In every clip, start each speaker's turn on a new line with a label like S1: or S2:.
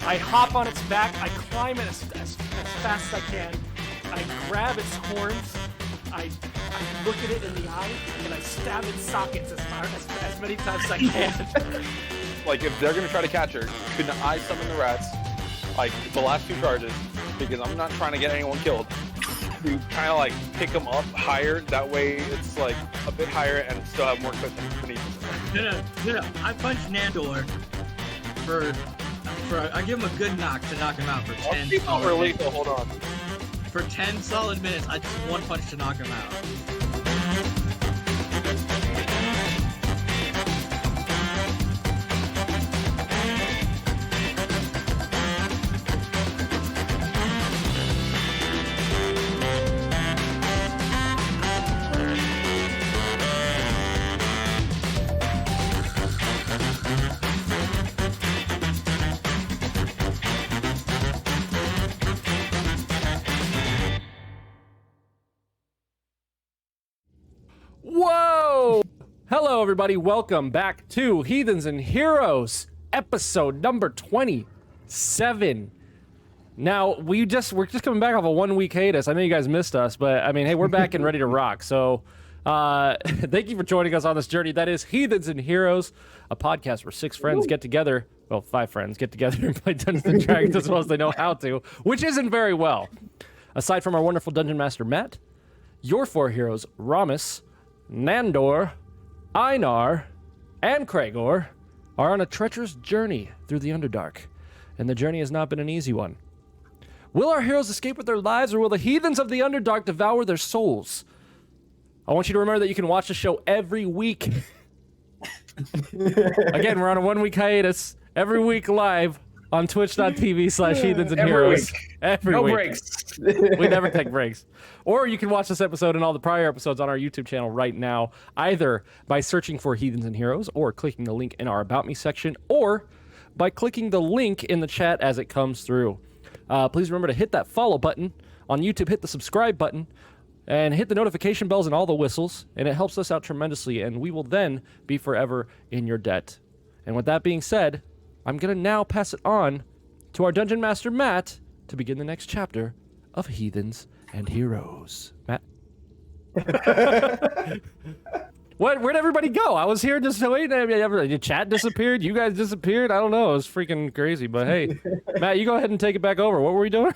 S1: I hop on its back, I climb it as fast as I can, I grab its horns, I look at it in the eye, and I stab its sockets as many times as I can.
S2: Like, if they're gonna try to catch her, couldn't I summon the rats, like, the last 2 charges, because I'm not trying to get anyone killed, to kind of, like, pick them up higher, that way it's, like, a bit higher and still have more cushion beneath them.
S3: No. I punched Nandor for I give him a good knock to knock him out for 10 solid minutes.
S2: So hold on.
S3: For 10 solid minutes, I just one punch to knock him out.
S1: Whoa! Hello, everybody. Welcome back to Heathens and Heroes, episode number 27. Now, we're just coming back off a 1-week hiatus. I know you guys missed us, but I mean, hey, we're back and ready to rock. So, thank you for joining us on this journey. That is Heathens and Heroes, a podcast where 6 friends get together. Well, 5 friends get together and play Dungeons and Dragons as well as they know how to, which isn't very well. Aside from our wonderful Dungeon Master, Matt, your 4 heroes, Ramus, Nandor, Einar, and Cragor are on a treacherous journey through the Underdark, and the journey has not been an easy one. Will our heroes escape with their lives, or will the heathens of the Underdark devour their souls? I want you to remember that you can watch the show every week. Again, we're on a 1-week hiatus, every week live on twitch.tv/Heathens and Heroes. Every week.
S4: Breaks.
S1: We never take breaks. Or you can watch this episode and all the prior episodes on our YouTube channel right now, either by searching for Heathens and Heroes, or clicking the link in our About Me section, or by clicking the link in the chat as it comes through. Please remember to hit that follow button. On YouTube, hit the subscribe button, and hit the notification bells and all the whistles, and it helps us out tremendously, and we will then be forever in your debt. And with that being said, I'm going to now pass it on to our Dungeon Master, Matt, to begin the next chapter of Heathens and Heroes. Matt? Where'd everybody go? I was here just waiting. Your chat disappeared. You guys disappeared. I don't know. It was freaking crazy. But hey, Matt, you go ahead and take it back over. What were we doing?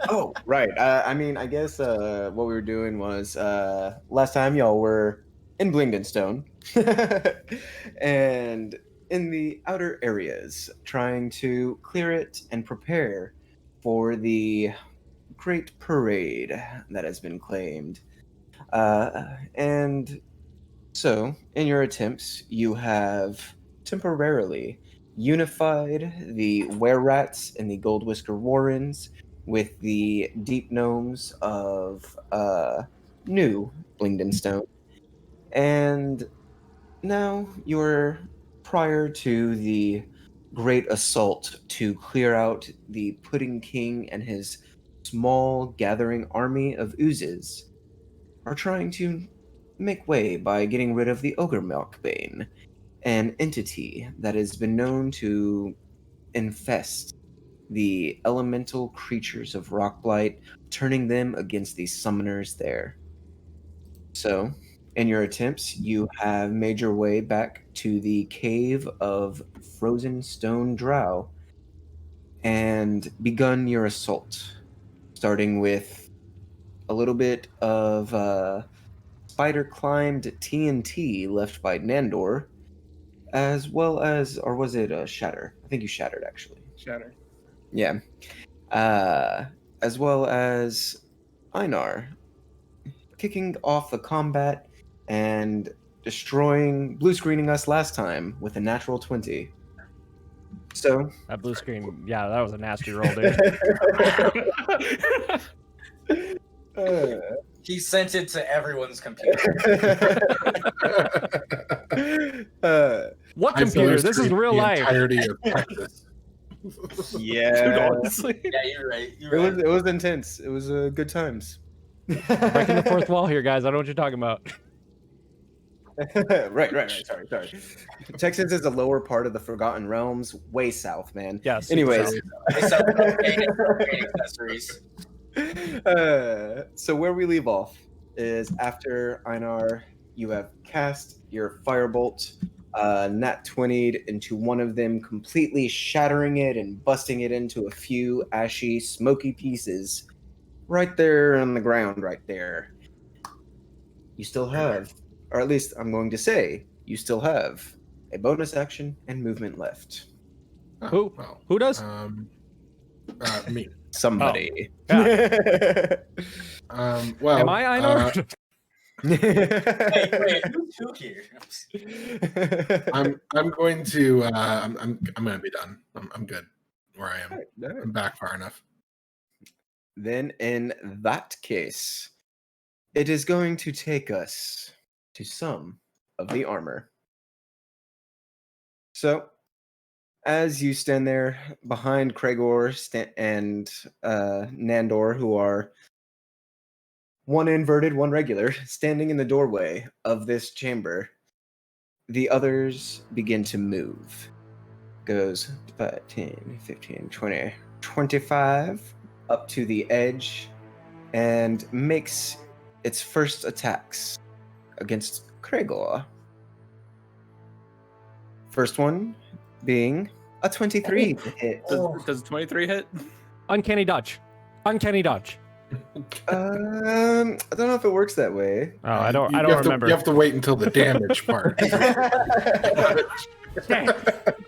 S4: Oh, right. I mean, I guess what we were doing was last time y'all were in Blingdenstone and in the outer areas, trying to clear it and prepare for the great parade that has been claimed. And so, in your attempts, you have temporarily unified the were-rats and the gold whisker warrens with the deep gnomes of new Blingdenstone. And now you're prior to the great assault to clear out the Pudding King and his small gathering army of oozes, are trying to make way by getting rid of the Ogremoch Bane, an entity that has been known to infest the elemental creatures of Rockblight, turning them against the summoners there. So, in your attempts, you have made your way back to the cave of Frozen Stone Drow and begun your assault, starting with a little bit of spider-climbed TNT left by Nandor, as well as, or was it Shatter? I think you shattered, actually.
S2: Shatter.
S4: Yeah. As well as Einar, kicking off the combat and blue screening us last time with a natural 20. So
S1: That blue screen, yeah, that was a nasty roll, dude.
S5: He sent it to everyone's computer.
S1: What computer? This is real life.
S6: Entirety of Texas.
S4: Yeah,
S1: Dude, honestly.
S5: Yeah, you're right.
S4: it was intense. It was good times.
S1: Breaking the fourth wall here, guys. I don't know what you're talking about.
S4: Right. Sorry. Texas is the lower part of the Forgotten Realms, way south, man.
S1: Yeah, super
S4: Anyways,
S1: south.
S5: They sell propane accessories.
S4: So where we leave off is after Einar, you have cast your firebolt, nat 20'd into one of them, completely shattering it and busting it into a few ashy, smoky pieces right there on the ground, right there. You still have, or at least I'm going to say, you still have a bonus action and movement left.
S1: Who?
S6: Well,
S1: Who does?
S6: me.
S4: Somebody.
S1: Yeah.
S6: Well,
S1: Am I Einar?
S5: Wait, who's who here?
S6: I'm going to I'm going to be done. I'm good where I am.
S4: Alright.
S6: I'm back far enough.
S4: Then, in that case, it is going to take us to some of the armor. So, as you stand there behind Kregor and Nandor, who are one inverted, one regular, standing in the doorway of this chamber, the others begin to move. Goes 5, 10, 15, 20, 25 up to the edge and makes its first attacks against Kregor. First one being a 23 to hit.
S2: Does 23 hit?
S1: Uncanny dodge. Uncanny dodge.
S4: I don't know if it works that way.
S1: Oh, I
S6: You
S1: don't
S6: have to-
S1: remember.
S6: you have to wait until the damage part.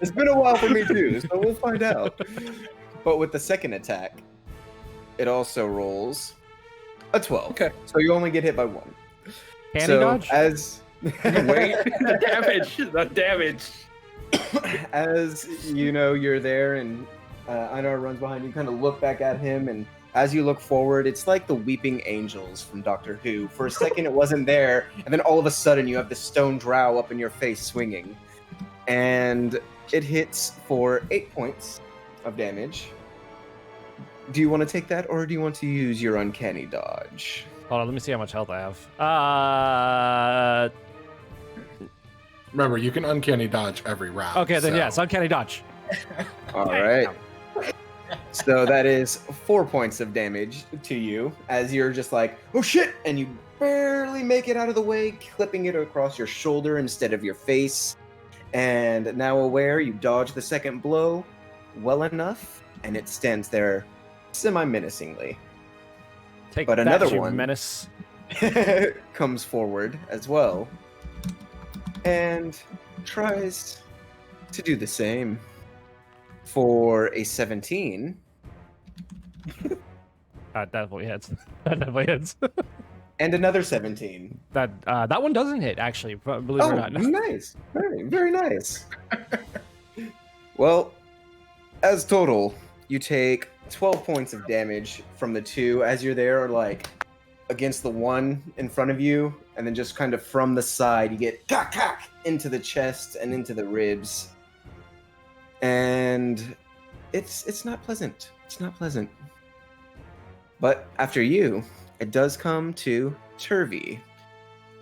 S4: It's been a while for me too, so we'll find out. But with the second attack, it also rolls a 12.
S2: Okay.
S4: So you only get hit by one.
S1: Candy
S4: so
S1: dodge?
S4: as
S2: Wait, the damage. The damage.
S4: as you know, you're there, and Einar runs behind you. Kind of look back at him, and as you look forward, it's like the weeping angels from Doctor Who. For a second, it wasn't there, and then all of a sudden, you have the stone drow up in your face, swinging, and it hits for 8 points of damage. Do you want to take that, or do you want to use your uncanny dodge?
S1: Hold on, let me see how much health I have.
S6: Remember, you can uncanny dodge every round.
S1: Okay, then
S6: so-
S1: yes, uncanny dodge.
S4: All right. So that is 4 points of damage to you as you're just like, oh shit, and you barely make it out of the way, clipping it across your shoulder instead of your face. And now aware, you dodge the second blow well enough, and it stands there semi-menacingly.
S1: Take
S4: But
S1: that,
S4: another
S1: you
S4: one-
S1: menace.
S4: Comes forward as well and tries to do the same for a 17.
S1: That definitely hits. That definitely hits.
S4: And another 17.
S1: That one doesn't hit, actually, believe it
S4: Oh,
S1: or not.
S4: nice. Very, very nice. Well, as total, you take 12 points of damage from the two as you're there, like, against the one in front of you, and then just kind of from the side, you get cock into the chest and into the ribs. And it's not pleasant. It's not pleasant. But after you, it does come to Turvy,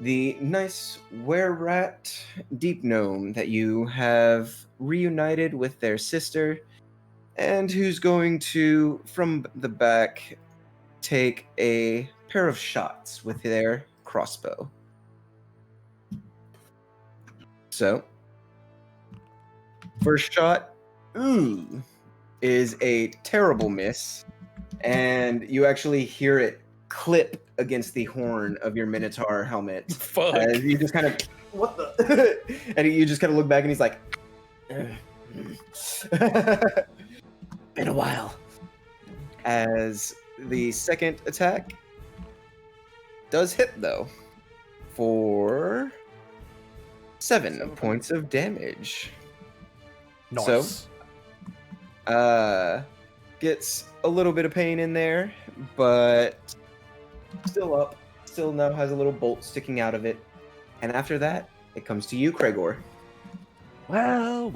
S4: the nice were-rat deep gnome that you have reunited with their sister, and who's going to, from the back, take a pair of shots with their crossbow. So, first shot, is a terrible miss, and you actually hear it clip against the horn of your Minotaur helmet.
S2: Fuck.
S4: As you just kind of, what the? And you just kind of look back, and he's like, been a while. As the second attack does hit, though, for 7 points of damage.
S1: Nice.
S4: So, gets a little bit of pain in there, but still up. Still now has a little bolt sticking out of it. And after that, it comes to you, Kregor.
S1: Well.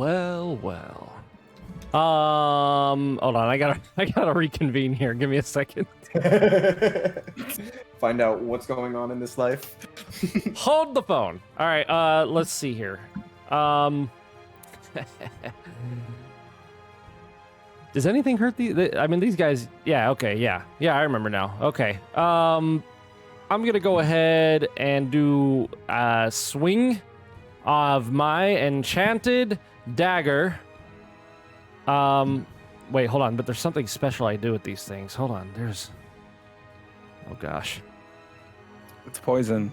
S1: Hold on, I gotta reconvene here. Give me a second.
S4: find out what's going on in this life.
S1: Hold the phone. All right, let's see here. Does anything hurt I mean, these guys. Yeah. Okay. Yeah. I remember now. Okay. I'm gonna go ahead and do a swing of my enchanted dagger. Wait, hold on. But there's something special I do with these things. Hold on. There's. Oh gosh.
S2: It's poison.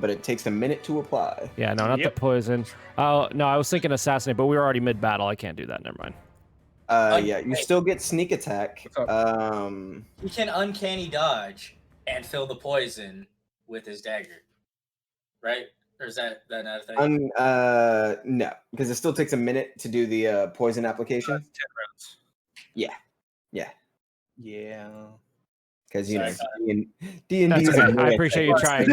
S4: But it takes a minute to apply.
S1: Yeah. No, not the poison. Oh no, I was thinking assassinate, but we were already mid battle. I can't do that. Never mind.
S4: Yeah, you still get sneak attack.
S5: He can uncanny dodge and fill the poison with his dagger, right? Or is that not a thing?
S4: No, because it still takes a minute to do the poison application.
S2: 10 rounds.
S4: Yeah. Because you know,
S5: Sorry,
S4: D&D.
S1: That's okay. I appreciate you trying.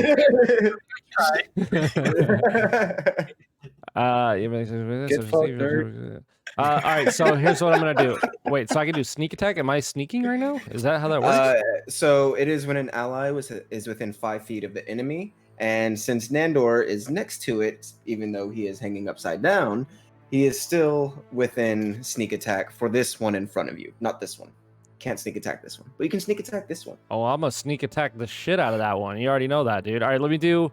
S1: All right, so here's what I'm gonna do. Wait, so I can do sneak attack? Am I sneaking right now? Is that how that works?
S4: So it is when an ally is within 5 feet of the enemy, and since Nandor is next to it, even though he is hanging upside down, he is still within sneak attack for this one in front of you. Not this one. Can't sneak attack this one, but you can sneak attack this one.
S1: Oh, I'm gonna sneak attack the shit out of that one. You already know that, dude. All right, let me do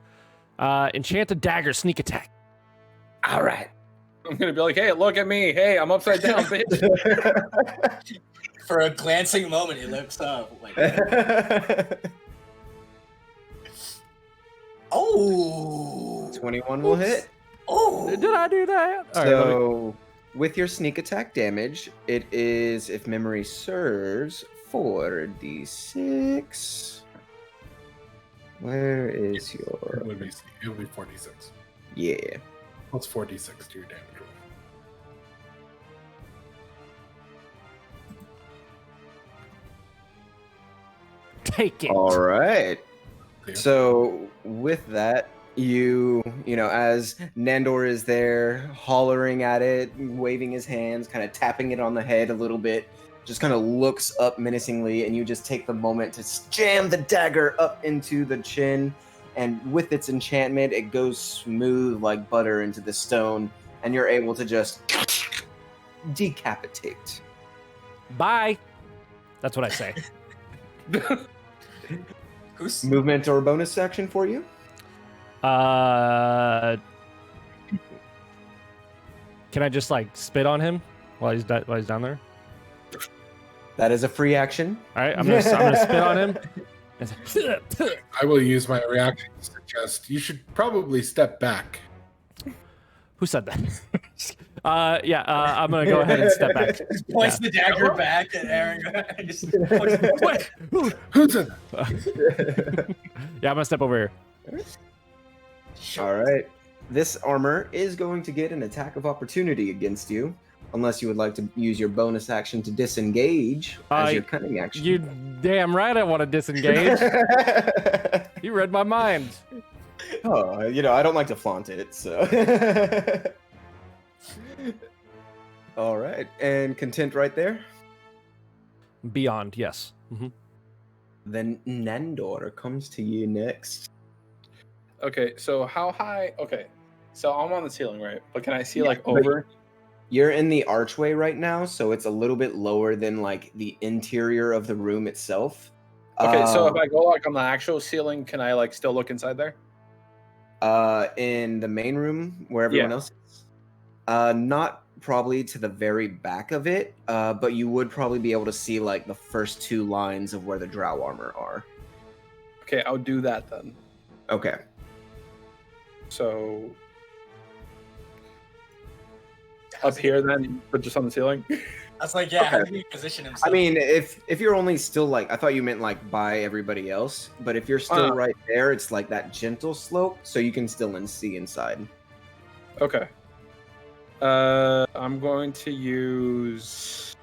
S1: enchanted dagger sneak attack.
S4: All right.
S2: I'm gonna be like, hey, look at me. Hey, I'm upside down, bitch.
S5: For a glancing moment, he looks up. Like, oh,
S4: 21 will hit.
S5: oh!
S1: Did I do that? All right,
S4: So with your sneak attack damage, it is, if memory serves, 4d6. Where is your...
S6: It would be 46.
S4: Yeah.
S6: Plus 4d6 to your damage roll.
S1: take it.
S4: All right.
S6: Yeah.
S4: So with that, you know, as Nandor is there hollering at it, waving his hands, kind of tapping it on the head a little bit, just kind of looks up menacingly, and you just take the moment to jam the dagger up into the chin, and with its enchantment, it goes smooth like butter into the stone, and you're able to just decapitate.
S1: Bye. That's what I say.
S5: Who's
S4: Movement or bonus action for you?
S1: Can I just like spit on him while he's down there?
S4: That is a free action.
S1: All right, I'm gonna spit on him.
S6: I will use my reaction to suggest you should probably step back.
S1: Who said that? I'm gonna go ahead and step back.
S5: just points the dagger back at Aaron? Just points
S1: What?
S6: Who's in that?
S1: Yeah, I'm gonna step over here.
S4: All right. This armor is going to get an attack of opportunity against you, unless you would like to use your bonus action to disengage as your cunning action.
S1: You damn right I want to disengage. You read my mind.
S4: Oh, you know, I don't like to flaunt it, so. All right, and content right there.
S1: Beyond, yes. Mm-hmm.
S4: Then Nandor comes to you next.
S2: Okay, so how high? Okay, so I'm on the ceiling, right? But can I see
S4: Yeah,
S2: like
S4: but-
S2: over?
S4: You're in the archway right now, so it's a little bit lower than like the interior of the room itself.
S2: Okay, so if I go like on the actual ceiling, can I like still look inside there?
S4: In the main room where everyone else is, not probably to the very back of it, but you would probably be able to see like the first 2 lines of where the drow armor are.
S2: Okay, I'll do that then.
S4: Okay.
S2: So up here then, but just on the ceiling.
S5: I was like, yeah, how
S4: Okay.
S5: do you position himself?
S4: I mean, if you're only still like, I thought you meant like by everybody else, but if you're still right there, it's like that gentle slope, so you can still see inside.
S2: Okay. I'm going to use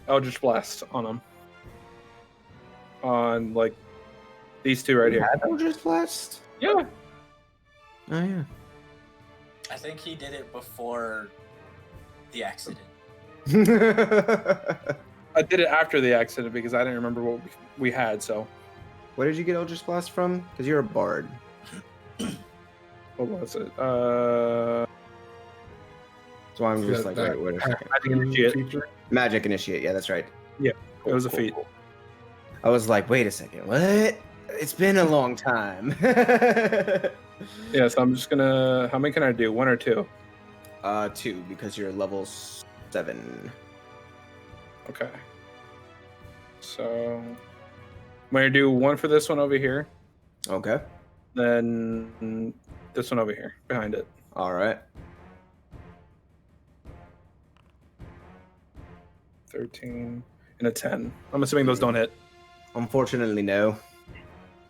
S2: Eldritch Blast on them. On like these 2 right here.
S4: Had Eldritch Blast?
S2: Yeah.
S4: Oh yeah.
S5: I think he did it before the accident.
S2: I did it after the accident because I didn't remember what we had. So
S4: What did you get Eldritch Blast from? Because you're a bard.
S1: What was it?
S4: So I'm just like, wait, what is it?
S1: Magic Initiate.
S6: Feature.
S4: Magic Initiate. Yeah, that's right.
S1: It was a feat.
S4: I was like, wait a second, what? It's been a long time.
S1: Yeah, so I'm just gonna. How many can I do? 1 or 2?
S4: 2 because you're level 7.
S1: Okay. So I'm gonna do 1 for this one over here,
S4: Okay.
S1: then this one over here behind it.
S4: All right.
S1: 13 and a 10. I'm assuming those don't hit.
S4: Unfortunately, no.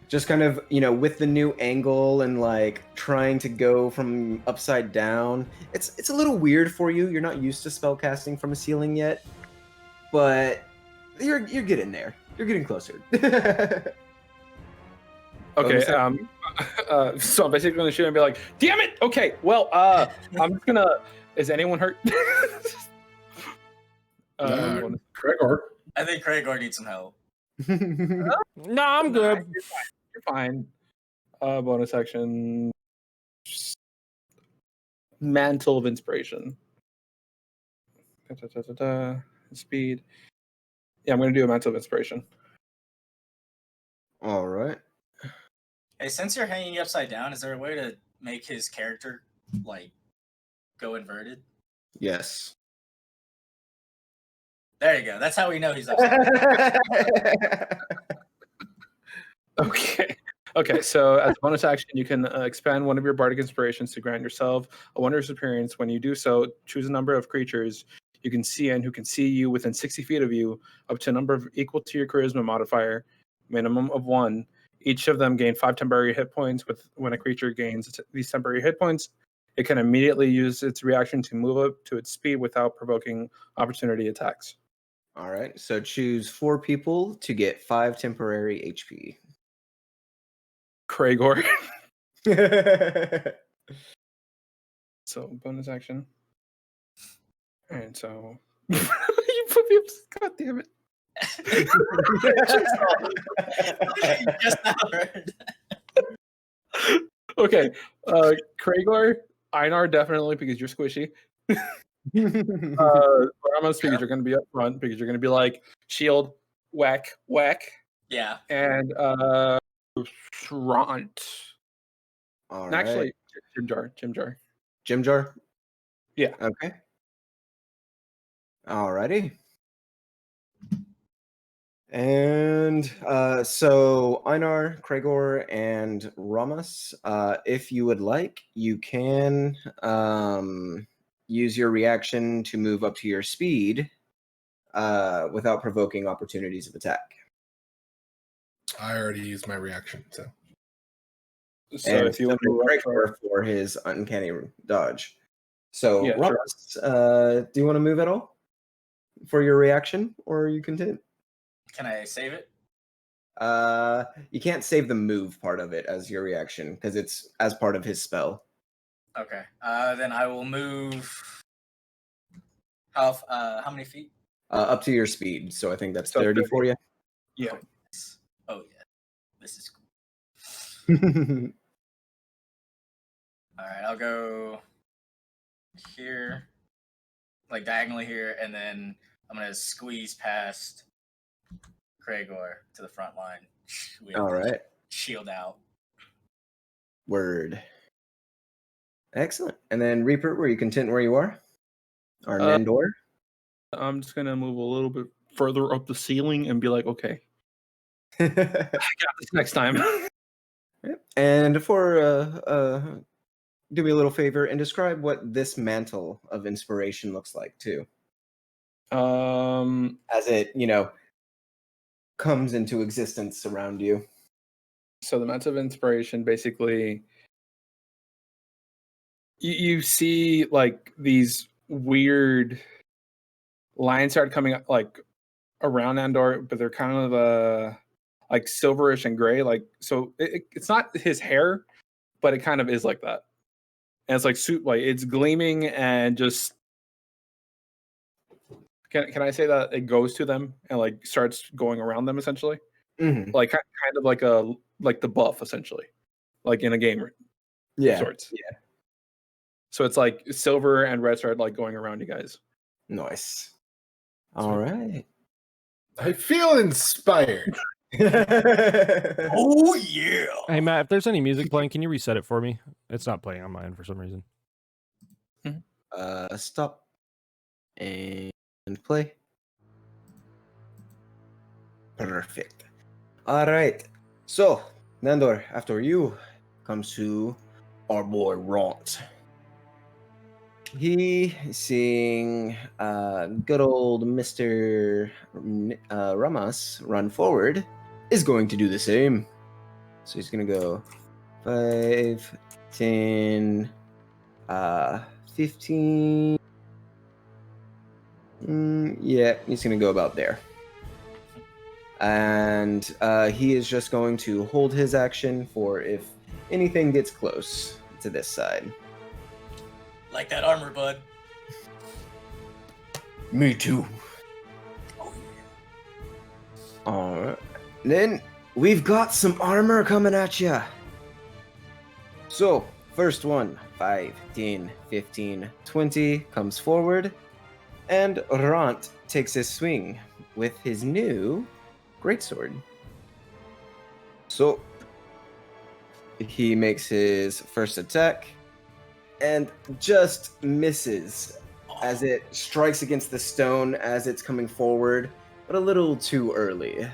S4: Just kind of, with the new angle and like trying to go from upside down, it's a little weird for you. You're not used to spell casting from a ceiling yet, but you're getting there. You're getting closer.
S1: Okay.
S4: Bonus
S1: So I'm basically gonna shoot and be like, "Damn it! Okay, well, I'm just gonna. Is anyone hurt?"
S6: Gregor.
S5: I think Craigor needs some help.
S1: No, I'm good. You're fine. Bonus action. Mantle of Inspiration. Speed. Yeah, I'm gonna do a Mantle of Inspiration.
S4: All right.
S5: Hey, since you're hanging upside down, is there a way to make his character like go inverted?
S4: Yes.
S5: There you go. That's how we know he's upside down.
S1: Okay, so as a bonus action, you can expand one of your bardic inspirations to grant yourself a wondrous appearance. When you do so, choose a number of creatures you can see and who can see you within 60 feet of you, up to a number equal to your charisma modifier, minimum of 1. Each of them gain 5 temporary hit points. When a creature gains these temporary hit points, it can immediately use its reaction to move up to its speed without provoking opportunity attacks.
S4: All right. So choose 4 people to get 5 temporary HP.
S1: Craigor. So bonus action. And so you put me up. God damn it.
S5: Just now heard.
S1: Okay. Craigor, Einar definitely because you're squishy. Ramos because you're gonna be up front because you're gonna be like shield, whack, whack.
S5: Yeah.
S1: And Shront.
S4: All
S1: And
S4: right.
S1: actually Jim Jar.
S4: Jim Jar?
S1: Yeah.
S4: Okay. Alrighty. And so Einar, Craigor, and Ramos, if you would like, you can use your reaction to move up to your speed without provoking opportunities of attack.
S6: I already used my reaction, so.
S1: So
S4: And
S1: if you want to
S4: Craigor for his uncanny dodge. So
S1: Yeah,
S4: Ramos, do you want to move at all for your reaction, or are you content?
S5: Can I save it?
S4: You can't save the move part of it as your reaction because it's as part of his spell.
S5: Okay. Then I will move. How many feet?
S4: Up to your speed, so I think that's
S1: So
S4: 30
S1: 30.
S4: for you.
S1: Yeah.
S5: Oh yeah. This is cool. All right. I'll go here, like diagonally here, and then I'm gonna squeeze past Craigor to the front line. With
S4: All right.
S5: Shield out.
S4: Word. Excellent. And then Reaper, were you content where you are? Or Nandor?
S1: I'm just gonna move a little bit further up the ceiling and be like, okay, I got this next time.
S4: And for do me a little favor and describe what this mantle of inspiration looks like too. As it, comes into existence around you.
S1: So the Mantle of Inspiration, basically, you see like these weird lines start coming up like around Andor, but they're kind of like silverish and gray. Like so, it's not his hair, but it kind of is like that. And it's like it's gleaming and just. Can I say that it goes to them and like starts going around them essentially?
S4: Mhm.
S2: like kind of like the buff essentially, like in a game of
S4: Yeah.
S2: sorts.
S4: Yeah.
S2: So it's like silver and red are like going around you guys.
S4: Nice. All right.
S6: I feel inspired.
S5: Oh yeah.
S1: Hey Matt, if there's any music playing, can you reset it for me? It's not playing on my end for some reason.
S4: Stop and play. Perfect. All right. So, Nandor, after you comes to our boy Ront. He, seeing good old Mr. Ramas run forward, is going to do the same. So he's going to go 5, 10, 15. Yeah, he's going to go about there. And he is just going to hold his action for if anything gets close to this side.
S5: Like that armor, bud.
S4: Me too.
S5: Oh yeah.
S4: Alright. Then we've got some armor coming at ya. So, first one, 5, 10, 15, 20, comes forward. And Rant takes his swing with his new greatsword. So, he makes his first attack and just misses as it strikes against the stone as it's coming forward, but a little too early.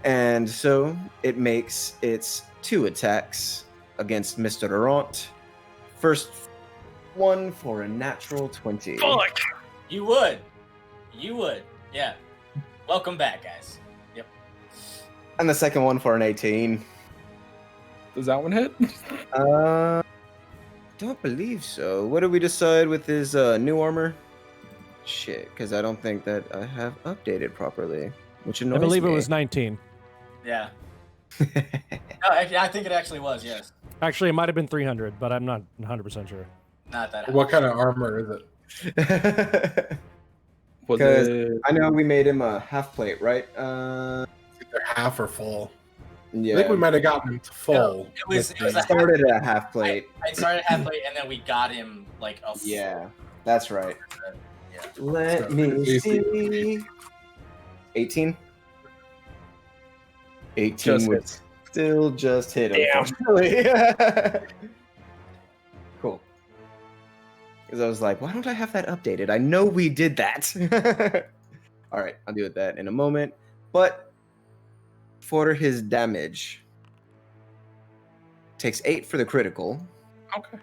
S4: And so it makes its 2 attacks against Mr. Rant. First one for a natural 20.
S5: Fuck. You would. Yeah. Welcome back, guys. Yep.
S4: And the second one for an 18.
S2: Does that one hit?
S4: Don't believe so. What did we decide with his new armor? Shit, because I don't think that I have updated properly, which annoys
S1: I believe
S4: me.
S1: it was 19.
S5: Yeah. No, I think it actually was. Yes.
S1: Actually, it might have been 300, but I'm not 100% sure.
S5: Not that.
S6: What kind of armor is it?
S2: Was
S4: Because
S2: it?
S4: I know we made him a half plate, right?
S6: Either half or full.
S4: Yeah.
S6: I think we might have gotten him to full.
S5: It was a half,
S4: started at half plate.
S5: I started half plate, and then we got him like a full.
S4: Yeah, that's right.
S5: Yeah.
S4: Let
S6: So,
S4: me
S6: it's
S4: see. 18? 18
S2: Just
S4: would
S2: hits.
S4: still just hit him.
S2: Damn.
S4: Unfortunately. Cool. Because I was like, why don't I have that updated? I know we did that. All right, I'll deal with that in a moment. But for his damage, takes 8 for the critical
S2: Okay.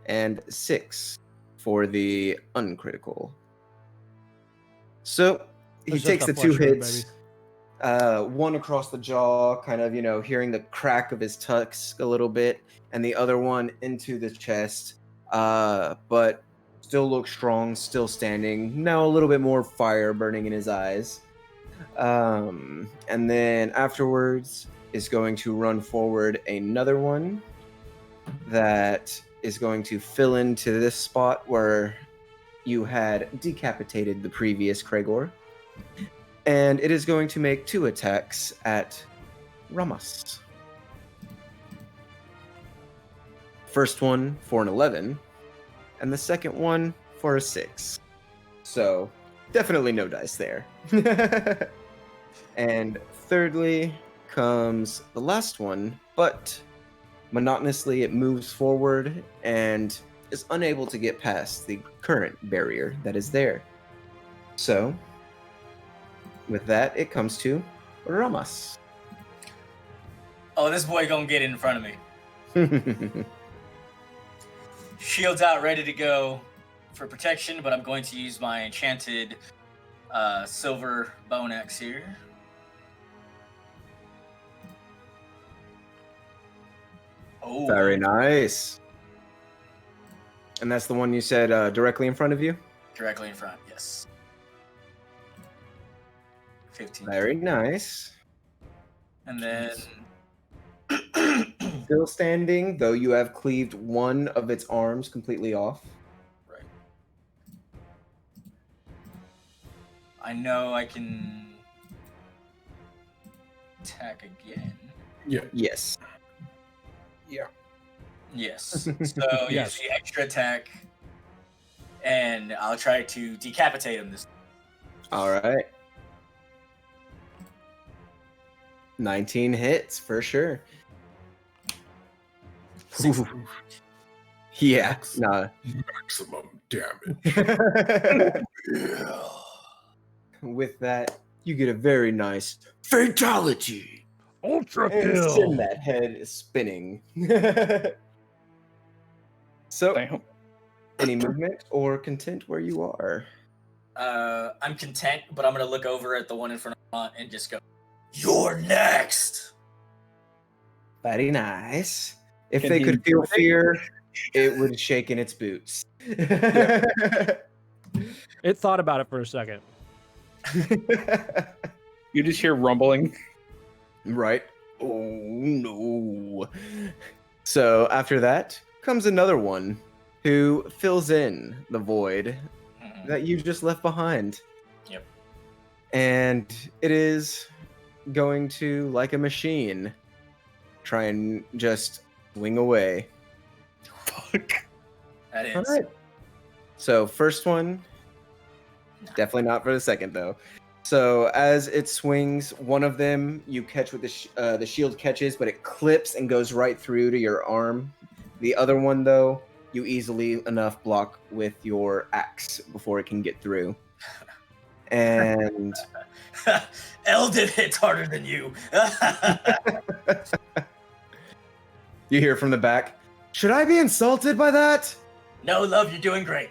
S4: and 6 for the uncritical. So he
S1: It's just
S4: takes
S1: a
S4: the 2
S1: flesh wound,
S4: hits. One across the jaw, kind of, hearing the crack of his tusk a little bit, and the other one into the chest. But still looks strong, still standing. Now a little bit more fire burning in his eyes. And then afterwards is going to run forward another one that is going to fill into this spot where you had decapitated the previous Kregor. And it is going to make 2 attacks at Ramas. First one for an 11, and the second one for a 6. So, definitely no dice there. And thirdly comes the last one, but monotonously it moves forward and is unable to get past the current barrier that is there. So, with that, it comes to Ramas.
S5: Oh, this boy gonna get in front of me. Shields out, ready to go for protection, but I'm going to use my enchanted silver bone axe here. Oh,
S4: Very nice. And that's the one you said directly in front of you?
S5: directly in front, yes. 15.
S4: Very nice.
S5: And then
S4: Still standing, though you have cleaved one of its arms completely off.
S5: right. I know I can attack again.
S6: Yeah.
S4: Yes.
S5: Yes. So
S1: Yes.
S5: use the extra attack, and I'll try to decapitate him this.
S4: All right. 19 hits for sure. Ooh. Yeah. Nah.
S6: Maximum damage.
S4: With that, you get a very nice fatality.
S1: Ultra
S4: And send that head spinning. So,
S2: Damn.
S4: any movement or content where you are?
S5: I'm content, but I'm gonna look over at the one in front of me and just go, "You're next."
S4: Very nice. If
S2: Can
S4: they
S2: he
S4: could feel
S2: intimidate?
S4: fear, it would shake in its boots.
S1: It thought about it for a second.
S2: You just hear rumbling.
S4: Right? Oh no. So after that comes another one who fills in the void
S5: Mhm.
S4: that you just left behind.
S5: Yep.
S4: And it is going to, like a machine, try and just swing away.
S2: Fuck.
S5: That is.
S4: All right. So first one, definitely not for the second though. So as it swings, one of them you catch with the shield catches, but it clips and goes right through to your arm. The other one though, you easily enough block with your axe before it can get through. And
S5: Eldon hits harder than you.
S4: you hear from the back, "Should I be insulted by that?"
S5: No, love, you're doing great.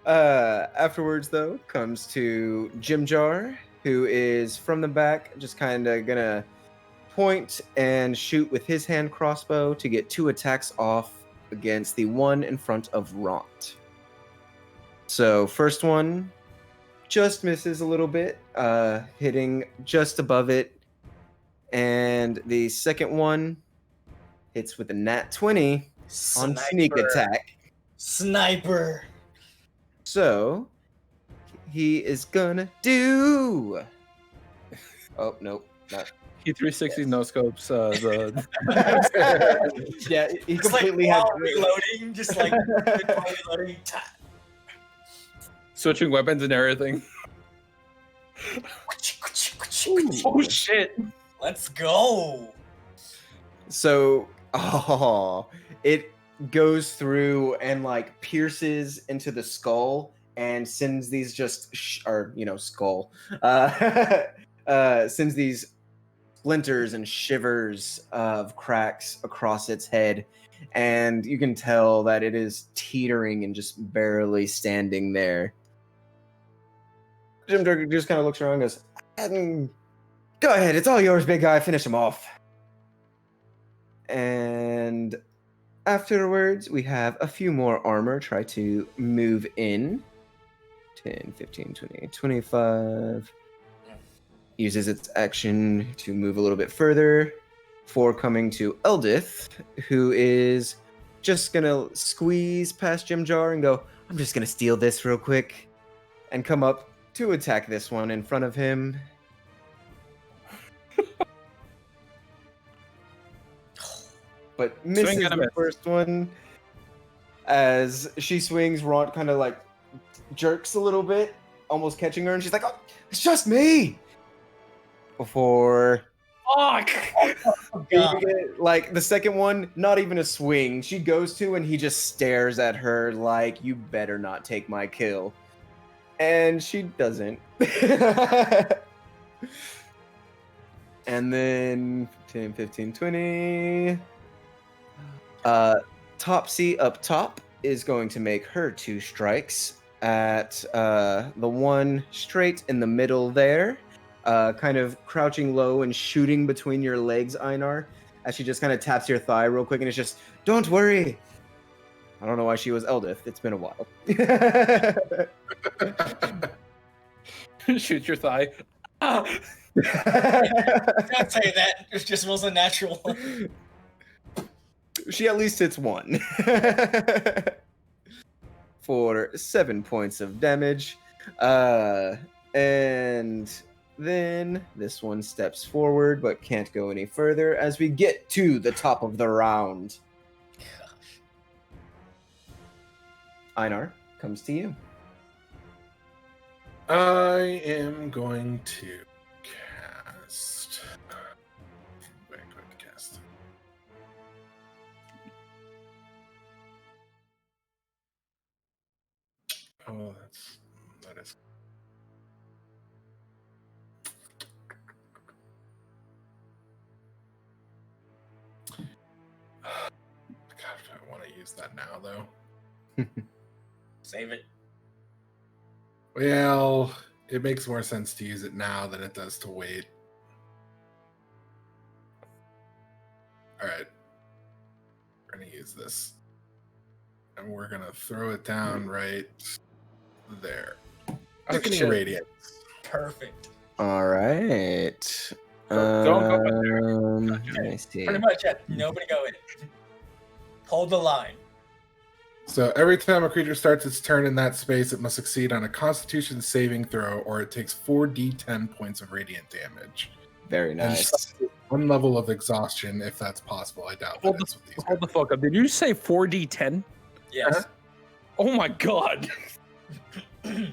S4: Afterwards, though, comes to Jim Jar, who is from the back, just kind of gonna point and shoot with his hand crossbow to get 2 attacks off against the one in front of Ront. So, first one just misses a little bit, hitting just above it. And the second one hits with a nat 20 on sneak
S5: Sniper.
S4: attack.
S5: Sniper.
S4: So he is gonna do. Oh nope, not.
S2: He 360 no scopes the
S4: Yeah, he
S5: It's like
S4: completely
S5: while
S4: had.
S5: reloading, just like reloading.
S2: switching weapons and everything. Oh shit.
S5: Let's go.
S4: So, it goes through and like pierces into the skull and sends these skull. Sends these splinters and shivers of cracks across its head, and you can tell that it is teetering and just barely standing there. Jim Durkin just kind of looks around and goes, "Go ahead, it's all yours, big guy. Finish him off." And afterwards, we have a few more armor try to move in. 10, 15, 20, 25. Uses its action to move a little bit further before coming to Eldith, who is just going to squeeze past Jim Jar and go, "I'm just going to steal this real quick," and come up to attack this one in front of him. But misses
S2: Swing and a
S4: the
S2: miss.
S4: first one. As she swings, Ront kind of like jerks a little bit, almost catching her, and she's like, "Oh, it's just me!" Before
S2: Fuck.
S4: like the second one, not even a swing. She goes to, and he just stares at her like, "You better not take my kill." And she doesn't. And then 10, 15, 20. Topsy up top is going to make her 2 strikes at the one straight in the middle there, kind of crouching low and shooting between your legs, Einar, as she just kind of taps your thigh real quick, and it's just, "Don't worry." I don't know why she was Eldith. It's been a while.
S2: Shoot your thigh. Ah.
S5: Can't say that. It just wasn't natural.
S4: She at least hits 1. For 7 points of damage. And Then this one steps forward but can't go any further as we get to the top of the round. Einar, comes to you.
S6: I am going to cast. Wait, quick cast. Oh, that is. God, I want to use that now though.
S5: Save it.
S6: Well, it makes more sense to use it now than it does to wait. All right. We're going to use this. And we're going to throw it down right there. Thickening radiance.
S5: Perfect.
S4: All right.
S6: Don't go in there.
S4: Let me see.
S5: Pretty much, yeah. Nobody go in. Hold the line.
S6: So every time a creature starts its turn in that space, it must succeed on a Constitution saving throw, or it takes 4d10 points of radiant damage.
S4: Very
S6: And
S4: nice.
S6: one level of exhaustion, if that's possible. I doubt that it's with these
S1: Hold the fuck up. Did you say 4d10?
S5: Yes.
S1: Oh my god.
S4: Hmm.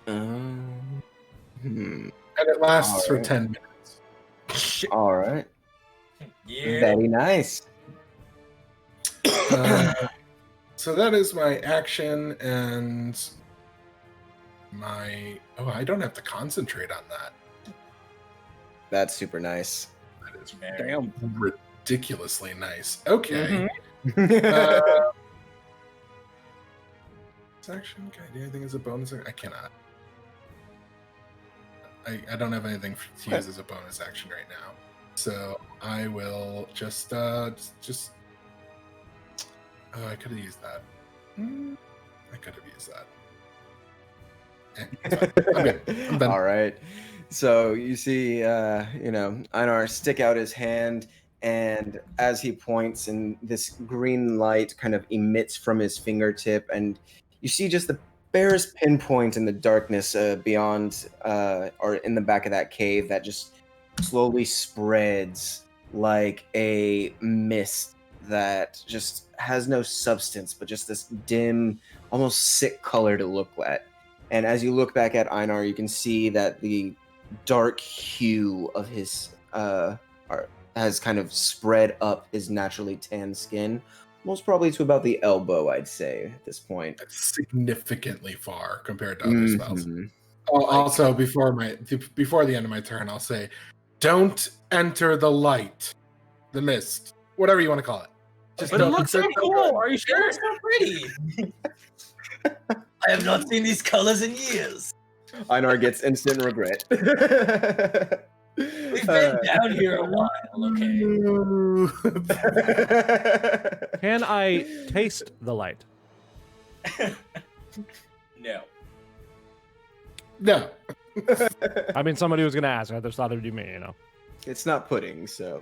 S6: And it lasts for
S4: Alright.
S6: 10 minutes.
S1: Shit.
S4: All right.
S5: Yeah.
S4: Very nice.
S6: So that is my action and my... Oh, I don't have to concentrate on that.
S4: That's super nice.
S6: That is
S1: Damn.
S6: ridiculously nice. Okay.
S4: Mm-hmm.
S6: Action? Can I do anything as a bonus? I cannot. I don't have anything to use as a bonus action right now. So I will just oh, I could have used that. I could have used that. It's fine. I'm good. I'm done.
S4: All right. So you see, Einar stick out his hand, and as he points, and this green light kind of emits from his fingertip, and you see just the barest pinpoint in the darkness beyond, or in the back of that cave that just slowly spreads like a mist that just has no substance, but just this dim, almost sick color to look at. And as you look back at Einar, you can see that the dark hue of his has kind of spread up his naturally tan skin, most probably to about the elbow, I'd say, at this point.
S6: That's significantly far compared to other spells.
S4: Mhm.
S6: Also, before the end of my turn, I'll say, "Don't enter the light, the mist, whatever you want to call it." Just
S1: But it
S6: don't-
S1: looks so cool. Are you
S5: It
S1: sure?
S5: looks so pretty. I have not seen these colors in years.
S4: Einar gets instant regret.
S5: We've been down here a while, okay?
S1: Can I taste the light?
S5: No.
S6: No.
S1: I mean, somebody was gonna ask. I just thought it would be me,
S4: It's not pudding, so.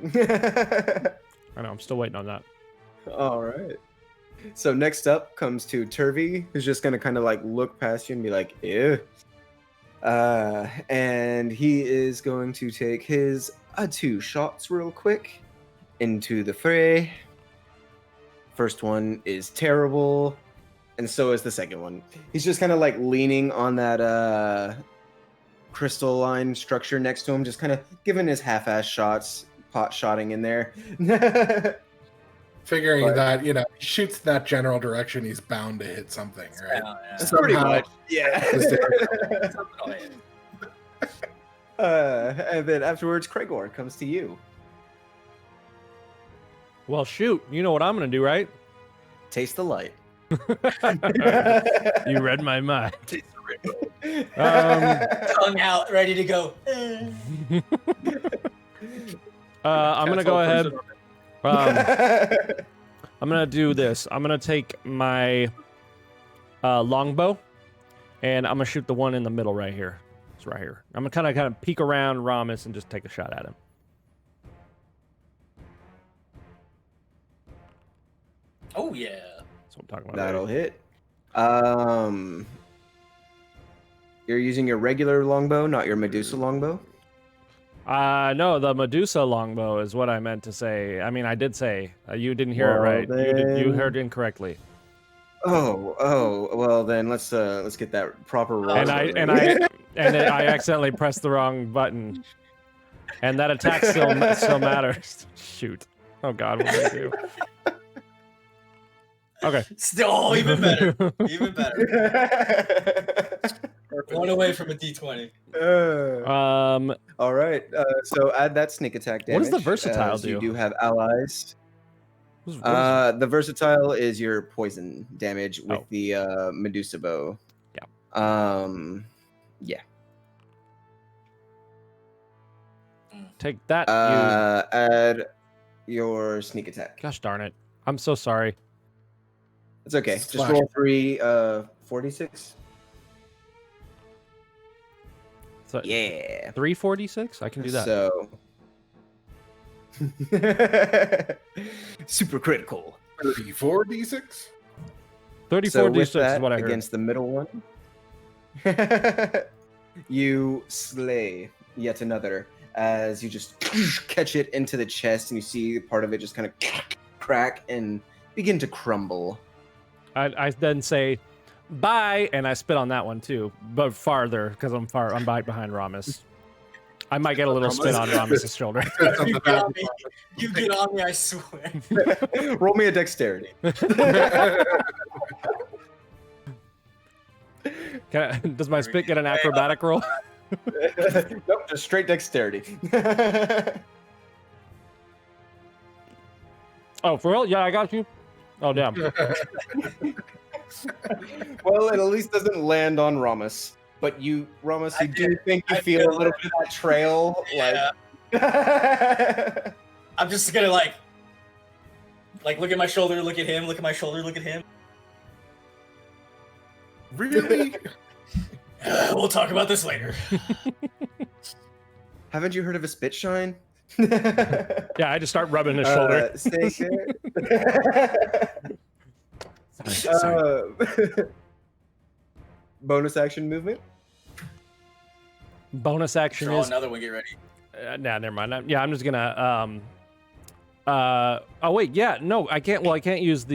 S1: I know, I'm still waiting on that.
S4: All right. So next up comes to Turvy, who's just gonna kind of like look past you and be like, "Ew." And he is going to take his 2 shots real quick into the fray. First one is terrible, and so is the second one. He's just kind of like leaning on that crystalline structure next to him, just kind of giving his half-ass shots, pot shotting in there.
S6: Figuring
S4: But-
S6: that, he shoots in that general direction, he's bound to hit something, right?
S4: Pretty
S6: Somehow.
S4: much, yeah. And then afterwards, Cragor comes to you.
S1: Well, shoot. You know what I'm gonna do, right?
S4: Taste the light.
S1: You read my mind.
S5: Tongue out, ready to go.
S1: I'm gonna go ahead. I'm gonna do this. I'm gonna take my longbow, and I'm gonna shoot the one in the middle right here. It's right here. I'm gonna kind of peek around Ramus and just take a shot at him.
S5: Oh yeah.
S1: That's what I'm talking about.
S4: That'll
S1: baby.
S4: hit. You're using your regular longbow, not your Medusa longbow.
S1: No, the Medusa longbow is what I meant to say. I mean, I did say you didn't hear it
S4: Well,
S1: right. You heard
S4: then-
S1: incorrectly.
S4: Oh. Well, then let's get that proper roll.
S1: And I I accidentally pressed the wrong button, and that attack still matters. Shoot! Oh God, what did I do? Okay.
S5: Still, even better. Even better. One away from a D20.
S4: All right. So add that sneak attack damage.
S1: What does the versatile
S4: as You
S1: do?
S4: do have allies.
S1: What
S4: The versatile is your poison damage with
S1: Oh.
S4: the Medusa bow.
S1: Yeah.
S4: Yeah.
S1: Take that, you.
S4: Add your sneak attack.
S1: Gosh darn it! I'm so sorry.
S4: It's okay. Just
S6: Slash.
S4: roll 3 46.
S1: So,
S4: Yeah.
S1: 346. I can do that.
S4: So super critical.
S6: 34 d6.
S1: 34
S4: So with
S1: d6
S4: that,
S1: is what I heard.
S4: against the middle one, you slay yet another as you just catch it into the chest, and you see part of it just kind of crack and begin to crumble.
S1: I then say bye, and I spit on that one too, but farther because I'm right behind Ramus. I might get a little spit on Ramus's shoulder.
S5: You get on me. You get on me, I swear.
S4: Roll me a dexterity.
S1: Does my spit get an acrobatic roll?
S4: Nope, just straight dexterity.
S1: Oh, for real? Yeah, I got you. Oh, damn.
S4: Well, it at least doesn't land on Ramus. But you, Ramus,
S5: I
S4: you do
S5: did.
S4: think you
S5: I
S4: feel
S5: did.
S4: a little bit of that trail,
S5: Yeah.
S4: like.
S5: I'm just gonna like look at my shoulder, look at him, look at my shoulder, look at him.
S6: Really?
S5: We'll talk about this later.
S4: Haven't you heard of a spit shine?
S1: Yeah, I just start rubbing his shoulder.
S4: Stay there.
S1: Sorry.
S4: Bonus action movement.
S1: Bonus action
S5: Draw
S1: is.
S5: another one, get ready.
S1: Nah, never mind. Yeah, I'm just gonna. Oh wait, yeah, no, I can't. Well, I can't use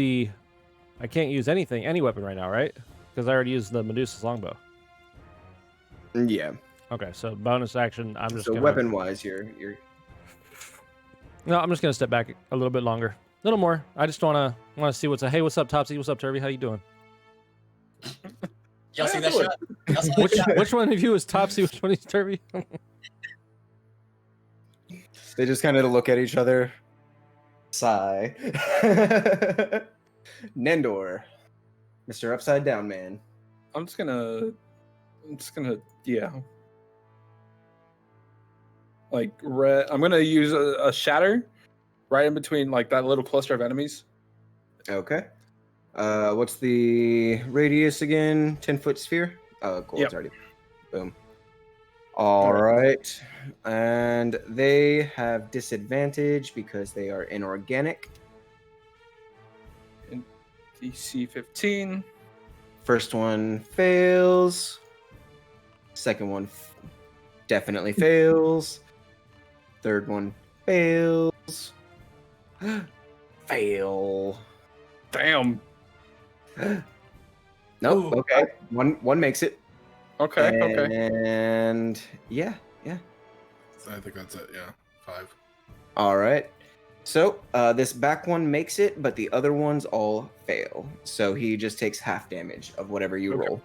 S1: anything, any weapon right now, right? Because I already used the Medusa's longbow.
S4: Yeah.
S1: Okay, so bonus action. I'm just
S4: So
S1: gonna.
S4: weapon wise, you're.
S1: No, I'm just gonna step back a little bit longer, a little more. I just wanna see what's. Hey, what's up, Topsy? What's up, Turvy? How you doing?
S5: Y'all see that shot? Y'all see that
S1: Which
S5: shot?
S1: which one of you is Topsy? Which one is Turvy?
S4: They just kind of look at each other. Sigh. Nendor, Mr. Upside Down Man.
S2: I'm just gonna, yeah. Like, I'm gonna use a shatter right in between, like, that little cluster of enemies.
S4: Okay. What's the radius again? 10-foot sphere? Oh, cool.
S2: Yep.
S4: It's already. Boom. All right. And they have disadvantage because they are inorganic.
S2: DC 15.
S4: First one fails. Second one definitely fails. Third one fails. Fail.
S2: Damn.
S4: Nope.
S5: Ooh.
S4: Okay. One makes it.
S2: Okay, okay.
S4: And yeah.
S6: I think that's it. Yeah, 5.
S4: All right. So this back one makes it, but the other ones all fail. So he just takes half damage of whatever you
S2: Okay.
S4: roll.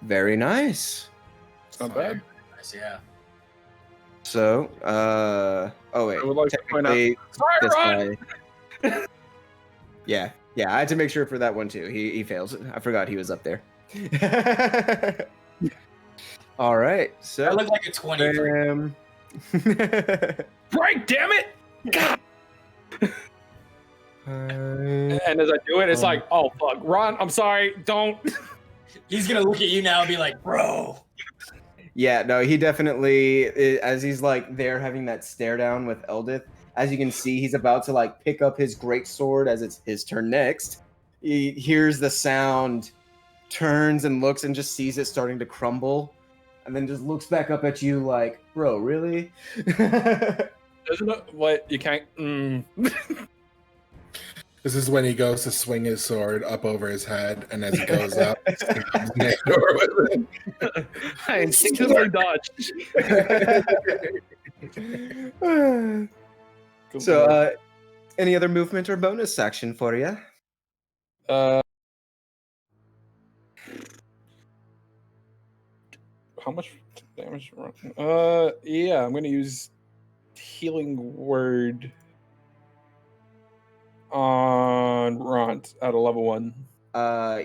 S4: Very nice.
S6: It's
S2: Not bad.
S5: Nice, yeah.
S4: So, oh wait,
S2: I would like to point out.
S4: technically,
S2: Sorry,
S4: this
S2: Ron!
S4: guy. Yeah, I had to make sure for that one too. He fails. I forgot he was up there. All right, so
S5: That looked like a 20. For
S2: Right, damn it! God. And as I do it, it's like, oh fuck, Ron, I'm sorry, don't.
S5: He's gonna look at you now and be like, bro.
S4: Yeah, no, he definitely, as he's like there having that stare down with Eldith, as you can see, he's about to like pick up his great sword as it's his turn next. He hears the sound turns and looks and just sees it starting to crumble, and then just looks back up at you like, bro, really?
S2: Isn't it what you can't?
S6: This is when he goes to swing his sword up over his head, and as he goes up, he stabs Nandor with it.
S2: I instinctively dodged.
S4: So, any other movement or bonus action for you?
S2: How much damage? Yeah, I'm gonna use healing word on Ront at a level 1.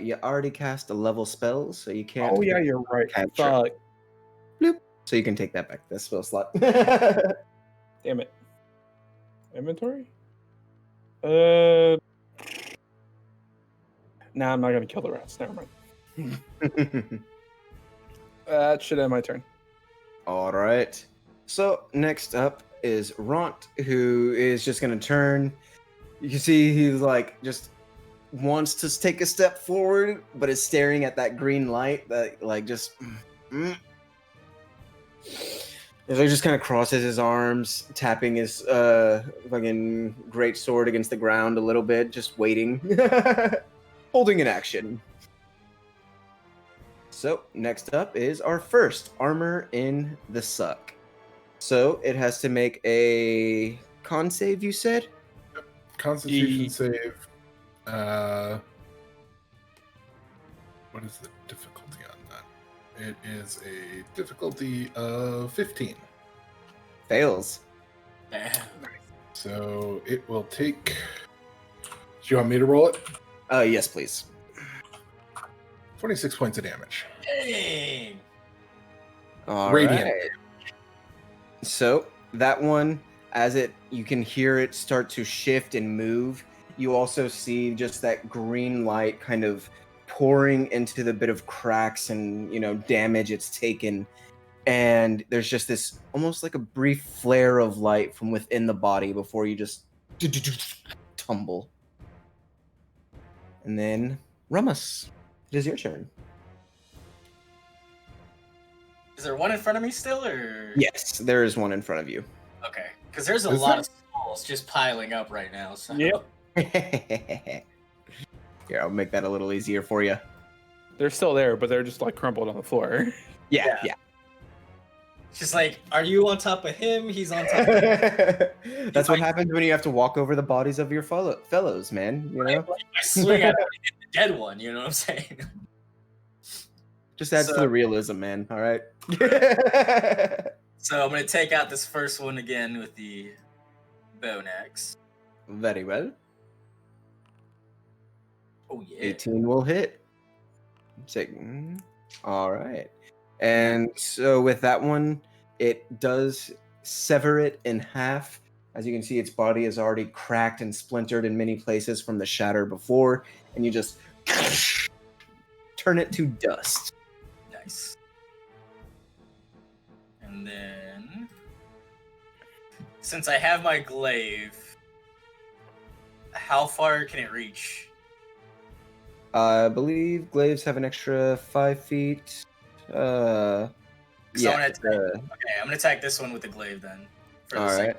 S4: You already cast a level spell, so you can't.
S2: Oh yeah, you're right.
S4: Capture.
S2: Fuck.
S4: Bloop. So you can take that back. That spell slot.
S2: Damn it. Inventory? Nah, I'm not gonna kill the rats. Never mind. That should end my turn.
S4: All right. So next up is Ront, who is just gonna turn. You can see he's like just wants to take a step forward, but is staring at that green light that like just. So he just kind of crosses his arms, tapping his fucking great sword against the ground a little bit, just waiting, holding an action. So next up is our first armor in the suck. So it has to make a con save, you said?
S6: Constitution save. What is the difficulty on that? It is a difficulty of 15.
S4: Fails.
S5: Damn.
S6: So it will take. Do you want me to roll it?
S4: Yes, please.
S6: 26 points of damage.
S5: Dang.
S4: All
S6: Radiant.
S4: right. So that one, you can hear it start to shift and move. You also see just that green light kind of pouring into the bit of cracks and damage it's taken, and there's just this almost like a brief flare of light from within the body before you just tumble. And then Ramus, it is your turn.
S5: Is there one in front of me still, or?
S4: Yes, there is one in front of you.
S5: Okay, because there's a
S6: Is
S5: lot
S6: there?
S5: of skulls just piling up right now. So.
S2: Yep.
S4: Here, I'll make that a little easier for you.
S2: They're still there, but they're just like crumpled on the floor.
S4: Yeah.
S5: It's just like, are you on top of him? He's on top of him.
S4: That's what happens when you have to walk over the bodies of your fellows, man.
S5: I swing at him and hit the dead one, you know what I'm saying?
S4: Just adds to
S5: So-
S4: the realism, man. All right.
S5: So I'm going to take out this first one again with the bone axe.
S4: Very well.
S5: Oh, yeah.
S4: 18 will hit. All right. And so with that one, it does sever it in half. As you can see, its body is already cracked and splintered in many places from the shatter before, and you just turn it to dust.
S5: Nice. And then, since I have my glaive, how far can it reach?
S4: I believe glaives have an extra 5 feet.
S5: So
S4: Yeah.
S5: I'm gonna attack this one with the glaive then. For the
S4: All
S5: second.
S4: right.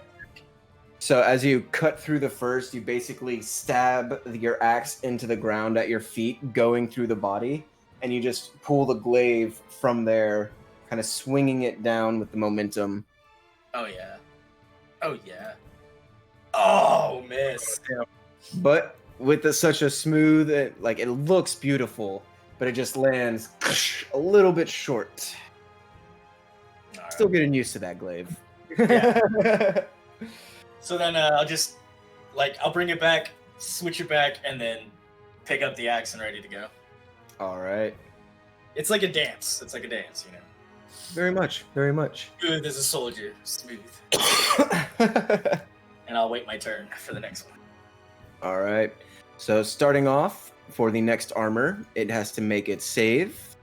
S4: So as you cut through the first, you basically stab your axe into the ground at your feet, going through the body, and you just pull the glaive from there, kind of swinging it down with the momentum.
S5: Oh yeah. Oh yeah. Oh, miss.
S4: But with such a smooth, it looks beautiful, but it just lands a little bit short.
S5: All right.
S4: Still getting used to that glaive.
S5: Yeah. So then I'll just, I'll bring it back, switch it back, and then pick up the axe and ready to go.
S4: All right.
S5: It's like a dance. It's like a dance, you know.
S4: Very much. Very much.
S5: Good as a soldier, smooth. And I'll wait my turn for the next one.
S4: All right. So starting off for the next armor, it has to make its save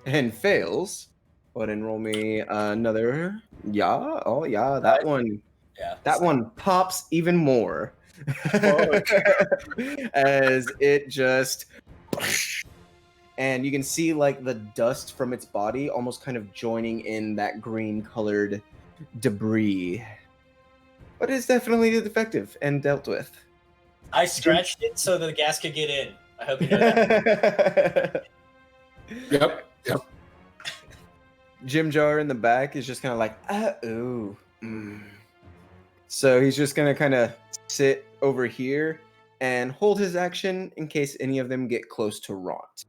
S4: and fails. Go ahead and roll me another. Yeah. Oh, yeah. That one.
S5: Yeah.
S4: That one pops even more as it just and you can see like the dust from its body almost kind of joining in that green colored debris. But it's definitely defective and dealt with.
S5: I scratched it so the gas could get in. I hope you know that.
S6: Yep.
S4: Jim Jar in the back is just kind of like, ooh. So he's just going to kind of sit over here and hold his action in case any of them get close to Rot.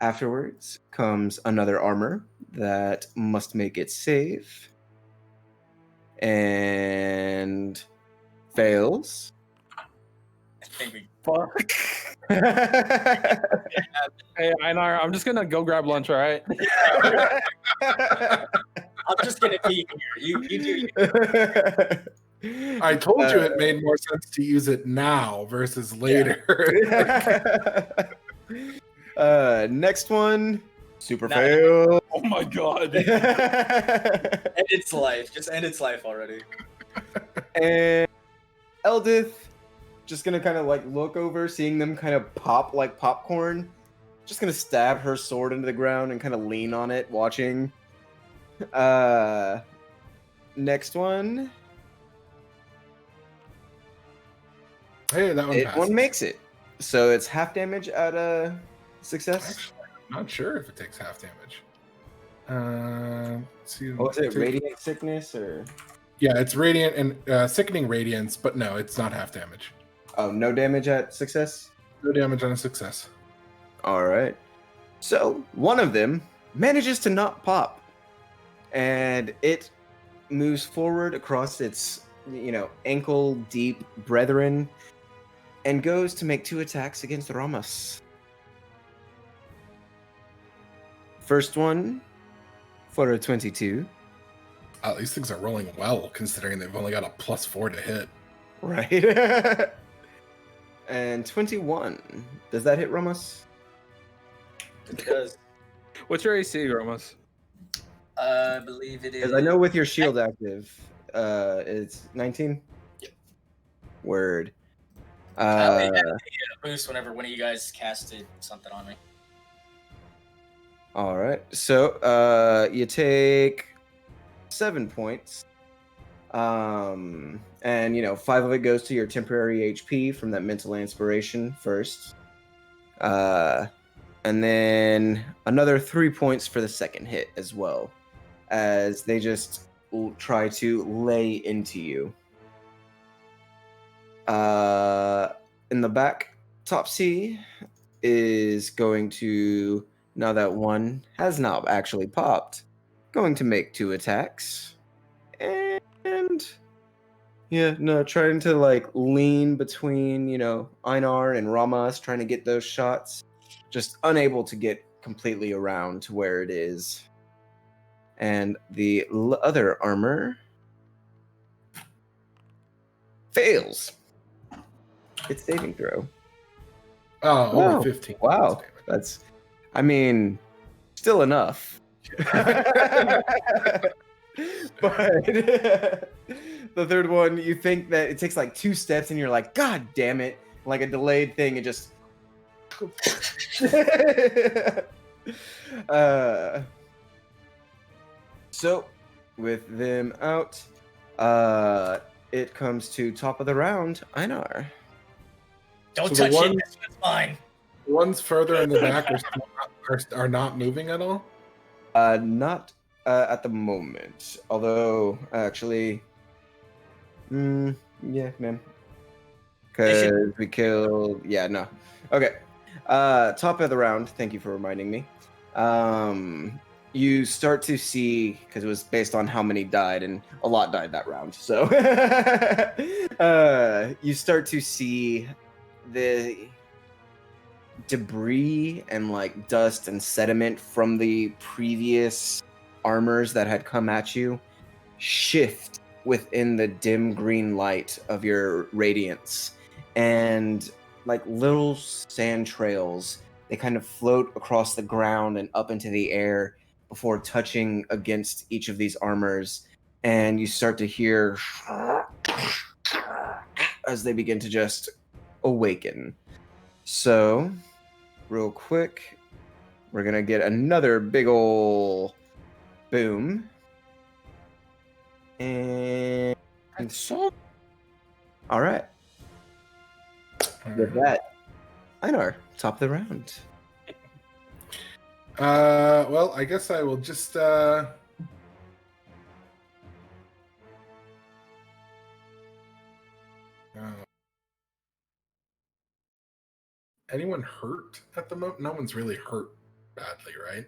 S4: Afterwards comes another armor that must make its save. And fails.
S5: I think we
S2: Fuck. Hey, Einar, I'm just gonna go grab lunch, all right?
S5: I'm just gonna be here. You do you.
S6: I told you it made more sense to use it now versus later.
S4: Next one, super
S5: Nah.
S4: fail.
S2: Oh my god.
S5: End its life. Just end its life already.
S4: And Eldith, just gonna kind of like look over, seeing them kind of pop like popcorn. Just gonna stab her sword into the ground and kind of lean on it, watching. Next one.
S6: Hey, that one passed.
S4: One makes it. So it's half damage at a success.
S6: Actually, I'm not sure if it takes half damage. Let's see.
S4: Oh, is it radiant sickness or?
S6: Yeah, it's radiant and sickening radiance, but no, it's not half damage.
S4: Oh, no damage at success?
S6: No damage on a success.
S4: All right. So one of them manages to not pop, and it moves forward across its, ankle-deep brethren, and goes to make 2 attacks against Ramos. First one for a 22.
S6: These things are rolling well, considering they've only got a +4 to hit.
S4: Right. And 21. Does that hit Ramos?
S5: It does.
S2: What's your AC, Ramos?
S5: I believe it is.
S4: Because I know with your shield active, it's 19?
S5: Yep.
S4: Word.
S5: It had a boost whenever one of you guys casted something on me.
S4: All right. So you take 7 points. And 5 of it goes to your temporary HP from that mental inspiration first. And then another 3 points for the second hit as well, as they just try to lay into you. In the back, Topsy is going to, now that one has not actually popped, going to make 2 attacks. And trying to lean between, Einar and Ramas, trying to get those shots. Just unable to get completely around to where it is. And the other armor fails its saving throw.
S6: Oh,
S4: Wow.
S6: only 15.
S4: Wow. That's, still enough. But the third one, you think that it takes 2 steps and you're like, God damn it. Like a delayed thing, it just... So, with them out, it comes to top of the round, Einar.
S5: Don't
S6: So the
S5: touch
S6: one-
S5: it. This one's mine.
S6: The ones further in the back are not moving at all?
S4: Not at the moment. Although, actually... yeah, man. Because we killed... Yeah, no. Okay. Top of the round, thank you for reminding me. You start to see, because it was based on how many died, and a lot died that round, so... you start to see the debris and dust and sediment from the previous armors that had come at you shift within the dim green light of your radiance, and little sand trails, they kind of float across the ground and up into the air before touching against each of these armors, and you start to hear as they begin to just awaken. So, real quick, we're gonna get another big ol' boom. And all right, with that, Einar, top of the round.
S6: Well, I guess I will just anyone hurt at the moment? No one's really hurt badly, right?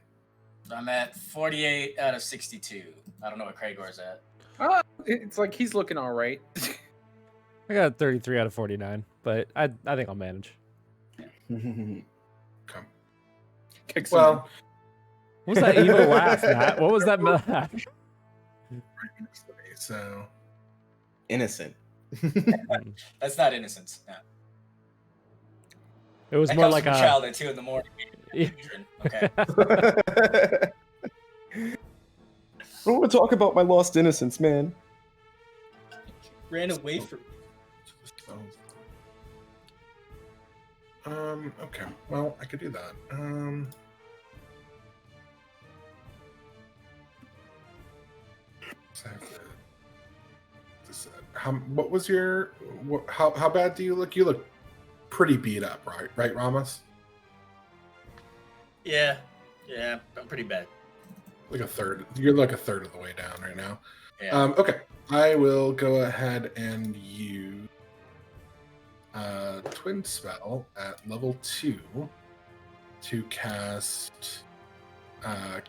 S5: I'm at 48 out of 62. I don't know what Kraigor's at.
S2: It's like he's looking all right.
S1: I got 33 out of 49, but I think I'll manage.
S2: Kick some
S6: Well,
S1: What was that evil laugh, Matt? What was that laugh?
S6: right next to me, so
S4: Innocent.
S5: That's not innocence. No.
S1: It was
S5: That
S1: more
S5: comes
S1: like
S5: from a
S1: a
S5: child at 2 in the morning.
S1: Yeah.
S5: Okay.
S4: I don't want to talk about my lost innocence, man.
S5: Ran away from.
S6: Okay. Well, I could do that. What was your? How bad do you look? You look pretty beat up, right? Right, Ramos?
S5: Yeah, I'm pretty bad.
S6: Like a third. You're like a third of the way down right now.
S5: Yeah.
S6: Okay. I will go ahead and use Twin Spell at level 2 to cast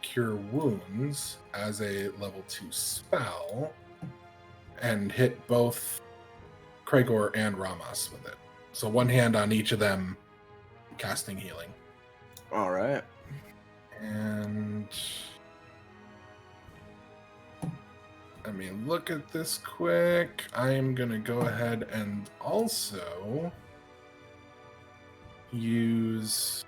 S6: Cure Wounds as a level 2 spell and hit both Kraigor and Ramos with it. So one hand on each of them casting healing.
S4: All right.
S6: And let me look at this quick. I am going to go ahead and also use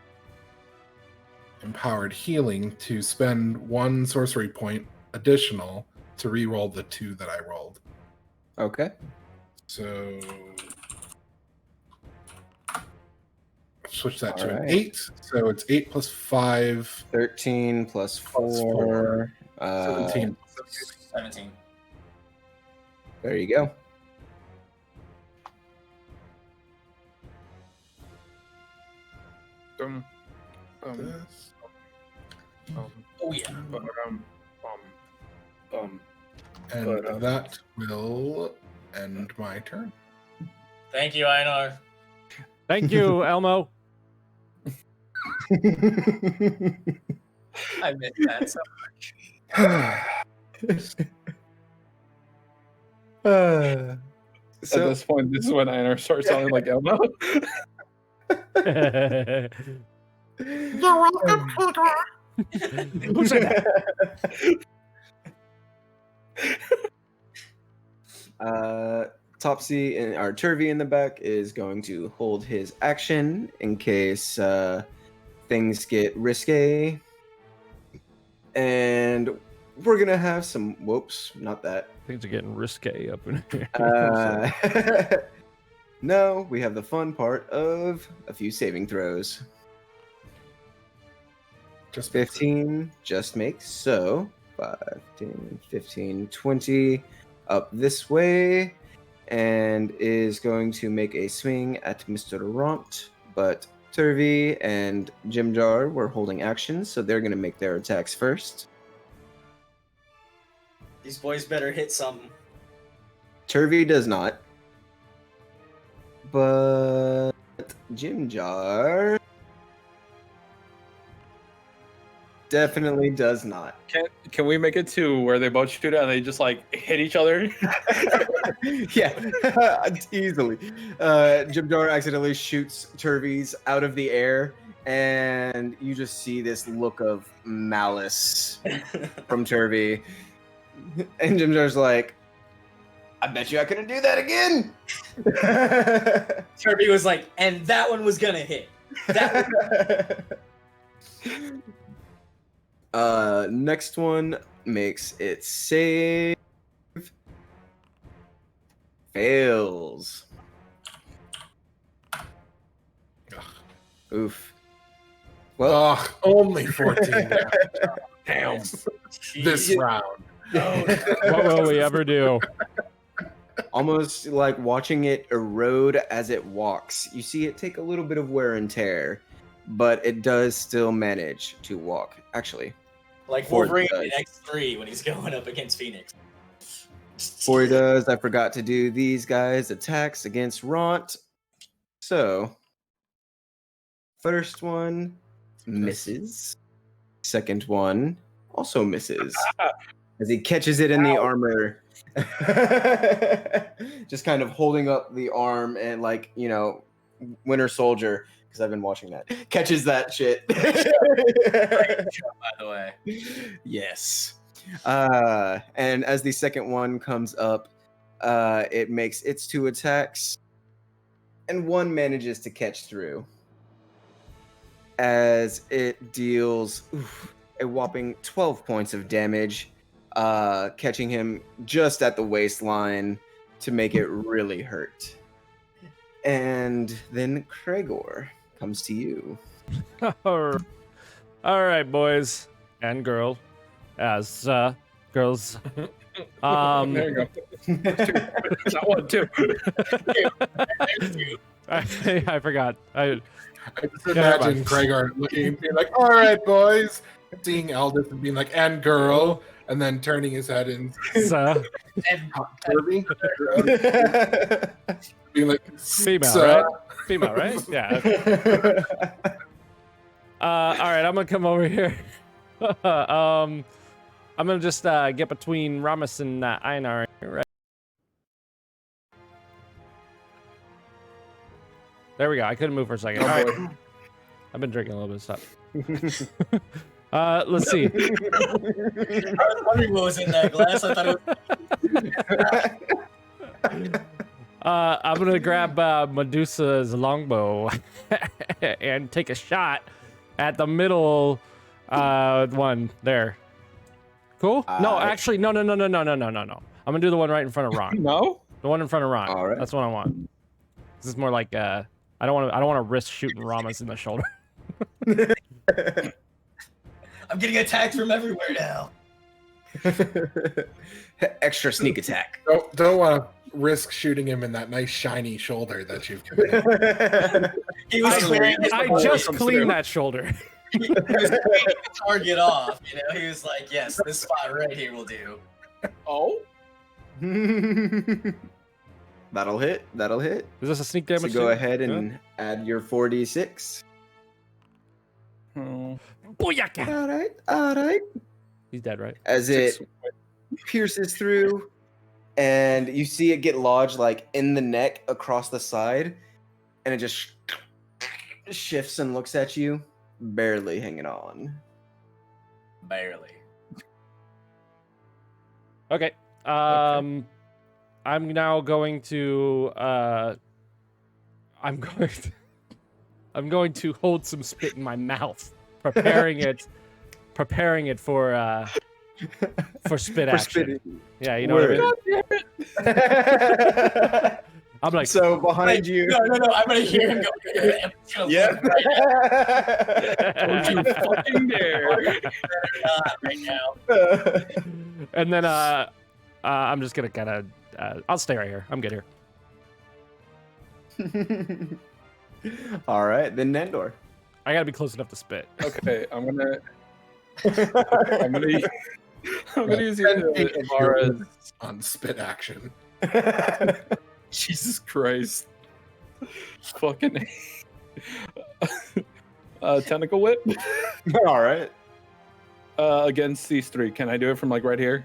S6: Empowered Healing to spend 1 sorcery point additional to re-roll the 2 that I rolled.
S4: Okay.
S6: So switch that to
S4: All
S6: an
S4: right.
S6: 8. So it's 8 plus 5.
S4: 13 plus
S6: Plus
S4: 4.
S6: 17.
S5: 17.
S4: There you go.
S6: This.
S5: Oh yeah.
S6: And that will end my turn.
S5: Thank you, Einar.
S1: Thank you, Elmo.
S5: I missed that so much.
S2: At
S4: So
S2: this point, this is when Einar starts sounding like Elmo.
S6: You're welcome, Kraigor.
S1: Who said that?
S4: Topsy and our Turvy in the back is going to hold his action in case things get risque. And we're gonna have some whoops, not that.
S1: Things are getting risque up in here.
S4: No, we have the fun part of a few saving throws.
S6: Just
S4: 15 just makes, so 5, 10, 15, 20 up this way, and is going to make a swing at Mr. Ront, but Turvy and Jimjar were holding actions, so they're going to make their attacks first.
S5: These boys better hit something.
S4: Turvy does not, but Jimjar definitely does not.
S2: Can we make it to where they both shoot it and they just like hit each other?
S4: Yeah, easily. Jimdar accidentally shoots Turvy's out of the air, and you just see this look of malice from Turvy. And Jimdar's like, I bet you I couldn't do that again.
S5: Kirby was like, and that one was gonna hit. That one.
S4: Next one makes its save. Fails. Oof. Well,
S6: Ugh, only 14 damage. Damn. This
S5: Jeez.
S6: round.
S1: What will we ever do?
S4: almost like watching it erode as it walks. You see it take a little bit of wear and tear, but it does still manage to walk. Actually,
S5: Like
S4: Ford
S5: Wolverine
S4: does.
S5: in X3 when he's going up against Phoenix.
S4: before he does, I forgot to do these guys' attacks against Ront. So, first one misses. Second one also misses. As he catches it in the armor. Just kind of holding up the arm and like, Winter Soldier, because I've been watching that. Catches that shit.
S5: By the way.
S4: Yes. And as the second one comes up, it makes its 2 attacks, and one manages to catch through. As it deals a whopping 12 points of damage, catching him just at the waistline to make it really hurt. And then Kragor comes to you.
S1: All right, boys and girls.
S2: There you go. That one too.
S1: I forgot.
S6: I just imagine Gregor looking and being like, all right, boys. Seeing Aldous and being like, and girl. And then turning his head and Kirby. Being like,
S1: Female,
S6: "Sir."
S1: right? Female, right? Yeah. All right, I'm gonna come over here. I'm gonna just get between Ramus and Einar. Right. There we go. I couldn't move for a second. All right. I've been drinking a little bit of stuff. Let's see.
S5: I was wondering what was in that glass. I thought it was.
S1: I'm gonna grab Medusa's longbow and take a shot at the middle one there. Cool? No, actually, no. I'm gonna do the one right in front of Ron.
S2: No?
S1: The one in front of Ron.
S4: All right.
S1: That's what I want. This is more like I don't want to risk shooting Ramus in the shoulder.
S5: I'm getting attacked from everywhere now.
S4: Extra sneak attack.
S6: Don't want to risk shooting him in that nice shiny shoulder that you've given him.
S5: He was clearing his
S1: I just cleaned that shoulder.
S5: He was cleaning the target off. He was like, yes, this spot right here will do.
S2: Oh?
S4: That'll hit.
S1: Is this a sneak
S4: So
S1: damage?
S4: go
S1: too?
S4: ahead and add your 4d6.
S1: Booyaka!
S4: All right.
S1: He's dead, right?
S4: As it pierces through, and you see it get lodged like in the neck across the side, and it just shifts and looks at you, barely hanging on.
S5: Barely.
S1: Okay. I'm now going to I'm going to hold some spit in my mouth, preparing it for spit action.
S4: spitting.
S1: Yeah, you know what I mean? I'm like,
S4: So behind you.
S5: No. I'm gonna hear him go. I'm just gonna
S4: Yeah.
S5: look
S2: Don't you fucking dare.
S5: right now.
S1: and then I'm just gonna kind of I'll stay right here. I'm good here.
S4: All right, then Nandor.
S1: I gotta be close enough to spit.
S2: Okay, I'm gonna use Amara's
S6: On spit action.
S2: Jesus Christ. Fucking tentacle whip
S4: All right.
S2: against these 3. Can I do it from like right here?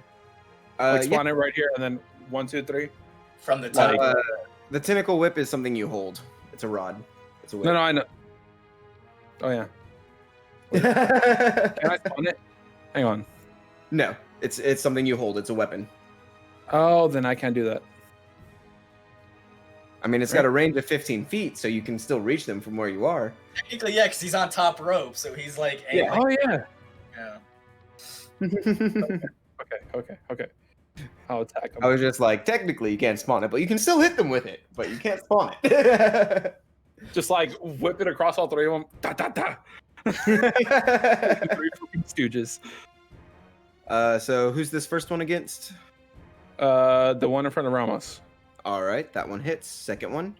S2: Like
S4: Yeah.
S2: spawn it right here and then 1, 2, 3?
S5: From the top.
S4: The tentacle whip is something you hold. It's a rod. It's a whip.
S2: No, I know. Oh yeah. Can I spawn it? Hang on.
S4: No, it's something you hold. It's a weapon.
S2: Oh, then I can't do that.
S4: I mean, it's got a range of 15 feet, so you can still reach them from where you are.
S5: Technically, yeah, because he's on top rope, so he's like,
S4: Yeah.
S2: Oh yeah.
S5: yeah.
S2: Okay. I'll attack him.
S4: I was just like, technically you can't spawn it, but you can still hit them with it, but you can't spawn it.
S2: Just like whip it across all three of them. Da da da. Three fucking stooges.
S4: So who's this first one against?
S2: The one in front of Ramos.
S4: All right, that one hits. Second one.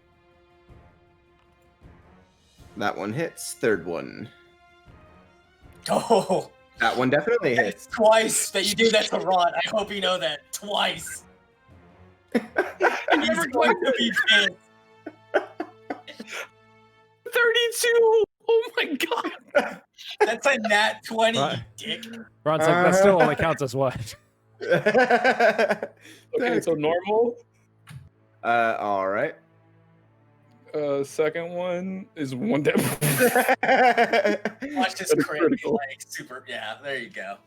S4: That one hits. Third one.
S5: Oh,
S4: That one definitely hits.
S5: twice that you did that to Ron. I hope you know that. Twice. He's going to be pissed.
S2: 32. Oh my god.
S5: That's a nat 20,
S1: Right.
S5: you dick.
S1: Ron's like, that still only counts as what?
S2: Okay, so normal.
S4: All right.
S2: Second one is one damage.
S5: Watch this
S2: That is
S5: crit,
S2: critical.
S5: like super. Yeah, there you go.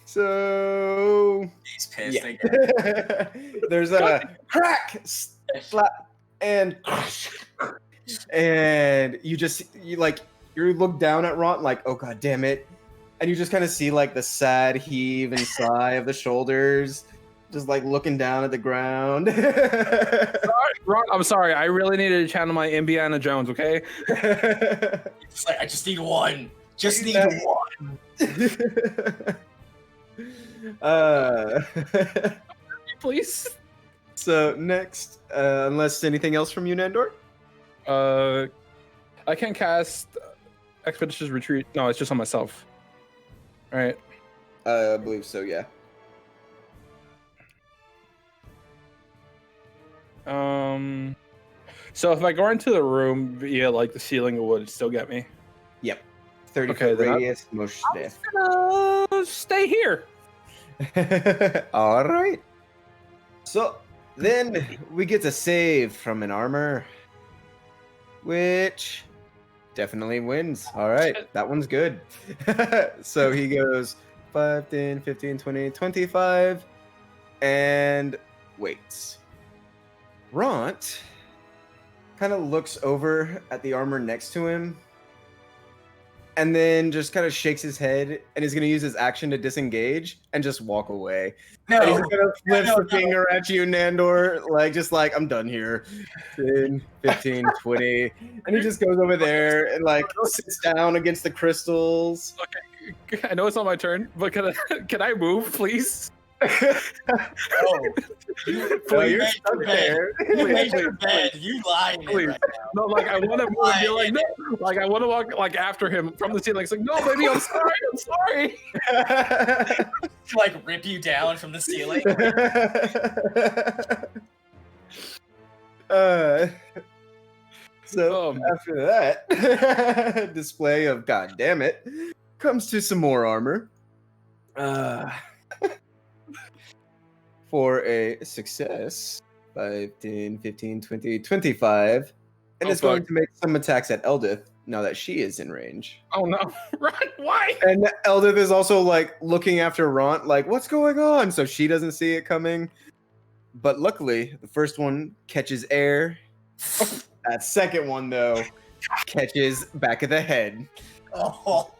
S4: So
S5: He's pissed
S4: Yeah.
S5: again.
S4: there's a crack, slap, and you look down at Ron like, oh god damn it, and you just kind of see like the sad heave and sigh of the shoulders, just like looking down at the ground.
S2: Ron, I'm sorry. I really needed to channel my Indiana Jones. Okay.
S5: It's like, I just need one. Just need
S4: Yeah.
S5: one.
S2: Please.
S4: So next, unless anything else from you, Nandor?
S2: I can cast Expeditious Retreat. No, it's just on myself. Right.
S4: I believe so, yeah.
S2: So if I go into the room via like the ceiling, it would still get me.
S4: 30
S2: Okay,
S4: foot
S2: then
S4: radius, motion
S2: I'm gonna stay here.
S4: All right. So then we get a save from an armor, which definitely wins. All right, that one's good. So he goes 5, 10, 15, 20, 25, and waits. Ront kind of looks over at the armor next to him, and then just kind of shakes his head, and he's going to use his action to disengage and just walk away.
S5: No.
S4: And he's going to flip
S5: No,
S4: the
S5: no.
S4: finger at you, Nandor, like, I'm done here. 10, 15, 20. And he just goes over there and, like, sits down against the crystals.
S2: I know it's not my turn, but can I move, please?
S5: No.
S4: So
S5: You
S4: you're
S5: made
S4: stuck
S5: your bed.
S4: there.
S5: You made your bed. You lying
S2: Please.
S5: right now.
S2: No, like I want to move and be like, no, like I want to walk like after him from the ceiling. It's like, no, baby, I'm sorry, I'm sorry.
S5: To, like rip you down from the ceiling.
S4: So after that display of god damn it, comes to some more armor. For a success, 5, 10, 15, 20, 25, and
S2: Oh,
S4: it's going
S2: fuck.
S4: to make some attacks at Eldith now that she is in range.
S2: Oh no, Run! Why?
S4: And Eldith is also like looking after Ront, like, what's going on? So she doesn't see it coming. But luckily, the first one catches air. That second one, though, catches back of the head,
S5: Oh.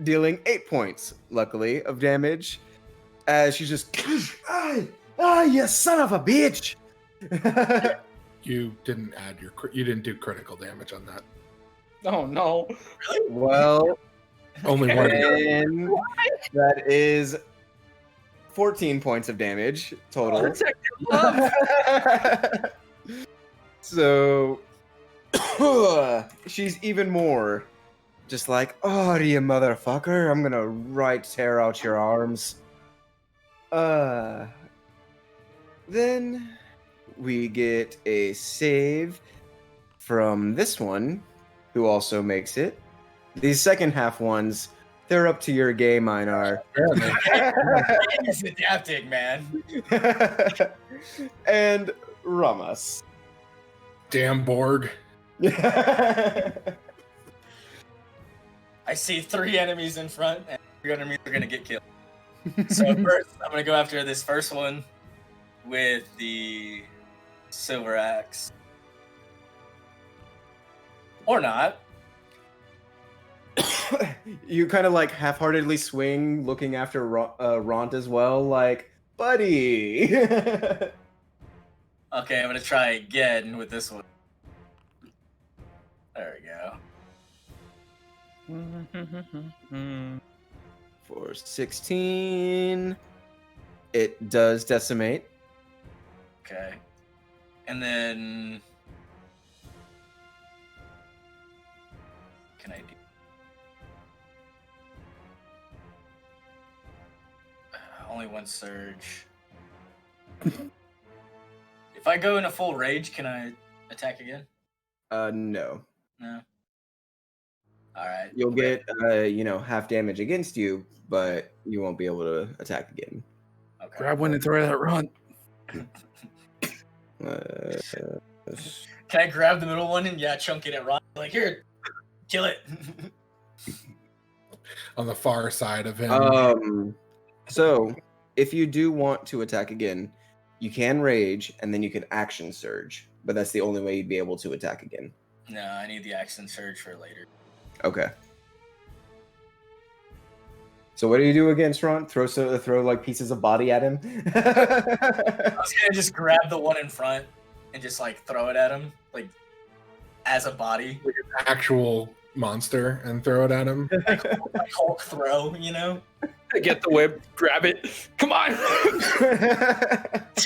S4: dealing 8 points, luckily, of damage. As she's just, you son of a bitch!
S6: You didn't add you didn't do critical damage on that.
S2: Oh no.
S4: Well,
S1: Only one.
S4: and that is 14 points of damage total.
S2: Protect your love.
S4: So she's even more just like, oh, you motherfucker, I'm gonna right tear out your arms. Then we get a save from this one, who also makes it. These second half ones, they're up to your game, Einar.
S5: He's adapting, man.
S4: And Ramas.
S6: Damn Borg.
S5: I see 3 enemies in front, and 3 enemies are gonna get killed. So first, I'm gonna go after this first one with the silver axe, or not.
S4: You kind of like half-heartedly swing, looking after Ront as well, like, buddy.
S5: Okay, I'm gonna try again with this one. There we go.
S4: For 16, it does decimate.
S5: Okay. And then can I do only one surge? If I go in a full rage, can I attack again?
S4: No.
S5: No. All right.
S4: You'll get, half damage against you, but you won't be able to attack again.
S5: Okay.
S1: Grab one and throw it at Ron.
S5: Can I grab the middle one and chunk it at Ron? Like, here, kill it.
S6: On the far side of him.
S4: So, if you do want to attack again, you can rage, and then you can action surge. But that's the only way you'd be able to attack again.
S5: No, I need the action surge for later.
S4: Okay. So what do you do against Ron? Throw like pieces of body at him?
S5: I was gonna just grab the one in front and just like throw it at him, like as a body.
S6: Like an actual monster and throw it at him.
S5: Like Hulk throw, you know?
S2: Get the whip, grab it. Come on.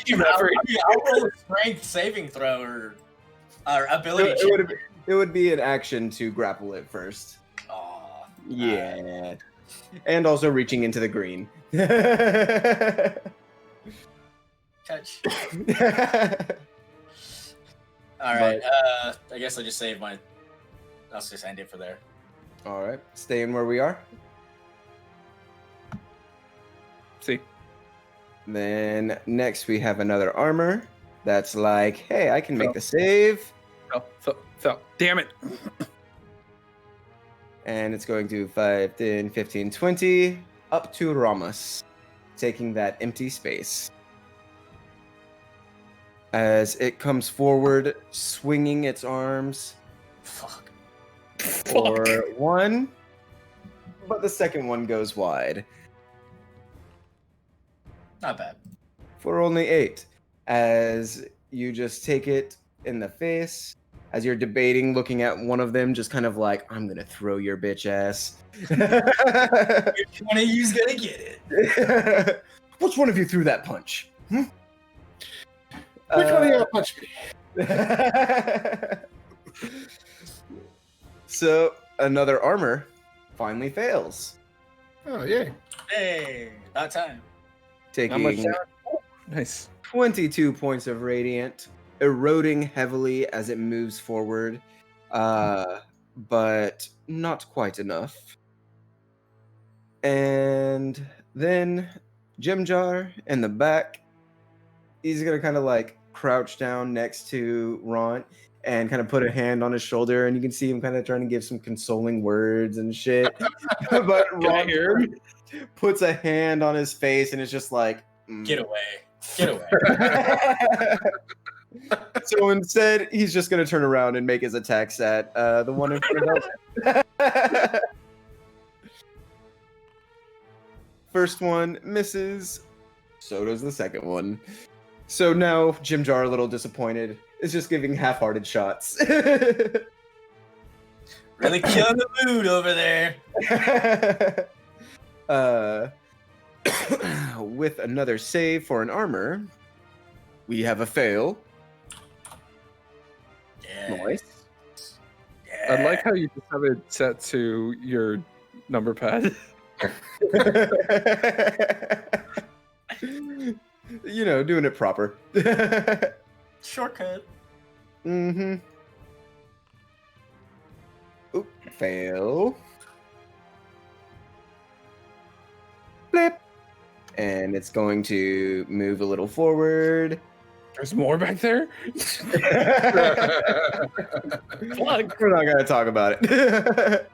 S5: Dude, I'll roll a strength saving throw or ability check.
S4: It would be an action to grapple it first.
S5: Aw.
S4: Yeah. And also reaching into the green.
S5: Touch. Alright, I guess I'll just save my... I'll just end it for there.
S4: Alright, staying where we are.
S2: See.
S4: Then next we have another armor that's like, hey, I can make the save.
S2: Fell. Damn it.
S4: And it's going to 5, 10, 15, 20, up to Ramos, taking that empty space. As it comes forward, swinging its arms
S5: Fuck.
S4: for 1, but the second one goes wide
S5: Not bad.
S4: for only 8. As you just take it in the face, as you're debating, looking at one of them, just kind of like, I'm gonna throw your bitch ass.
S5: Which one of you's gonna get it?
S4: Which one of you threw that punch?
S6: Which one of you punched me?
S4: So another armor finally fails,
S6: Oh, yay.
S5: Hey, about time.
S4: taking
S1: Nice.
S4: 22 points of radiant, eroding heavily as it moves forward, but not quite enough. And then Jimjar in the back, he's gonna kind of like crouch down next to Ron and kind of put a hand on his shoulder, and you can see him kind of trying to give some consoling words and shit. But Ron puts a hand on his face and it's just like,
S5: Get away. Get away.
S4: So instead, he's just gonna turn around and make his attacks at the one in front of him. First one misses. So does the second one. So now Jimjar, a little disappointed, is just giving half-hearted shots.
S5: Really killing the mood over there.
S4: With another save for an armor, we have a fail.
S5: Yeah.
S4: Nice.
S5: Yeah.
S2: I like how you just have it set to your number pad.
S4: You know, doing it proper.
S5: Shortcut.
S4: Mm-hmm. Oop, fail. Flip. And it's going to move a little forward.
S1: There's more back there?
S4: We're not going to talk about it.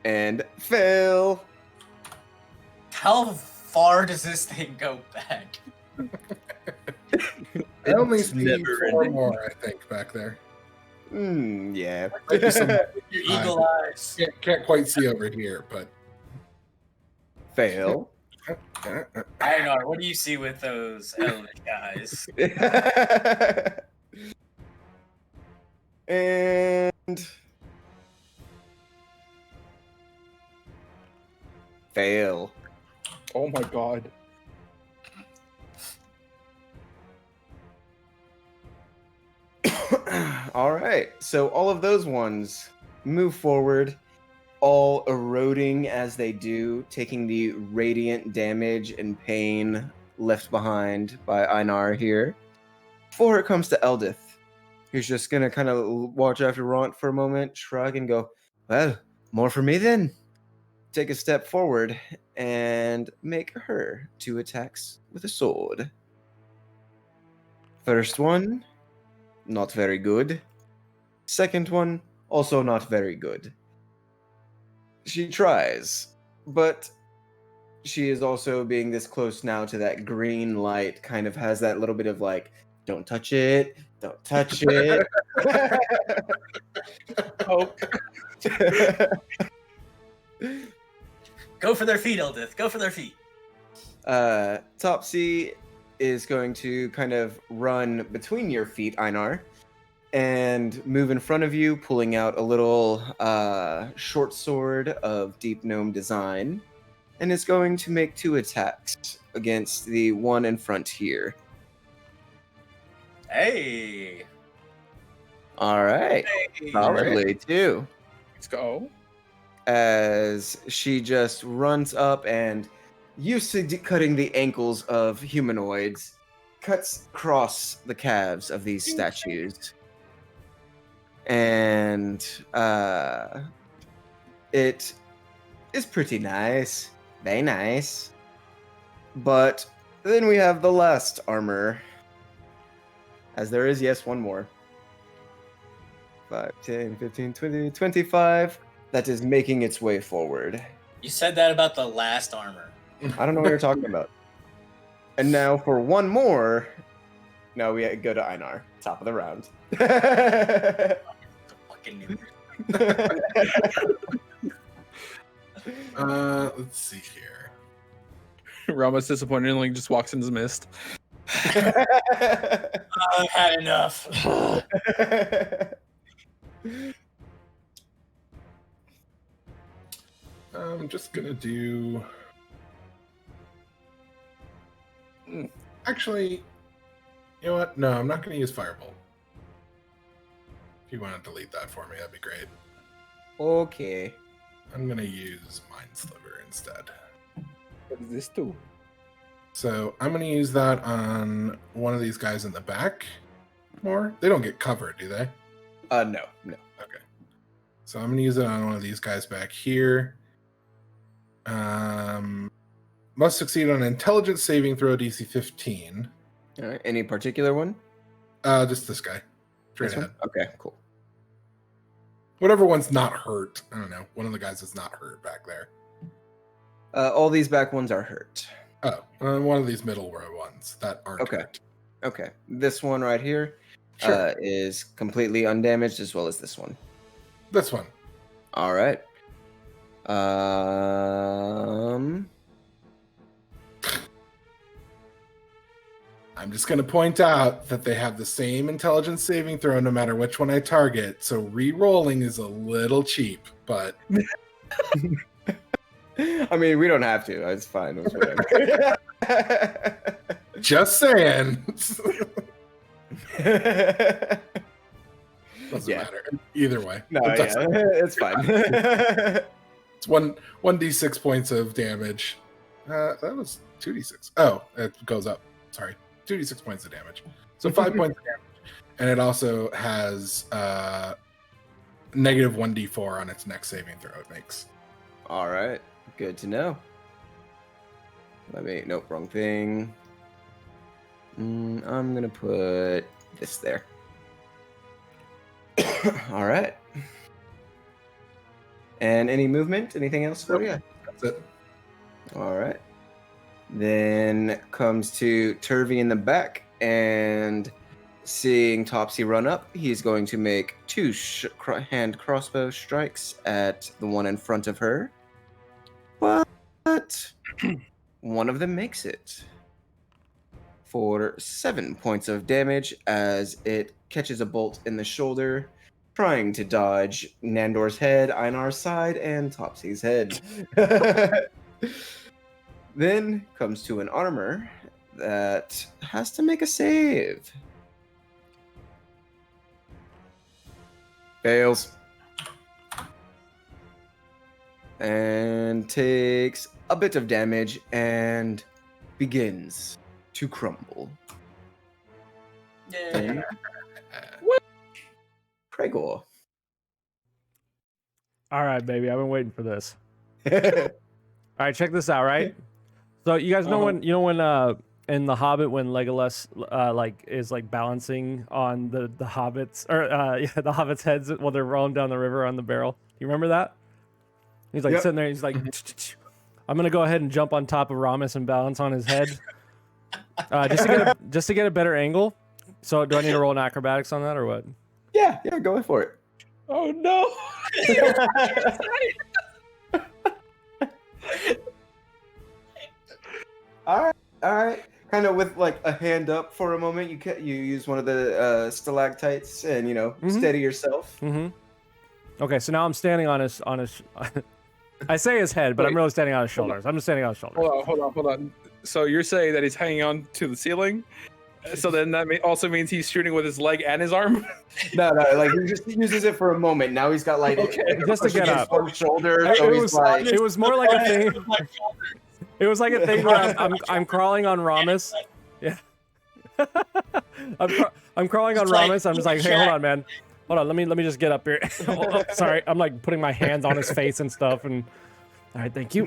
S4: And fail.
S5: How far does this thing go back?
S6: I only
S1: It's
S6: see
S1: never
S6: 4
S1: ending.
S6: more, I think, back there.
S4: Yeah.
S6: Maybe some-
S5: Your eagle eyes.
S6: can't quite see over here, but
S4: Fail.
S5: Einar, what do you see with those elvish guys?
S4: And fail.
S2: Oh my god.
S4: All right. So all of those ones move forward, all eroding as they do, taking the radiant damage and pain left behind by Einar here. Before it comes to Eldith, he's just gonna kind of watch after Ront for a moment, shrug, and go, "Well, more for me then." Take a step forward and make her 2 attacks with a sword. First one, not very good. Second one, also not very good. She tries, but she is also being this close now to that green light, kind of has that little bit of like, don't touch it, don't touch it.
S2: Oh.
S5: Go for their feet, Eldith. Go for their feet.
S4: Topsy is going to kind of run between your feet, Einar, and move in front of you, pulling out a little short sword of deep gnome design, and is going to make 2 attacks against the one in front here.
S5: Hey.
S4: All right,
S5: Hey.
S4: solidly too.
S2: Let's go.
S4: As she just runs up and, used to cutting the ankles of humanoids, cuts across the calves of these statues. And it is pretty nice. Very nice. But then we have the last armor. As there is, yes, one more. 5, 10, 15, 20, 25. That is making its way forward.
S5: You said that about the last armor.
S4: I don't know what you're talking about. And now for one more. No, we go to Einar. Top of the round.
S5: Fucking
S6: Let's see here.
S2: Rama's disappointingly just walks into the mist.
S5: I've had enough.
S6: I'm just gonna do. Actually, you know what? No, I'm not gonna use Firebolt. If you want to delete that for me, that'd be great.
S4: Okay.
S6: I'm gonna use Mind Sliver instead.
S2: What does this do?
S6: So I'm gonna use that on one of these guys in the back. More? They don't get covered, do they?
S4: No.
S6: Okay. So I'm gonna use it on one of these guys back here. Must succeed on an intelligence saving throw DC 15.
S4: All right. Any particular one?
S6: Just this guy. Straight
S4: This one?
S6: ahead.
S4: Okay, cool.
S6: Whatever one's not hurt. I don't know. One of the guys is not hurt back there.
S4: All these back ones are hurt.
S6: Oh, one of these middle row ones that aren't
S4: Okay.
S6: hurt.
S4: Okay. This one right here
S6: Sure.
S4: is completely undamaged, as well as this one.
S6: This one.
S4: All right.
S6: I'm just going to point out that they have the same intelligence saving throw no matter which one I target, so re-rolling is a little cheap, but...
S4: I mean, we don't have to. It's fine. It's whatever.
S6: Just saying. Doesn't
S4: Yeah.
S6: matter. Either way.
S4: No,
S6: It
S4: yeah,
S6: doesn't.
S4: it's fine.
S6: It's 1d6 points of damage. That was 2d6. Oh, it goes up. Sorry. 2d6 points of damage. So 5 points of damage. And it also has negative 1d4 on its next saving throw it makes.
S4: All right. Good to know. Nope, wrong thing. I'm going to put this there. All right. And any movement? Anything else for you?
S6: That's it.
S4: All right. Then comes to Turvy in the back, and seeing Topsy run up, he's going to make 2 hand crossbow strikes at the one in front of her. But One of them makes it for 7 points of damage as it catches a bolt in the shoulder, trying to dodge Nandor's head, Einar's side, and Topsy's head. Then comes to an armor that has to make a save. Fails. And takes a bit of damage and begins to crumble.
S5: Yeah.
S4: Pregor.
S1: All right, baby. I've been waiting for this. All right, check this out, right? So you guys know when in the Hobbit when Legolas is balancing on the hobbits or the hobbits' heads while they're rolling down the river on the barrel. You remember that? He's like sitting there. He's like, I'm gonna go ahead and jump on top of Ramus and balance on his head, just to get a better angle. So do I need to roll an acrobatics on that or what?
S4: Yeah, go for it.
S2: Oh no!
S4: All right. Kind of with like a hand up for a moment, you use one of the stalactites and steady yourself.
S1: Mm-hmm. Okay, so now I'm standing on his. I say his head, but I'm really standing on his shoulders. I'm just standing on his shoulders.
S2: Hold on. So you're saying that he's hanging on to the ceiling? So then that also means he's shooting with his leg and his arm?
S4: No, like he just uses it for a moment. Now he's got like
S1: just to get up.
S4: Shoulder. So
S1: it was more like a thing. It was like a thing where I'm crawling on Ramus. Yeah. I'm crawling on Ramus. I'm just like, hey, hold on, man. Hold on, let me just get up here. Sorry, I'm like putting my hands on his face and stuff. And all right, thank you.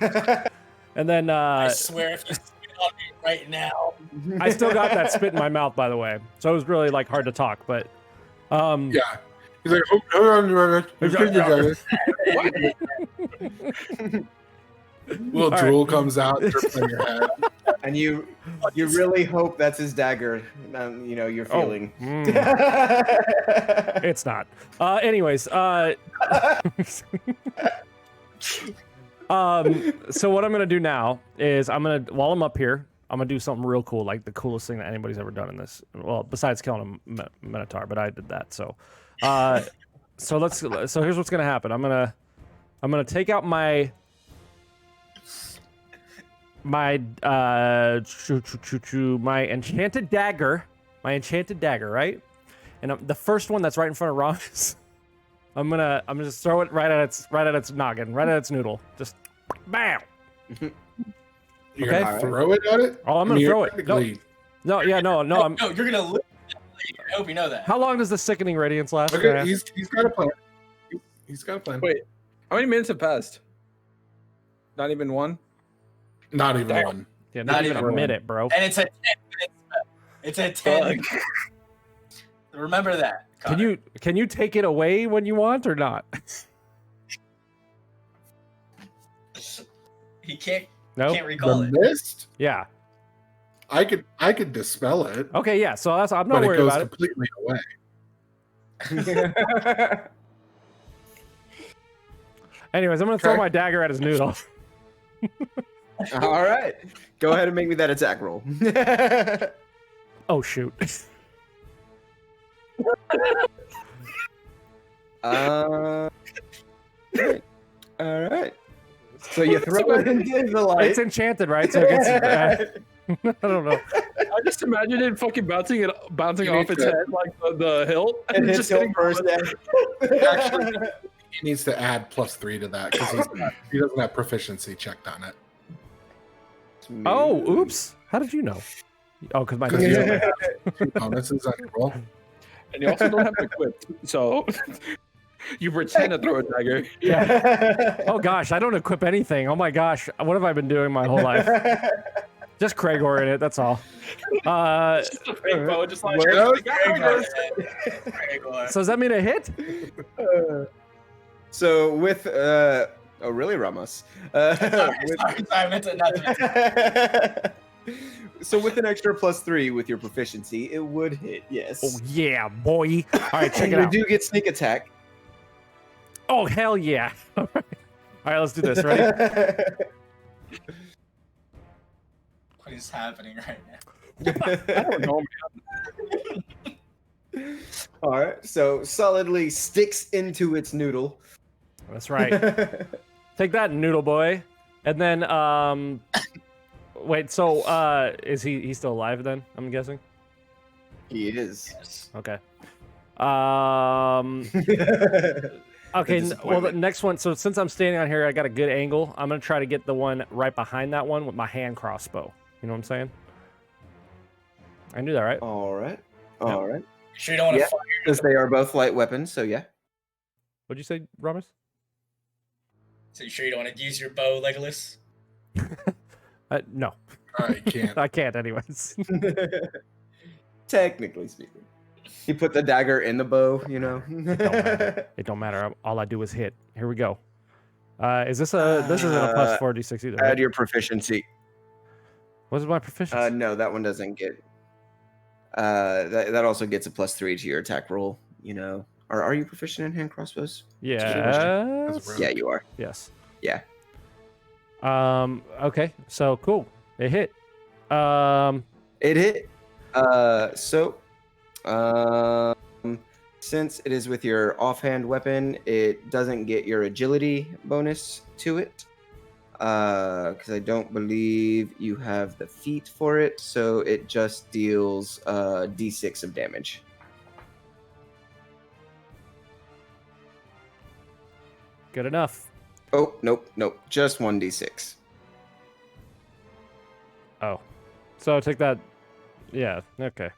S1: And then
S5: I swear, if you spit on me right now,
S1: I still got that spit in my mouth, by the way. So it was really like hard to talk, but
S6: yeah. He's like, hold on, little drool comes out, drips on your head.
S4: And you really hope that's his dagger. You're feeling.
S1: It's not. Anyways, so what I'm gonna do now is while I'm up here, I'm gonna do something real cool, like the coolest thing that anybody's ever done in this. Well, besides killing a minotaur, but I did that. So here's what's gonna happen. I'm gonna take out my enchanted dagger, right? And the first one that's right in front of Ramus, I'm gonna just throw it right at its noggin, right at its noodle, just bam.
S6: You're gonna throw it at it?
S1: Oh, I'm gonna throw it. No, you're
S5: gonna lose. I hope you know that.
S1: How long does the sickening radiance last?
S6: Okay, he's got a plan. He's got a plan.
S2: Wait, how many minutes have passed? Not even one?
S6: Not even one.
S1: Yeah, not even a minute, bro.
S5: And it's a 10 minute spell. It's a 10. Remember that. Connor.
S1: Can you take it away when you want or not?
S5: He can't.
S1: No.
S5: Can't recall
S6: The
S5: it.
S6: mist?
S1: Yeah.
S6: I could dispel it.
S1: Okay, yeah. So I'm not
S6: but
S1: worried
S6: it goes
S1: about
S6: completely away.
S1: Anyways, I'm gonna throw my dagger at his noodle.
S4: All right. Go ahead and make me that attack roll.
S1: Oh shoot.
S4: All right. So you throw it into the light.
S1: It's enchanted, right? So it gets. I don't know.
S2: I just imagine it fucking bouncing off its head like the hilt.
S4: And
S2: just
S4: hits first.
S6: Actually, he needs to add +3 to that because he doesn't have proficiency checked on it.
S1: Oh, oops. How did you know? Oh, because my
S6: Bonuses on your roll.
S2: And you also don't have to equip, so you pretend to throw a dagger.
S1: Yeah. Oh gosh, I don't equip anything. Oh my gosh, what have I been doing my whole life? Just Cragor in it. That's all.
S2: Just a big bow, just like
S5: Cragor.
S1: So does that mean a hit?
S4: So with oh really, Ramos?
S5: Sorry, I meant to not.
S4: So with an extra +3 with your proficiency, it would hit. Yes.
S1: Oh yeah, boy. All right, check
S4: And
S1: it out.
S4: you do get sneak attack.
S1: Oh hell yeah! All right, let's do this. Ready?
S5: What is happening right now?
S2: I don't know, man.
S4: All right, so solidly sticks into its noodle.
S1: That's right. Take that, noodle boy. And then, wait. So, is he's still alive then? I'm guessing.
S4: He is.
S5: Yes.
S1: Okay. Okay. Well, the next one. So since I'm standing on here, I got a good angle. I'm gonna try to get the one right behind that one with my hand crossbow. You know what I'm saying? I knew that, right?
S4: All right. All right.
S5: Sure you don't want to
S4: Yeah.
S5: fire?
S4: Because they are both light weapons, so yeah.
S1: What'd you say, Ramos?
S5: So you sure you don't want to use your bow, Legolas?
S1: No,
S6: I can't.
S1: I can't. Anyways.
S4: Technically speaking. He put the dagger in the bow, you know.
S1: It don't matter. All I do is hit. Here we go. Is this a? This isn't a plus 4d6 either. Right?
S4: Add your proficiency.
S1: What's my proficiency?
S4: No, that one doesn't get. That also gets a +3 to your attack roll. You know, are you proficient in hand crossbows?
S1: Yes.
S4: Yeah, you are.
S1: Yes.
S4: Yeah.
S1: Okay. So cool. It hit.
S4: It hit. Since it is with your offhand weapon, it doesn't get your agility bonus to it. Because I don't believe you have the feat for it, so it just deals d6 of damage.
S1: Good enough.
S4: Oh, nope, just 1d6.
S1: Oh. So take that. Yeah. Okay.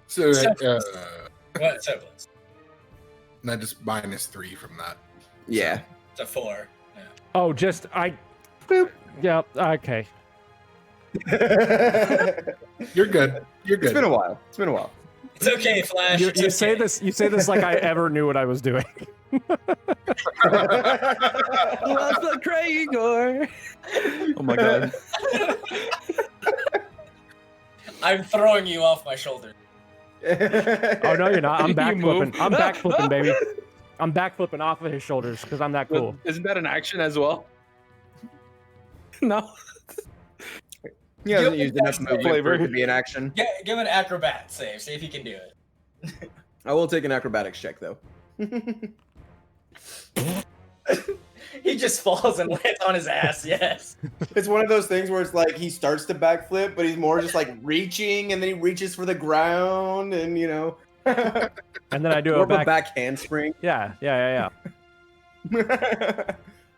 S6: So,
S5: What? So close.
S6: and I just -3 from that.
S4: Yeah.
S5: It's a 4. Yeah.
S1: Oh, just I. Boop. Yeah. Okay.
S6: You're good. You're good.
S4: It's been a while.
S5: It's okay, Flash.
S1: You
S5: it's
S1: say
S5: okay.
S1: this. You say this like I ever knew what I was doing.
S2: Lost the Cragor. Oh my god.
S5: I'm throwing you off my shoulder.
S1: Oh no, you're not. I'm
S2: You
S1: back flipping.
S2: move.
S1: I'm back flipping, baby. I'm back flipping off of his shoulders because I'm that cool.
S2: Isn't that an action as well? No.
S4: He hasn't
S5: Give
S4: used
S5: it
S4: enough
S5: that
S4: movement
S2: flavor.
S4: for it to be an action.
S5: Give an acrobat save. See if you can do it.
S4: I will take an acrobatics check though.
S5: He just falls and lands on his ass. Yes.
S4: It's one of those things where it's like he starts to backflip, but he's more just like reaching, and then he reaches for the ground, and you know.
S1: And then I do
S4: More
S1: a
S4: of a
S1: back.
S4: back handspring.
S1: Yeah.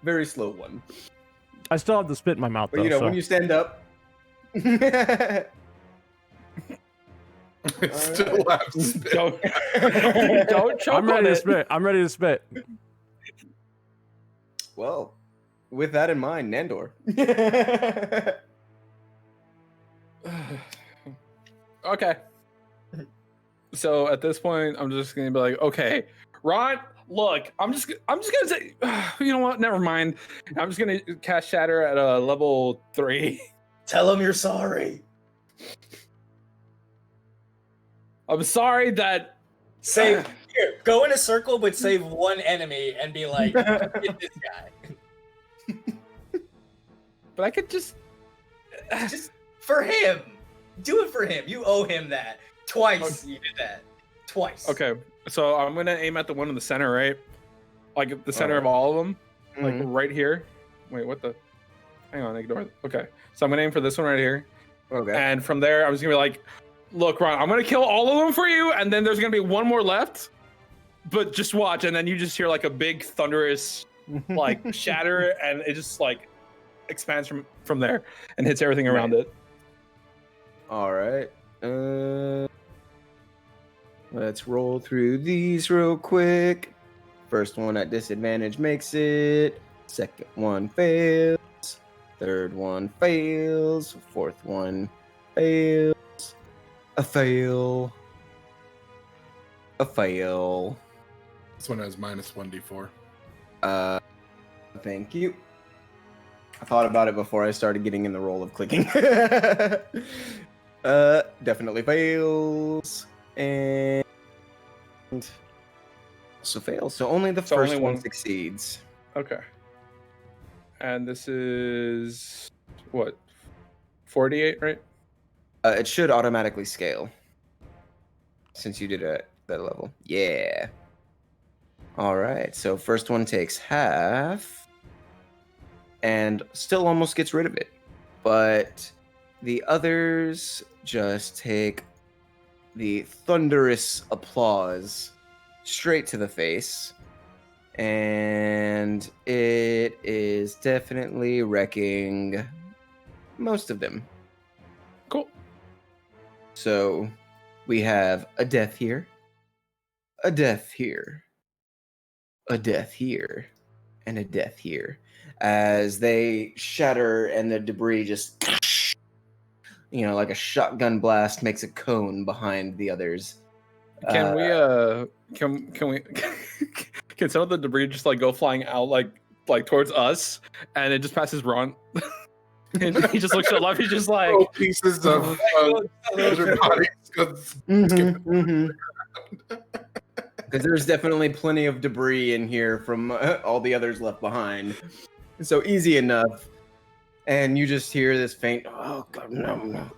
S4: Very slow one.
S1: I still have the spit in my mouth
S4: But
S1: though.
S4: you know,
S1: so.
S4: when you stand up.
S6: It still has spit.
S2: Don't choke
S1: I'm ready
S2: on
S1: to
S2: it.
S1: spit. I'm ready to spit.
S4: Well, with that in mind, Nandor.
S2: Okay. So at this point, I'm just gonna be like, okay, Ron, look, I'm just gonna say, you know what? Never mind. I'm just gonna cast Shatter at a level 3.
S5: Tell him you're sorry.
S2: I'm sorry that.
S5: Save. Here, go in a circle, but save one enemy and be like, get this guy.
S2: But I could just.
S5: Just for him. Do it for him. You owe him that. Twice you did that. Twice.
S2: Okay, so I'm gonna aim at the one in the center, right? Like the center of all of them, like right here. Wait, what the? Hang on, ignore it. Okay, so I'm gonna aim for this one right here,
S4: Okay.
S2: and from there, I'm just gonna be like, "Look, Ron, I'm gonna kill all of them for you, and then there's gonna be one more left, but just watch." And then you just hear like a big thunderous, like shatter, and it just like expands from there and hits everything around it.
S4: All right. Let's roll through these real quick. First one at disadvantage makes it. Second one fails. Third one fails. Fourth one fails. A fail. A fail.
S6: This one has -1d4.
S4: Thank you. I thought about it before I started getting in the role of clicking. Definitely fails. And also fails. So only the
S2: So
S4: first
S2: only
S4: one
S2: one.
S4: succeeds.
S2: Okay. And this is what? 48, right?
S4: It should automatically scale since you did it at that level. Yeah. All right. So first one takes half and still almost gets rid of it. But the others just take the thunderous applause straight to the face. And it is definitely wrecking most of them.
S2: Cool.
S4: So we have a death here, a death here, a death here, and a death here. As they shatter and the debris just, like a shotgun blast makes a cone behind the others.
S2: Can we can we can some of the debris just like go flying out like towards us, and it just passes Ron? And he just looks to the left. He's just like
S6: pieces of other bodies.
S4: Because there's definitely plenty of debris in here from all the others left behind. So easy enough. And you just hear this faint, oh, God, no.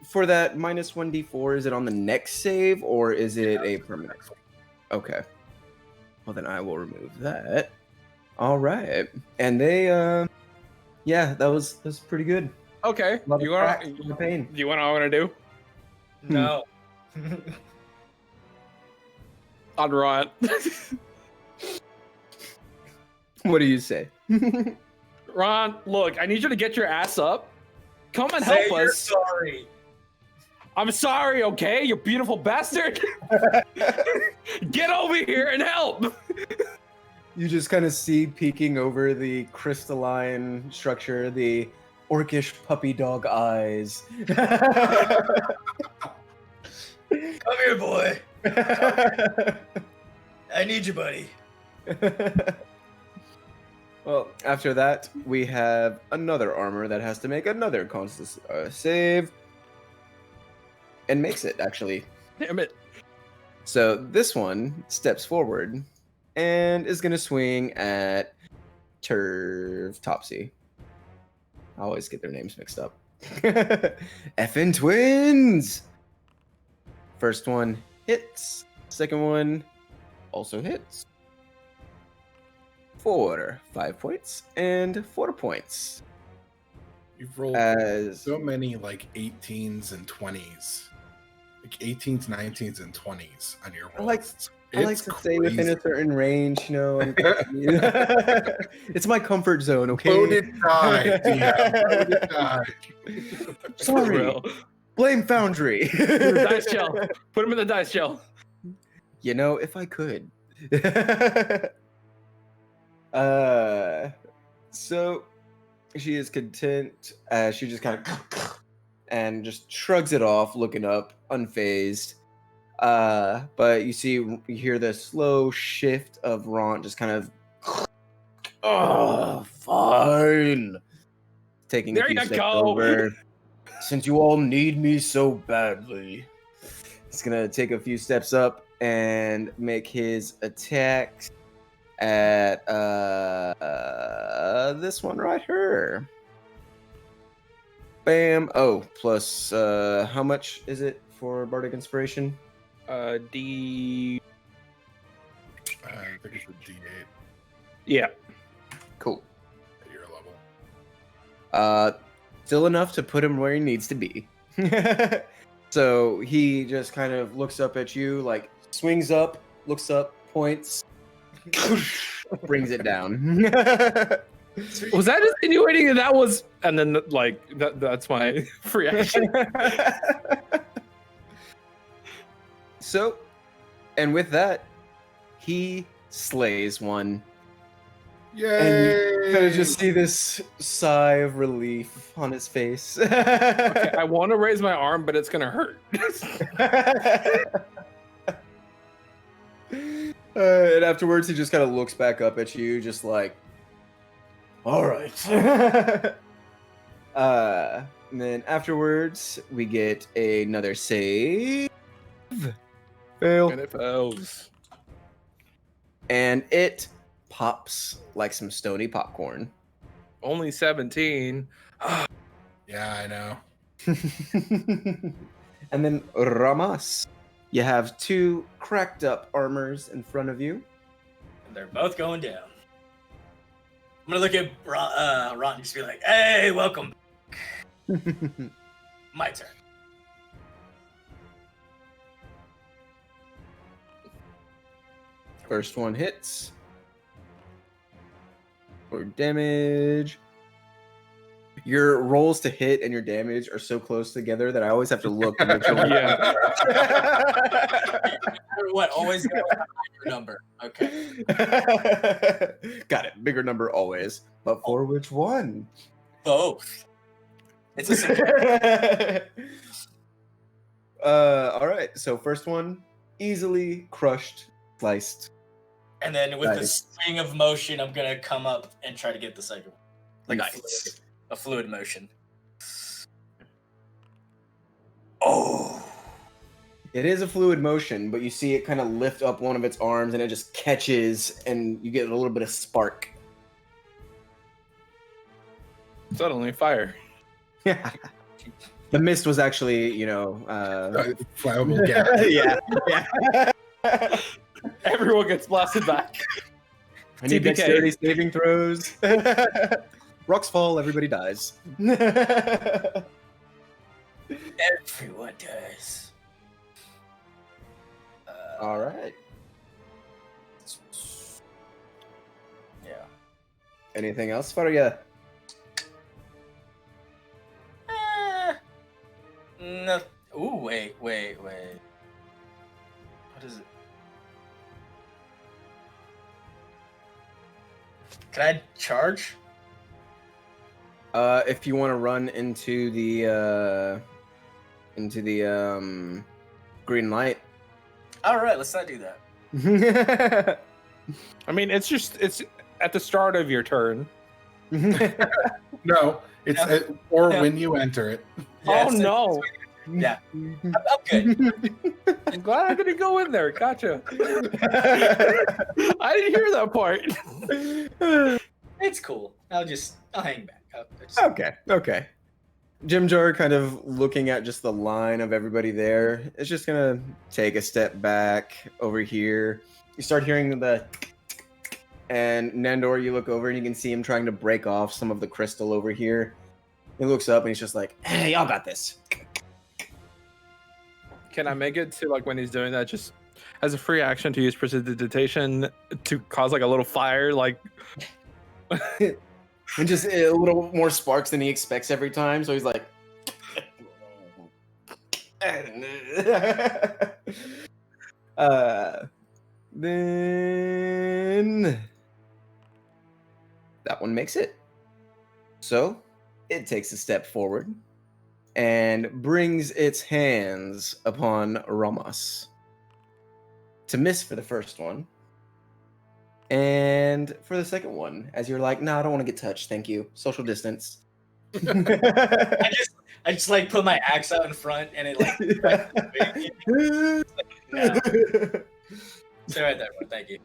S4: For that minus 1d4, is it on the next save or is it a permanent? Okay. Well, then I will remove that. All right. And they, yeah, that was pretty good.
S2: okay.
S4: A lot of
S2: You want
S4: cracks, a lot of pain.
S2: do you want what I want to do?
S5: No.
S2: On Ron.
S4: What do you say?
S2: Ron, look, I need you to get your ass up. Come and help
S5: Say you're
S2: us.
S5: sorry.
S2: I'm sorry, okay? You beautiful bastard. Get over here and help.
S4: You just kind of see peeking over the crystalline structure, the orcish puppy dog eyes.
S5: Come here, boy. I need you, buddy.
S4: Well, after that, we have another armor that has to make another constant save. And makes it, actually.
S2: Damn it.
S4: So this one steps forward and is going to swing at Turv Topsy. I always get their names mixed up. Effin' twins! First one hits. Second one also hits. 5 points and 4 points.
S6: You've rolled
S4: As
S6: so many like 18s and 20s. Like 18s, 19s, and 20s on your rolls.
S4: I like to stay within a certain range, It's my comfort zone, okay?
S6: Loaded die. Loaded die.
S4: Sorry.
S2: Real.
S4: Blame Foundry.
S2: The dice shell. Put him in the dice shell.
S4: If I could. So she is content as she just kind of and just shrugs it off, looking up, unfazed. But you hear the slow shift of Ront just kind of fine. Taking
S2: There
S4: a few
S2: you
S4: steps
S2: go.
S4: over. Since you all need me so badly. He's gonna take a few steps up and make his attack at this one right here. Bam. Oh, plus how much is it for Bardic Inspiration?
S2: D.
S6: I think it's a D8
S2: Yeah.
S4: Cool.
S6: at your level.
S4: Still enough to put him where he needs to be. So he just kind of looks up at you, like swings up, looks up, points, brings it down.
S2: Was that insinuating that was, and then like that's my free action.
S4: So, and with that, he slays one.
S6: Yay!
S4: And you kind of just see this sigh of relief on his face.
S2: Okay, I want to raise my arm, but it's gonna hurt.
S4: And afterwards, he just kind of looks back up at you, just like, all right. And then afterwards, we get another save. Fail.
S2: And it fails.
S4: And it pops like some stony popcorn.
S2: Only 17.
S6: Yeah, I know.
S4: And then Ramas, you have two cracked up armors in front of you.
S5: And they're both going down. I'm gonna look at Ron and just be like, "Hey, welcome." My turn.
S4: First one hits. For damage. Your rolls to hit and your damage are so close together that I always have to look to make sure.
S2: Yeah.
S5: What? Always go with a higher number. Okay.
S4: Got it. Bigger number always. But for which one?
S5: Both. It's a simple.
S4: All right. So first one, easily crushed, sliced.
S5: And then with the
S4: Nice.
S5: swing of motion, I'm gonna come up and try to get the second one. Like
S4: Nice.
S5: a fluid motion. Oh.
S4: It is a fluid motion, but you see it kind of lift up one of its arms and it just catches and you get a little bit of spark.
S2: Suddenly fire.
S4: Yeah. The mist was actually,
S6: Flammable gas.
S4: yeah.
S2: Everyone gets blasted back.
S4: I need
S2: TPK.
S4: dexterity saving throws. Rocks fall, everybody dies.
S5: Everyone does.
S4: All right.
S5: Yeah.
S4: Anything else for you?
S5: No. Ooh, wait. What is it? Can I charge?
S4: If you want to run into the green light.
S5: All right, let's not do that.
S2: I mean, it's at the start of your turn.
S6: No, it's
S5: Yeah.
S6: or
S5: Yeah.
S6: when you enter it.
S2: Oh no!
S5: Yeah, I'm good.
S2: I'm glad I didn't go in there. Gotcha. I didn't hear that part.
S5: It's cool. I'll hang back.
S4: Okay. Jim Jar kind of looking at just the line of everybody there. It's just gonna take a step back over here. You start hearing and Nandor, you look over and you can see him trying to break off some of the crystal over here. He looks up and he's just like, "Hey, y'all got this."
S2: Can I make it to like when he's doing that, just as a free action to use precipitation to cause like a little fire, like
S4: And just a little more sparks than he expects every time. So he's like, then that one makes it. So it takes a step forward and brings its hands upon Ramos to miss for the first one. And for the second one, as you're like, "No, I don't want to get touched. Thank you. Social distance."
S5: I just like put my axe out in front and it like. No. Stay right there, bro. Thank you.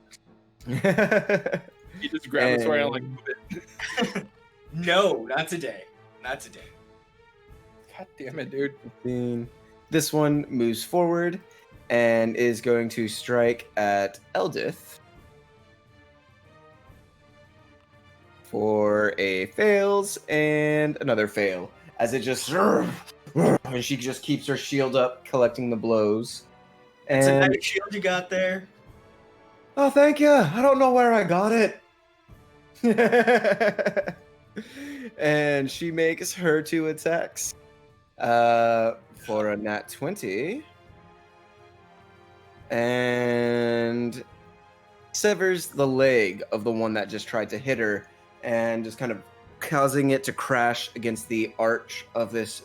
S2: he just grabs the sword and like move it.
S5: No, not today. Not today.
S2: God damn it, dude.
S4: This one moves forward and is going to strike at Eldith for a fails and another fail. As it just and she just keeps her shield up, collecting the blows.
S5: It's a
S4: And
S5: nice shield you got there.
S4: oh, thank you. I don't know where I got it. And she makes her 2 attacks. For a nat 20. And severs the leg of the one that just tried to hit her and just kind of causing it to crash against the arch of this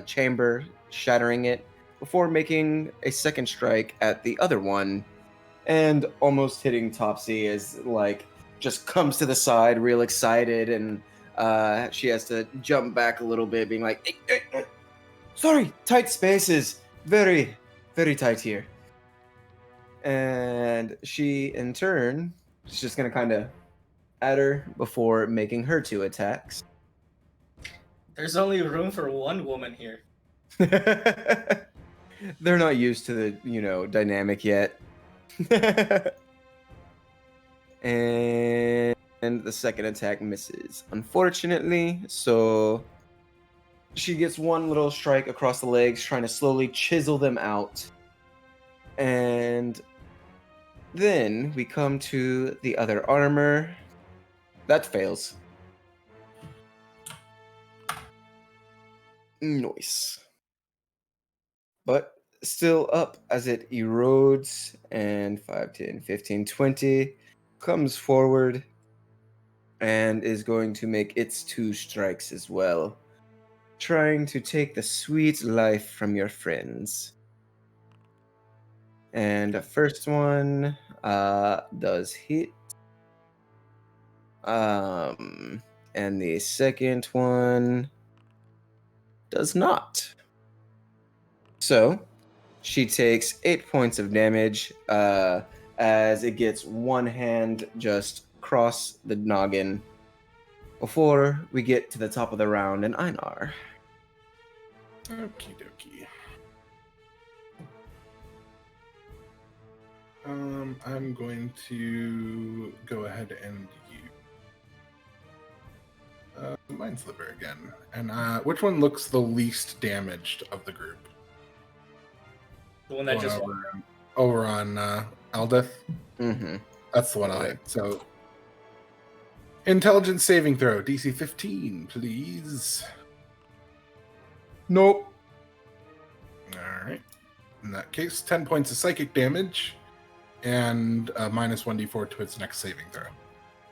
S4: chamber, shattering it before making a second strike at the other one and almost hitting Topsy as like just comes to the side real excited and she has to jump back a little bit being like, sorry, tight spaces, very, very tight here. And she, in turn, is just going to kind of at her before making her 2 attacks.
S5: There's only room for one woman here.
S4: They're not used to the, dynamic yet. And the second attack misses, unfortunately. So she gets one little strike across the legs, trying to slowly chisel them out. And then we come to the other armor. That fails. Nice. But still up as it erodes, and 5, 10, 15, 20 comes forward and is going to make its 2 strikes as well, trying to take the sweet life from your friends. And the first one does hit. And the second one does not. So she takes 8 points of damage as it gets one hand just across the noggin before we get to the top of the round and Einar.
S6: Okie dokie. I'm going to go ahead and use Mind Sliver again. And which one looks the least damaged of the group?
S5: The one that
S6: Going
S5: just
S6: over on Aldeth.
S4: Mm-hmm.
S6: That's the one I hit. So, intelligence saving throw, DC 15, please.
S4: Nope.
S6: All right. In that case, 10 points of psychic damage and minus 1d4 to its next saving throw.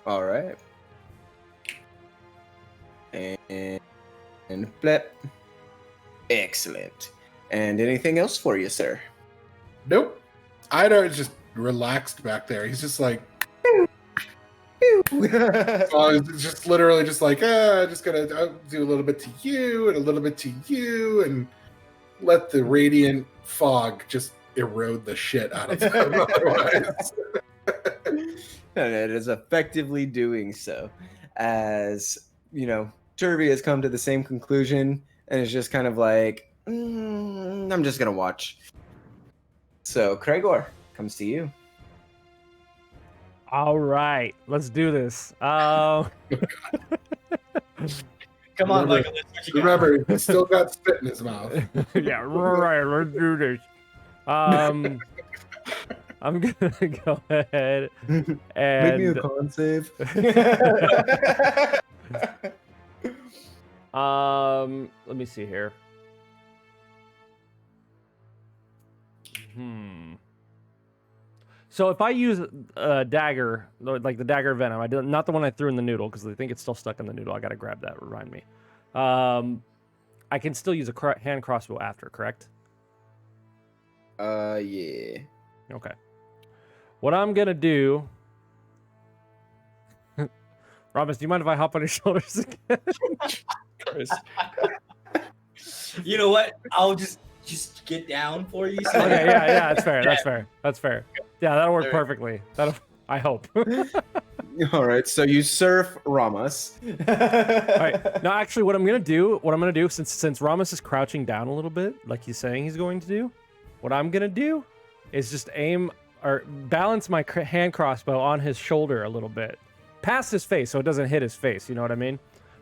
S4: All right. And flip. Excellent. And anything else for you, sir?
S6: Nope. Ida is just relaxed back there. He's just like, it's just literally just like, just gonna do a little bit to you and a little bit to you and let the radiant fog just erode the shit out of them otherwise.
S4: And it is effectively doing so. As, Turvy has come to the same conclusion and is just kind of like, I'm just going to watch. So, Cragor, comes to you.
S1: All right, let's do this.
S5: come on, Michael. Let's what you got.
S6: Remember, he's still got spit in his mouth.
S1: Yeah, right. Let's do this. I'm gonna go ahead and
S4: Make me a con save.
S1: let me see here. So if I use a dagger, like the dagger of venom, not the one I threw in the noodle because I think it's still stuck in the noodle. I gotta grab that. Remind me. I can still use a hand crossbow after, correct?
S4: Yeah.
S1: Okay. What I'm gonna do, Robin, do you mind if I hop on your shoulders again?
S5: You know what? I'll just get down for you. So
S1: Okay, yeah, that's fair. That's fair. Yeah, that'll work
S5: There.
S1: perfectly. I hope.
S4: All right, so you surf Ramos.
S1: All right. No, actually, what I'm gonna do, since Ramos is crouching down a little bit, like he's saying he's going to do, what I'm gonna do is just aim or balance my hand crossbow on his shoulder a little bit, past his face, so it doesn't hit his face. You know what I mean?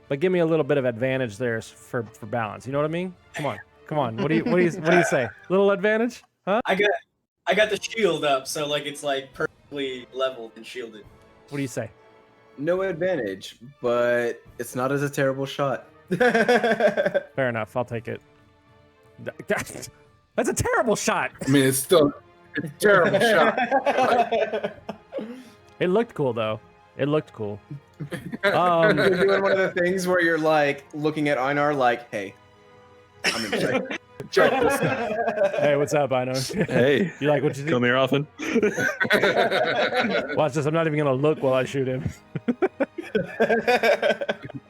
S1: But give me a little bit of advantage there for balance. You know what I mean? Come on. What do you say? Little advantage? Huh?
S5: I got the shield up, so like it's like perfectly leveled and shielded.
S1: What do you say?
S4: No advantage, but it's not as a terrible shot.
S1: Fair enough. I'll take it. That's a terrible shot.
S6: I mean, it's still a terrible shot.
S1: It looked cool though. It looked cool.
S4: You're doing one of the things where you're like looking at Einar like, hey, I'm gonna check this out.
S1: Hey, what's up, I know?
S7: Hey,
S1: You like what you do?
S7: come here often.
S1: Watch this. I'm not even gonna look while I shoot him.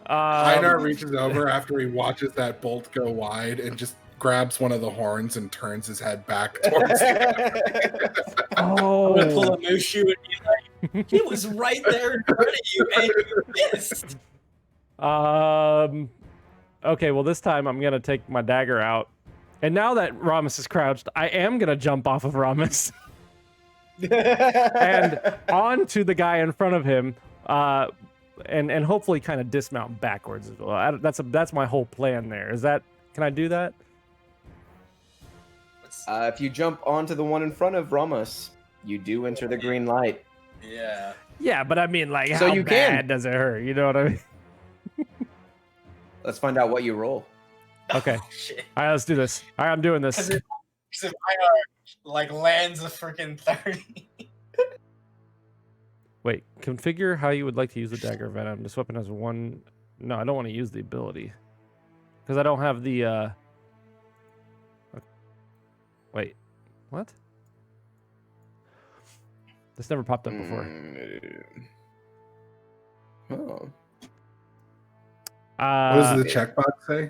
S6: Einar reaches over after he watches that bolt go wide and just grabs one of the horns and turns his head back towards you.
S5: I'm gonna pull
S1: Oh.
S5: a Mushu and be like, he was right there in front of you, and you missed.
S1: Okay, well, this time I'm going to take my dagger out. And now that Ramus is crouched, I am going to jump off of Ramus and onto the guy in front of him, and hopefully kind of dismount backwards as well. That's my whole plan there. Can I do that?
S4: If you jump onto the one in front of Ramos, you do enter the green light.
S5: Yeah.
S1: Yeah, but I mean, like,
S4: So
S1: how
S4: you
S1: bad
S4: can.
S1: does it hurt? You know what I mean?
S4: Let's find out what you roll.
S1: Okay.
S5: Oh, shit.
S1: All right, let's do this. All right, I'm doing this.
S5: Because if I like lands a freaking 30.
S1: Wait, configure how you would like to use the dagger of venom. This weapon has one. No, I don't want to use the ability because I don't have the. Wait, what? This never popped up before.
S4: Oh.
S6: What does the checkbox say?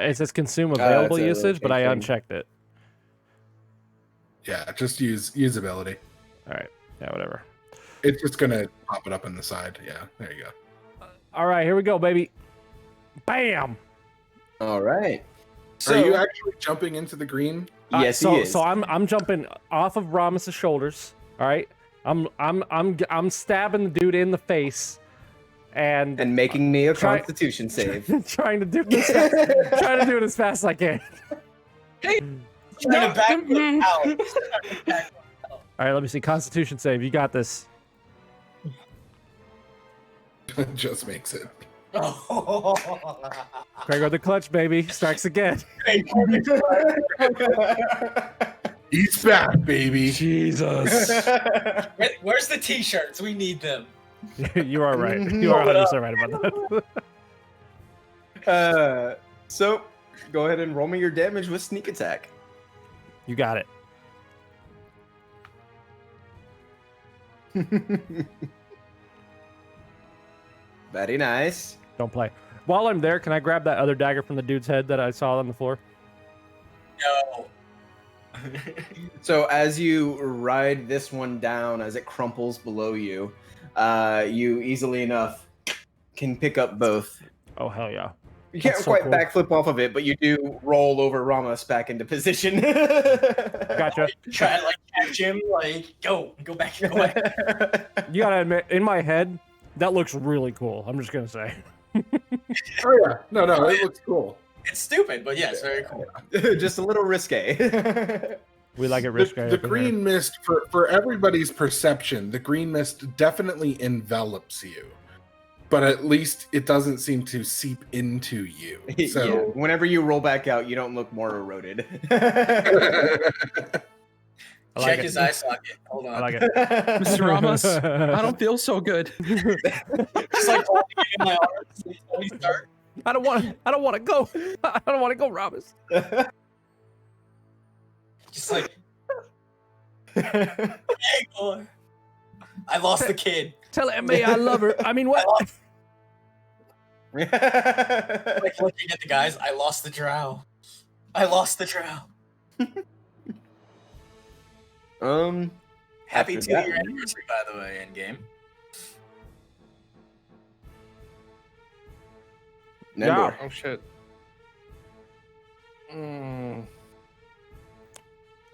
S1: It says consume available
S4: it's a
S1: usage, but I
S4: thing.
S1: unchecked it.
S6: Yeah, just use usability.
S1: All right, yeah, whatever.
S6: It's just gonna pop it up on the side. Yeah, there you go.
S1: All right, here we go, baby. Bam.
S4: All right.
S6: Are you actually jumping into the green?
S4: Yes,
S1: so,
S4: he is.
S1: So I'm jumping off of Ramus's shoulders. All right, I'm stabbing the dude in the face, and
S4: making me a
S1: Try-
S4: Constitution save.
S1: trying to do this, trying to do it as fast as I can.
S5: Trying to back me out.
S1: All right, let me see. Constitution save. You got this.
S6: Just makes it.
S1: Gregor the clutch, baby. Strikes again.
S6: He's back, baby.
S1: Jesus.
S5: Where's the t-shirts? We need them.
S1: You are right. You are 100% right about that.
S4: So, go ahead and roll me your damage with sneak attack.
S1: You got it.
S4: Very nice.
S1: Don't play. While I'm there, can I grab that other dagger from the dude's head that I saw on the floor?
S5: No.
S4: So as you ride this one down, as it crumples below you, you easily enough can pick up both.
S1: Oh, hell yeah.
S4: You can't
S1: That's so
S4: quite
S1: cool.
S4: backflip off of it, but you do roll over Ramos back into position.
S1: Gotcha.
S5: Try to like catch him, like go back.
S1: You gotta admit, in my head, that looks really cool. I'm just gonna say.
S6: Oh yeah, no, it looks cool.
S5: It's stupid, but yes, very cool.
S4: Just a little risque.
S1: We like it risque.
S6: The green mist, for everybody's perception, the green mist definitely envelops you, but at least it doesn't seem to seep into you. So
S4: Yeah. Whenever you roll back out, you don't look more eroded.
S1: I like
S5: Check
S1: it.
S5: his eye socket. Hold on.
S1: I like it.
S7: Mr. Ramos, I don't feel so good.
S5: Just like holding it in my arms until we start.
S1: I don't want to go. I don't want to go, Ramos.
S5: Just like, hey, boy. I lost the kid.
S1: Tell Aunt May I love her. I mean, what?
S5: Like looking at the guys. I lost the drow. Happy
S4: After
S5: 2-year
S4: that-
S5: anniversary, by the way, in game.
S4: Nendor.
S2: Oh shit. Mm.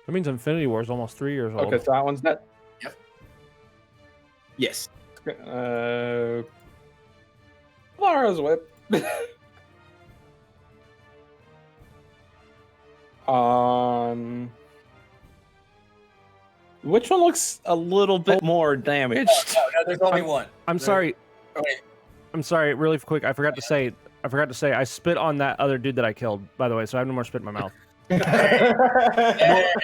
S1: That means Infinity War is almost 3 years old.
S2: Okay, so that one's dead.
S4: Yes.
S2: Lara's whip. Which one looks a little bit more damaged?
S5: No, there's only one.
S1: I'm sorry.
S5: Oh, wait.
S1: I'm sorry. Really quick. I forgot to say. I spit on that other dude that I killed. By the way, so I have no more spit in my mouth.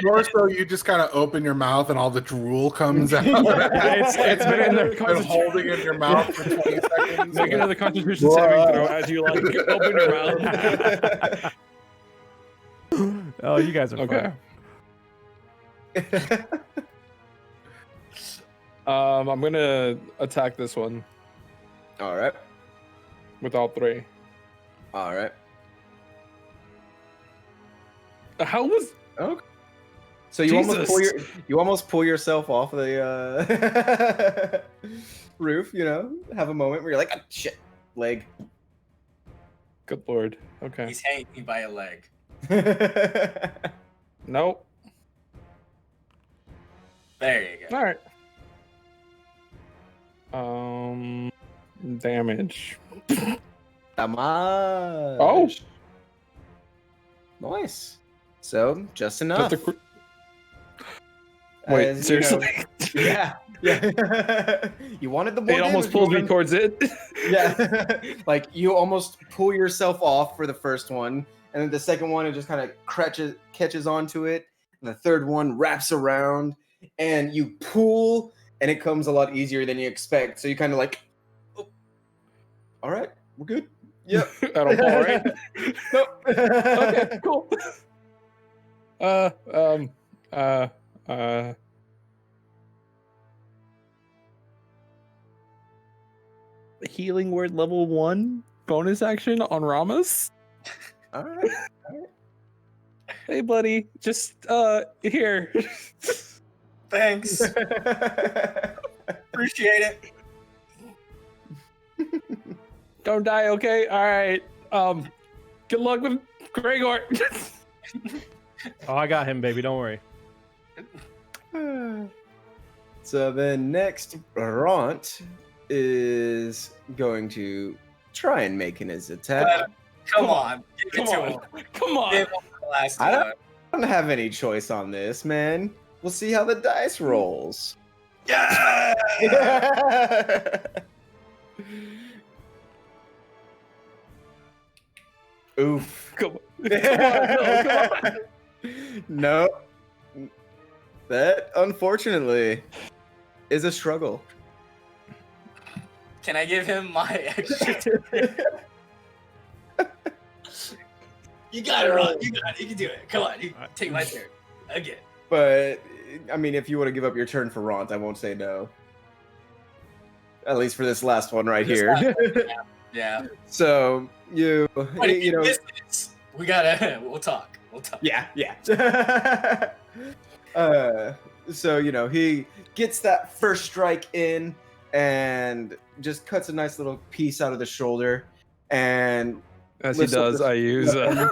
S6: more so, you just kind of open your mouth and all the drool comes out.
S1: It's been in there.
S6: Been holding in your mouth for 20 seconds.
S7: Make another concentration saving throw as you like open your mouth.
S1: Oh, you guys are
S2: Okay.
S1: fun.
S2: I'm gonna attack this one
S4: All right.
S2: with all three.
S4: All right.
S7: How was?
S4: Okay. So you
S7: Jesus.
S4: almost pull yourself off the roof. Have a moment where you're like, oh, shit, leg.
S7: Good lord. Okay.
S5: He's hanging me by a leg.
S7: Nope.
S5: There you go.
S7: All right. Damage.
S4: Come on.
S7: Oh.
S4: Nice. So just
S7: But
S4: enough.
S7: Wait,
S4: As,
S7: seriously?
S4: Yeah. You wanted the more
S7: It almost
S4: damage,
S7: pulled me
S4: Morgan.
S7: towards it.
S4: Yeah. Like you almost pull yourself off for the first one, and then the second one it just kind of catches onto it, and the third one wraps around, and you pull, and it comes a lot easier than you expect. So you kind of like, oh, all right, we're good. Yep.
S7: I don't fall, right?
S4: Nope.
S7: Okay, cool. Healing word level 1 bonus action on Ramas.
S4: All right.
S7: Hey, buddy, just here.
S5: Thanks. Appreciate it.
S7: Don't die, okay? All right. Good luck with Gregor.
S1: Oh, I got him, baby. Don't worry.
S4: So then next, Ront is going to try and make his attack.
S5: Come on. Give it
S7: Come
S5: to
S7: on.
S5: him.
S7: Come on.
S5: Give him the last
S4: I
S5: time.
S4: don't have any choice on this, man. We'll see how the dice rolls.
S5: Yeah!
S4: Oof.
S7: Come on. Come on. No, come on.
S4: No. That, unfortunately, is a struggle.
S5: Can I give him my extra? You got it, Ron. You got it. You can do it. Come on. You take my turn. Again.
S4: But, I mean, if you want to give up your turn for Ront, I won't say no. At least for this last one right
S5: This
S4: here.
S5: last one, yeah.
S4: So, you
S5: But if
S4: know...
S5: we gotta. We'll talk.
S4: Yeah. So, he gets that first strike in and just cuts a nice little piece out of the shoulder. And
S7: As he
S4: lifts up
S7: does,
S4: the-
S7: I use.
S5: No.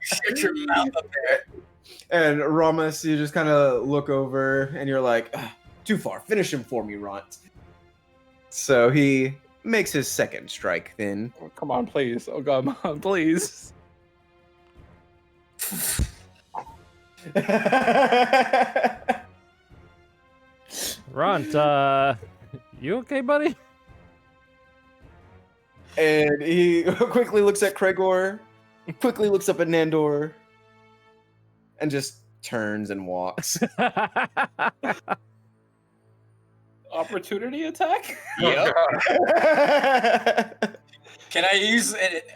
S5: Shut your mouth up there.
S4: And Ramas, you just kind of look over and you're like, "Ugh, too far. Finish him for me, Ront." So he makes his second strike then.
S7: Oh, come on, please. Oh, God, Mom, please.
S1: Ront, you okay, buddy?
S4: And he quickly looks at Kregor, quickly looks up at Nandor, and just turns and walks.
S7: Opportunity attack?
S4: Yep.
S5: Can I use it?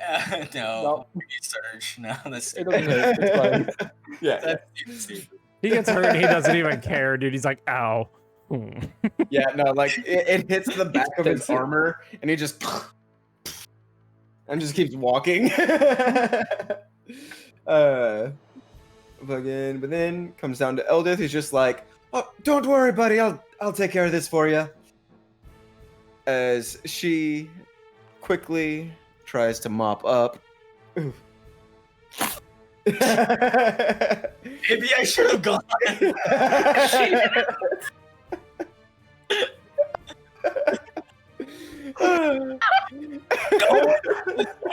S5: No.
S7: No.
S5: Surge. No, that's
S7: It doesn't hit. It's fine.
S4: Yeah.
S5: That's stupid.
S1: He gets hurt and he doesn't even care, dude. He's like, ow.
S4: Yeah, no, like it hits the back of his armor and he just and just keeps walking. But then comes down to Eldith. He's just like, "Oh, don't worry, buddy. I'll take care of this for you." As she quickly tries to mop up. Ooh.
S5: Maybe I should have gone.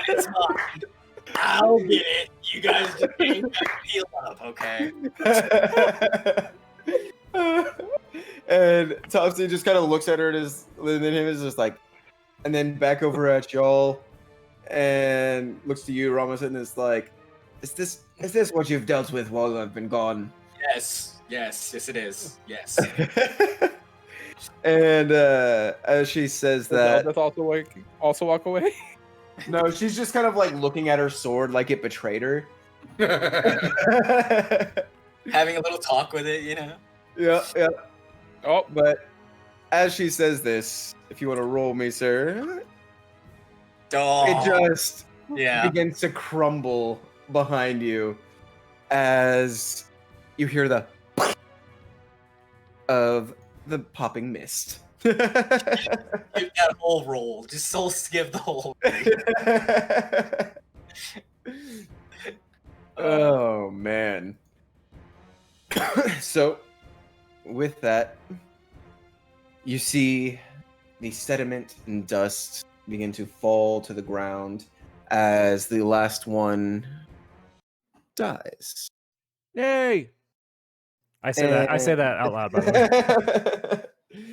S5: It's fine. I'll get it. You guys just heal up, okay?
S4: And Topsy just kind of looks at her and then him is just like, and then back over at y'all, and looks to you, Ramos, and is like, is this what you've dealt with while I've been gone?
S5: Yes, it is. Yes.
S4: And as she says that,
S7: Does Eldith also walk away?
S4: no, she's just kind of like looking at her sword like it betrayed her.
S5: Having a little talk with it, you know?
S4: Yeah.
S7: Oh,
S4: But as she says this, if you want to roll me, sir,
S5: Oh,
S4: it just
S5: Yeah.
S4: begins to crumble behind you as you hear the of the popping mist.
S5: Skip that whole roll. Just soul skip the whole thing.
S4: Oh man. So with that, you see the sediment and dust begin to fall to the ground as the last one dies.
S1: Yay! I say that out loud, by the way.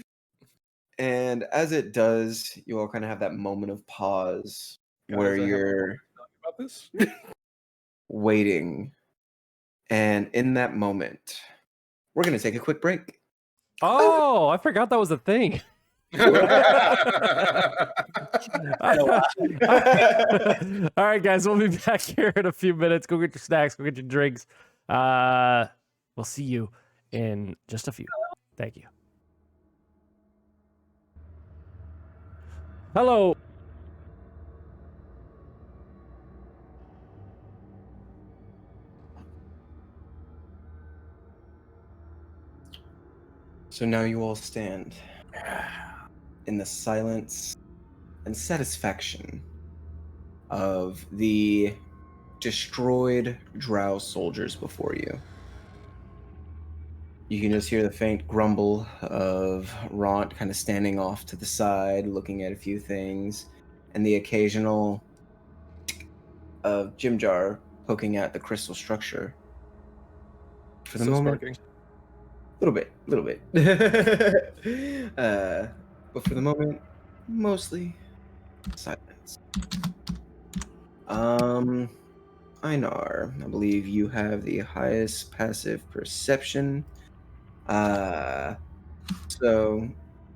S4: And as it does, you all kind of have that moment of pause
S2: Guys,
S4: where
S2: I have-
S4: you're
S2: about this.
S4: waiting. And in that moment, we're going to take a quick break.
S1: Oh, I forgot that was a thing. All right, guys, we'll be back here in a few minutes. Go get your snacks, go get your drinks. We'll see you in just a few. Thank you. Hello.
S4: So now you all stand in the silence and satisfaction of the destroyed drow soldiers before you. You can just hear the faint grumble of Ront kind of standing off to the side, looking at a few things, and the occasional of Jimjar poking at the crystal structure. For the
S2: Still
S4: moment,
S2: sparking.
S4: little bit. But for the moment, mostly silence. Einar, I believe you have the highest passive perception. So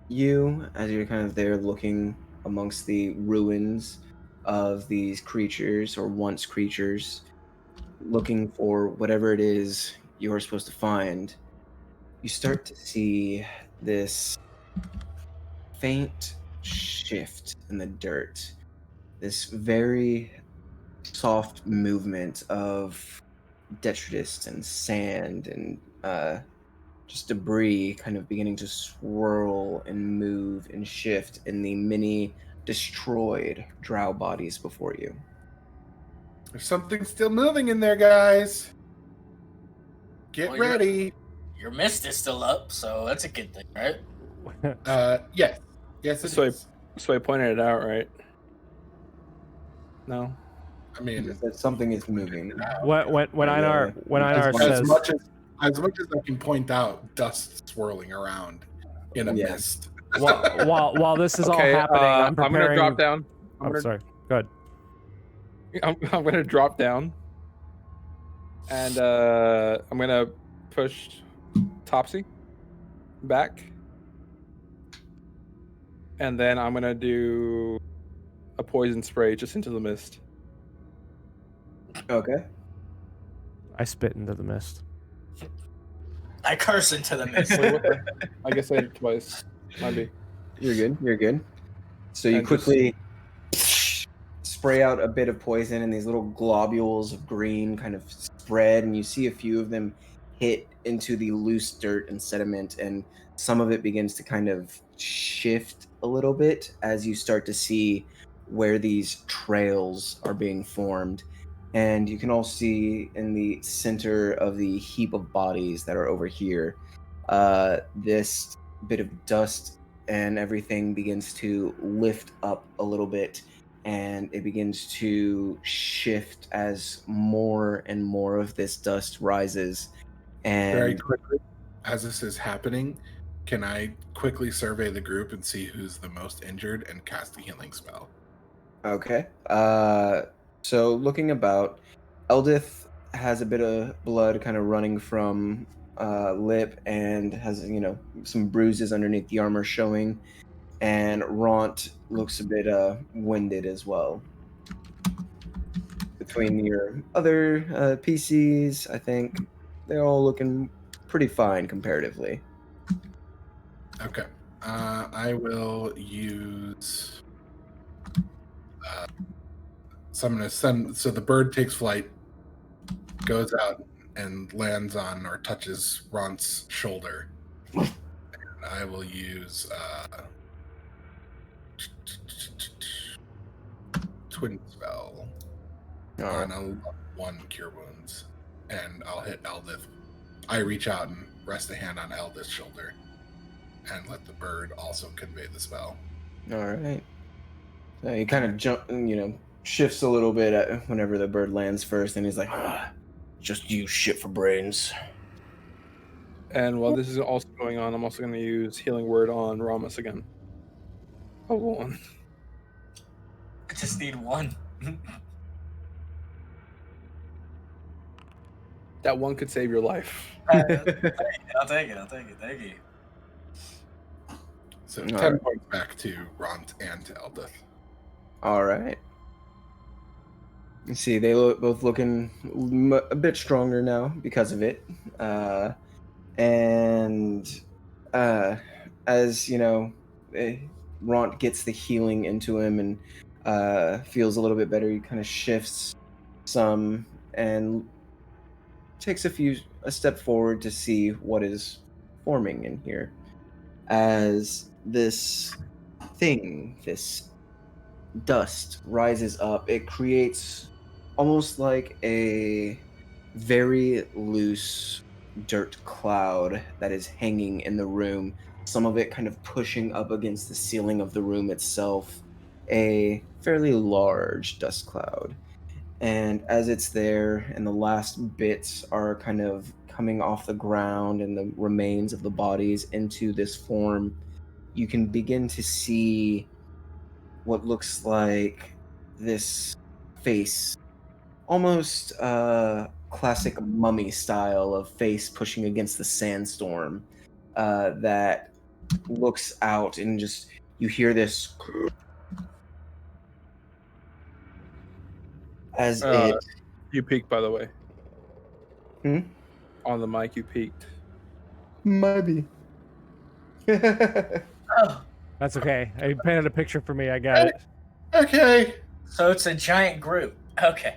S4: you, as you're kind of there looking amongst the ruins of these creatures or once creatures, looking for whatever it is you're supposed to find, you start to see this faint shift in the dirt. This very soft movement of detritus and sand and just debris kind of beginning to swirl and move and shift in the many destroyed drow bodies before you.
S6: There's something still moving in there, guys. Get
S5: Well,
S6: ready.
S5: Your mist is still up, so that's a good thing, right?
S6: Yes. Yes, it
S2: So
S6: is.
S2: So I pointed it out, right? No.
S6: I mean,
S4: That something is moving.
S1: When Einar
S6: as
S1: says
S6: much as I can point out, dust swirling around in a
S4: Yeah.
S6: mist.
S1: while this is all
S2: Okay,
S1: happening, I'm
S2: gonna
S1: preparing.
S2: drop down.
S1: I'm sorry. Go ahead.
S2: I'm gonna drop down, and I'm gonna push Topsy back, and then I'm gonna do a poison spray just into the mist.
S4: Okay.
S1: I spit into the mist.
S5: I curse into the mist.
S2: Wait, what the- I guess I did it twice. Might be.
S4: You're good. So you
S2: And
S4: quickly spray out a bit of poison, and these little globules of green kind of spread, and you see a few of them hit into the loose dirt and sediment, and some of it begins to kind of shift a little bit as you start to see where these trails are being formed. And you can all see in the center of the heap of bodies that are over here, this bit of dust and everything begins to lift up a little bit, and it begins to shift as more and more of this dust rises.
S6: Very
S4: And
S6: quickly, as this is happening, can I quickly survey the group and see who's the most injured and cast a healing spell?
S4: okay, so looking about, Eldith has a bit of blood kind of running from lip and has some bruises underneath the armor showing, and Ront looks a bit winded as well. Between your other PCs, I think they're all looking pretty fine comparatively.
S6: Okay. I will use So I'm going to send. So the bird takes flight, goes out, and lands on or touches Ront's shoulder. And I will use Twin Spell on a level 1 Cure Wounds, and I'll hit Eldith. I reach out and rest a hand on Eldith's shoulder, and let the bird also convey the spell.
S4: All right. So he kind of shifts a little bit whenever the bird lands first, and he's like, "Just use shit for brains."
S7: And while this is also going on, I'm also going to use Healing Word on Ramos again. Oh, one.
S5: I just need one.
S7: That one could save your life.
S5: I'll take it. Thank you.
S6: So
S4: All
S6: 10
S4: right.
S6: points back to Ront and to Eldith.
S4: All right. You see, they both looking a bit stronger now because of it. And as Ront gets the healing into him and feels a little bit better, he kind of shifts some and takes a step forward to see what is forming in here. As this dust rises up, it creates almost like a very loose dirt cloud that is hanging in the room, some of it kind of pushing up against the ceiling of the room itself, a fairly large dust cloud. And as it's there and the last bits are kind of coming off the ground and the remains of the bodies into this form, you can begin to see what looks like this face, almost classic mummy style of face pushing against the sandstorm, that looks out, and just you hear this as it
S7: You peaked, by the way.
S4: Hmm?
S7: On the mic, you peaked.
S4: maybe.
S5: Oh,
S1: That's okay. I painted a picture for me. I got it.
S6: Okay.
S5: so it's a giant group. Okay.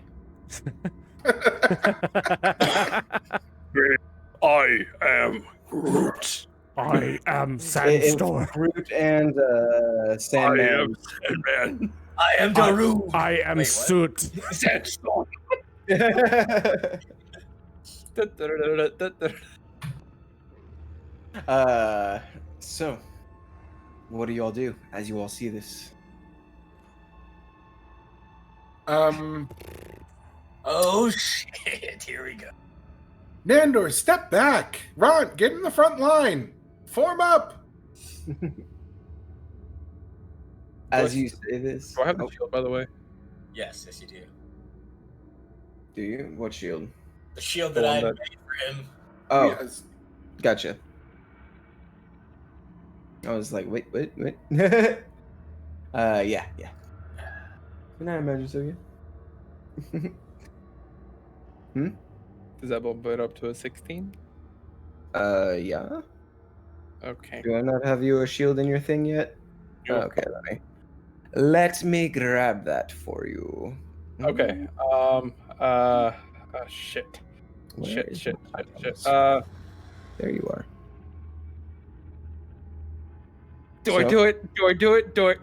S7: I am Groot.
S1: I am
S4: It's
S1: Sandstorm.
S4: Groot and Sandman.
S7: Sandman.
S5: I am Daru.
S1: I am
S5: Wait, what?
S1: Soot.
S7: Sandstorm.
S4: So, what do you all do as you all see this?
S5: Oh shit! Here we go.
S6: Nandor, step back. Ront, get in the front line. Form up.
S4: As you say this,
S7: Do I have the shield, by the way?
S5: Yes, you do.
S4: do you? What shield?
S5: The shield
S7: The
S5: that
S7: one
S5: I
S7: that-
S5: made for him.
S4: Oh,
S6: Yes.
S4: gotcha. I was like, wait. Yeah. Can I imagine so? Yeah.
S7: Does that bump it up to a 16?
S4: Yeah.
S7: Okay.
S4: Do I not have you a shield in your thing yet?
S7: Nope.
S4: Okay, let me grab that for you.
S7: Okay. Shit.
S4: Where is
S7: Shit.
S4: my items? There you are.
S7: Do I
S4: So-
S7: do it? Do I do it? Do I?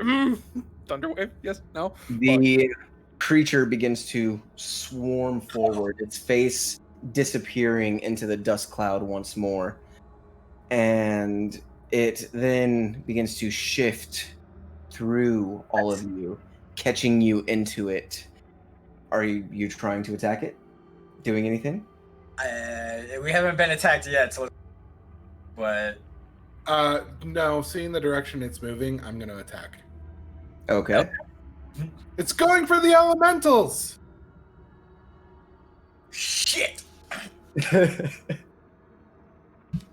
S7: Thunderwave? Yes? No?
S4: The creature begins to swarm forward, its face disappearing into the dust cloud once more. And it then begins to shift through all of you, catching you into it. Are you trying to attack it? Doing anything?
S5: We haven't been attacked yet, so. But
S6: No, seeing the direction it's moving, I'm going to attack.
S4: Okay.
S6: It's going for the elementals.
S5: shit!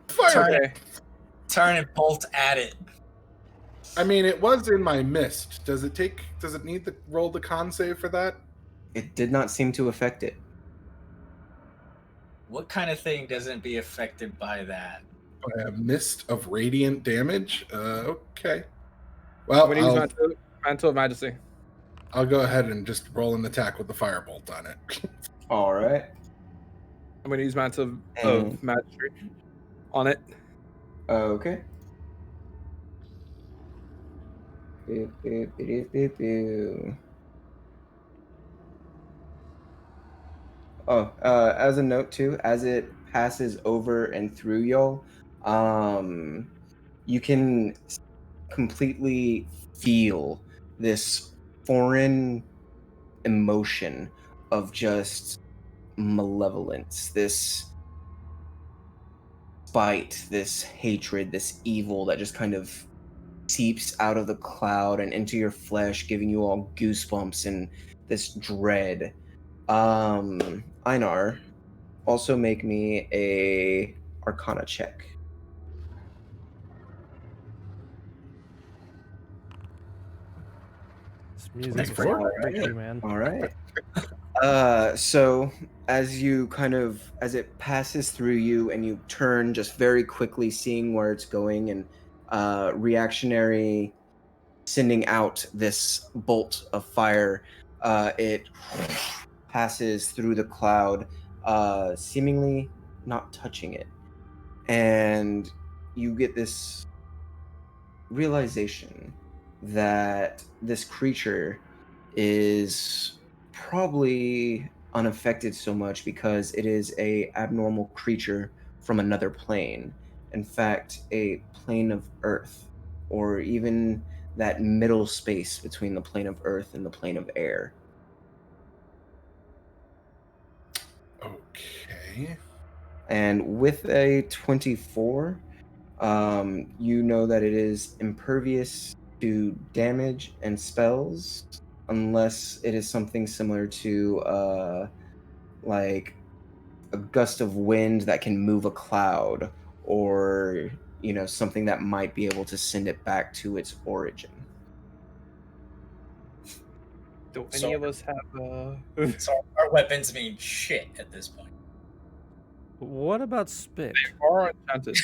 S6: Fire.
S7: Okay.
S5: Turn and bolt at it.
S6: I mean, it was in my mist. Does it need to roll the con save for that?
S4: It did not seem to affect it.
S5: What kind of thing doesn't be affected by that?
S6: A mist of radiant damage? Okay. Well,
S7: I'm going to use Mantle of Majesty.
S6: I'll go ahead and just roll an attack with the firebolt on it.
S4: All right.
S7: I'm going to use Mats of
S4: And-
S7: Mastery on it.
S4: Okay. Boo, boo, boo, boo, boo. Oh, as a note too, as it passes over and through y'all, you can completely feel this foreign emotion of just malevolence, this spite, this hatred, this evil that just kind of seeps out of the cloud and into your flesh, giving you all goosebumps and this dread. Einar, also make me a Arcana check.
S1: This music
S6: Thanks,
S1: is
S6: Frank.
S1: freaky, man.
S4: All right. So as you kind of as it passes through you and you turn just very quickly, seeing where it's going and reactionary, sending out this bolt of fire, it passes through the cloud, seemingly not touching it, and you get this realization that this creature is probably unaffected so much because it is a abnormal creature from another plane. In fact, a plane of Earth, or even that middle space between the plane of Earth and the plane of air.
S6: Okay.
S4: And with a 24, you know that it is impervious to damage and spells, unless it is something similar to like a gust of wind that can move a cloud, or something that might be able to send it back to its origin.
S7: Do any
S5: So-
S7: of us have
S5: So our weapons mean shit at this point.
S1: What about spit?
S7: are enchanted?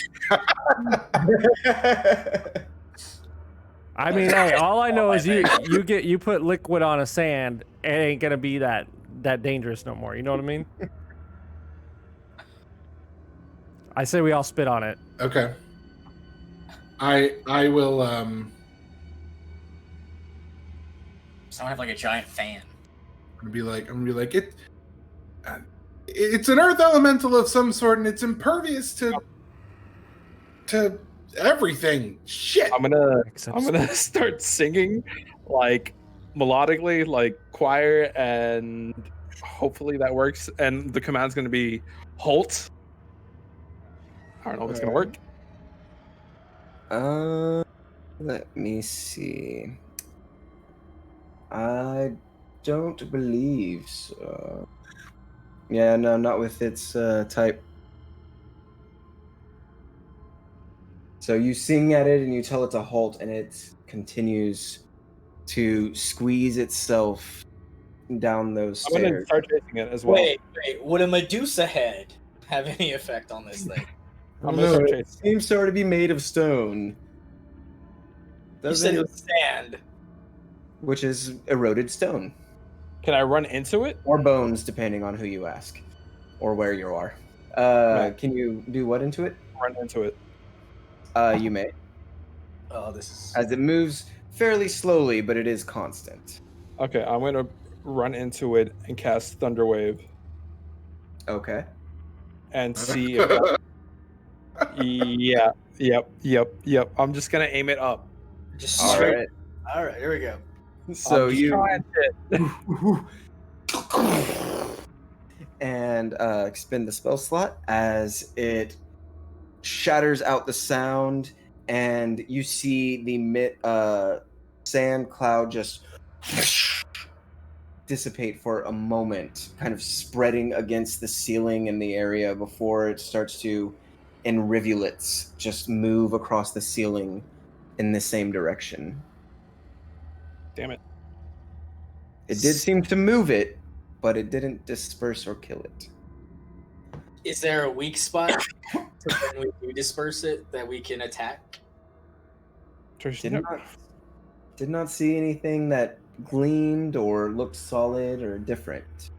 S1: I mean, hey, all I know is you put liquid on a sand, it ain't gonna be that dangerous no more. You know what I mean? I say we all spit on it.
S6: Okay. I will
S5: Someone have like a giant fan.
S6: I'm gonna be like it's an earth elemental of some sort and it's impervious to everything. Shit.
S7: I'm gonna
S1: Except
S7: start singing like melodically, like choir, and hopefully that works. And the command's gonna be halt. I don't know if it's gonna work.
S4: Let me see. I don't believe so. Yeah, no, not with its type. So you sing at it and you tell it to halt, and it continues to squeeze itself down those
S7: I'm gonna
S4: stairs.
S7: start chasing it as well.
S5: Wait, would a Medusa head have any effect on this thing?
S7: I'm
S4: No,
S7: gonna start
S4: it
S7: chasing.
S4: seems to already be made of stone.
S5: You said
S4: Doesn't
S5: it
S4: it?
S5: was sand.
S4: Which is eroded stone.
S7: Can I run into it?
S4: Or bones, depending on who you ask. Or where you are.
S7: Right.
S4: Can you do what into it?
S7: Run into it.
S4: You may.
S5: Oh, this is.
S4: As it moves fairly slowly, but it is constant.
S7: Okay, I'm gonna run into it and cast Thunderwave
S4: Okay.
S7: and see if that... Yep. I'm just gonna aim it up.
S5: Just
S4: All
S5: straight.
S4: right.
S5: All right, here we go.
S4: So
S7: I'm just
S4: you
S7: trying to...
S4: and expend the spell slot as it shatters out the sound, and you see the sand cloud just dissipate for a moment, kind of spreading against the ceiling in the area before it starts to, in rivulets, just move across the ceiling in the same direction.
S7: Damn it.
S4: It did seem to move it, but it didn't disperse or kill it.
S5: Is there a weak spot to when we do disperse it that we can attack?
S4: Did not see anything that gleamed or looked solid or different?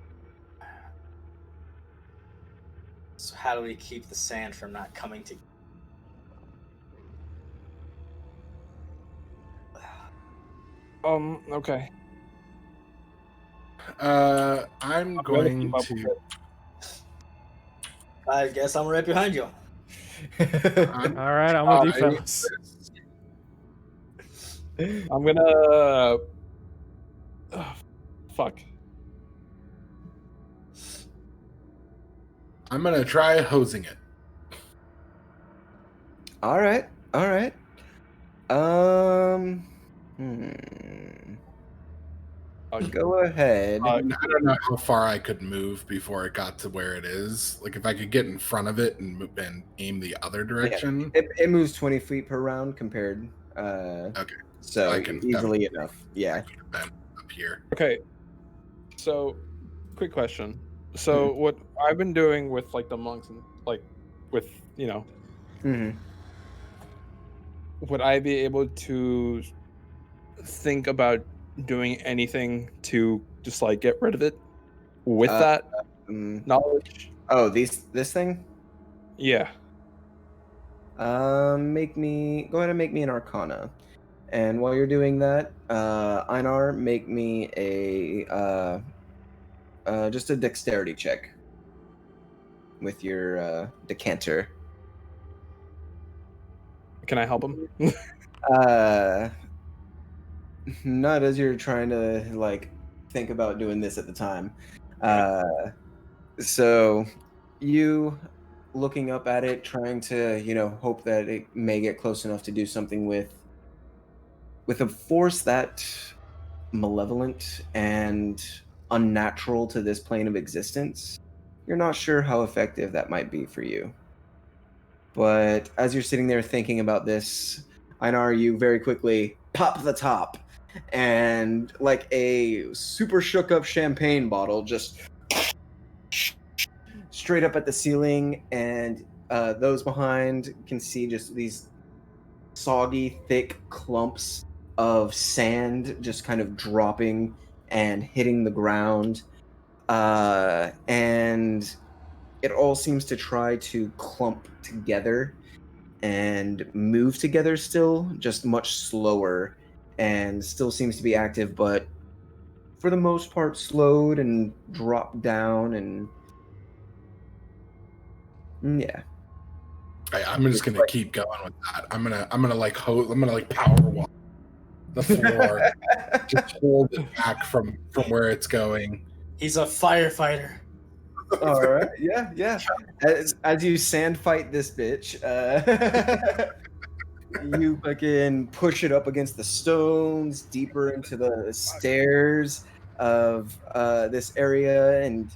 S5: So how do we keep the sand from not coming to?
S7: Okay.
S6: I'm going
S7: keep up
S6: to.
S7: with
S5: I guess I'm right behind you.
S1: All right, I'm with you,
S6: I-
S1: fellas.
S7: I'm gonna. Fuck.
S6: I'm gonna try hosing it.
S4: All right. All right. Hmm. Go ahead.
S6: I don't know how far I could move before it got to where it is. Like if I could get in front of it and aim the other direction.
S4: It moves 20 feet per round compared.
S6: Okay.
S4: So
S6: I can
S4: easily enough. Yeah.
S6: Up here.
S7: Okay. So, quick question. So, what I've been doing with like the monks and like with
S4: hmm
S7: would I be able to think about doing anything to just like get rid of it with that knowledge?
S4: Oh, this thing?
S7: Yeah.
S4: Go ahead and make me an Arcana. And while you're doing that, Einar, make me a just a dexterity check with your decanter.
S7: Can I help him?
S4: Not as you're trying to like think about doing this at the time. So you looking up at it, trying to, hope that it may get close enough to do something with a force that malevolent and unnatural to this plane of existence. You're not sure how effective that might be for you. But as you're sitting there thinking about this, Einar, you very quickly pop the top, and like a super shook up champagne bottle just straight up at the ceiling, and those behind can see just these soggy, thick clumps of sand just kind of dropping and hitting the ground. And it all seems to try to clump together and move together still, just much slower, and still seems to be active, but for the most part slowed and dropped down. And yeah.
S6: I'm just gonna keep going with that. I'm gonna like power walk the floor, just hold it back from where it's going.
S5: He's a firefighter.
S4: All right. Yeah. As you sand fight this bitch, you fucking push it up against the stones, deeper into the stairs of this area, and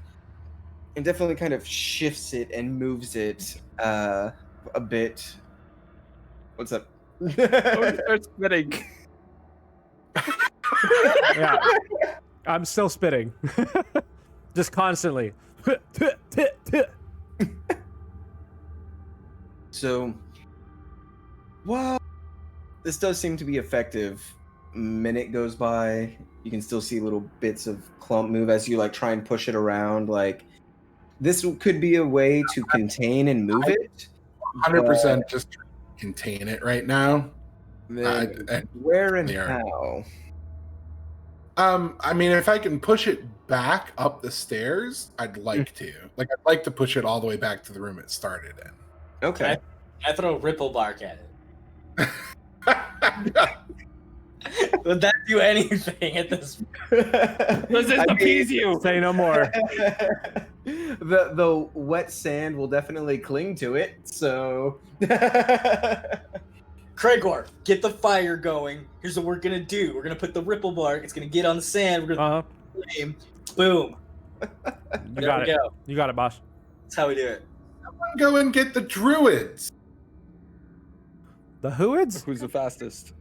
S4: definitely kind of shifts it and moves it a bit. What's up?
S7: Start spitting.
S1: Yeah, I'm still spitting, just constantly.
S4: So, while this does seem to be effective, minute goes by, you can still see little bits of clump move as you like try and push it around. Like, this could be a way to contain and move it.
S6: 100% just contain it right now.
S4: Where and how?
S6: I mean, if I can push it back up the stairs, I'd like to. Like, I'd like to push it all the way back to the room it started in.
S4: Okay.
S5: I throw ripple bark at it. Would that do anything at this point?
S7: Does this appease you?
S1: Say no more.
S4: The wet sand will definitely cling to it, so
S5: Craigor, get the fire going. Here's what we're gonna do. We're gonna put the ripple bark. It's gonna get on the sand. We're gonna flame. Boom.
S1: You got it.
S5: Go.
S1: You got it, boss.
S5: That's how we do it.
S6: Go and get the druids.
S1: The Hooids?
S7: Who's the fastest?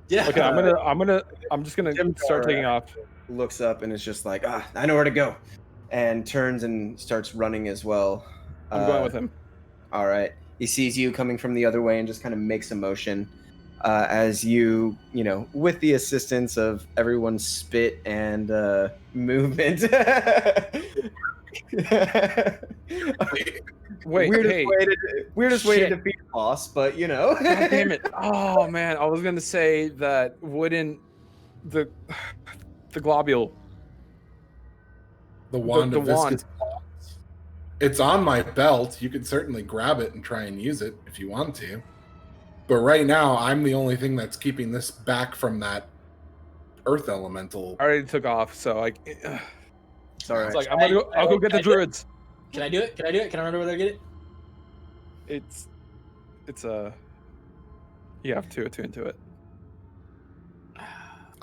S5: Yeah.
S7: Okay, I'm just gonna start taking off.
S4: looks up and is just like, I know where to go, and turns and starts running as well.
S7: I'm going with him.
S4: All right. He sees you coming from the other way and just kind of makes a motion. as you know, with the assistance of everyone's spit and movement.
S7: Wait, hey,
S4: weirdest way to
S7: shit.
S4: defeat a boss, but you know.
S7: God damn it! Oh man, I was gonna say that wouldn't the globule,
S6: The wand
S7: the
S6: of viscous
S7: wand.
S6: blocks. It's on my belt. You could certainly grab it and try and use it if you want to. But right now, I'm the only thing that's keeping this back from that earth elemental.
S7: I already took off, so like,
S4: It's all right.
S7: it's like I'll go get the druids.
S5: Can I do it? Can I do it? Can I run over there and get it?
S7: It's a. You have to attune to it.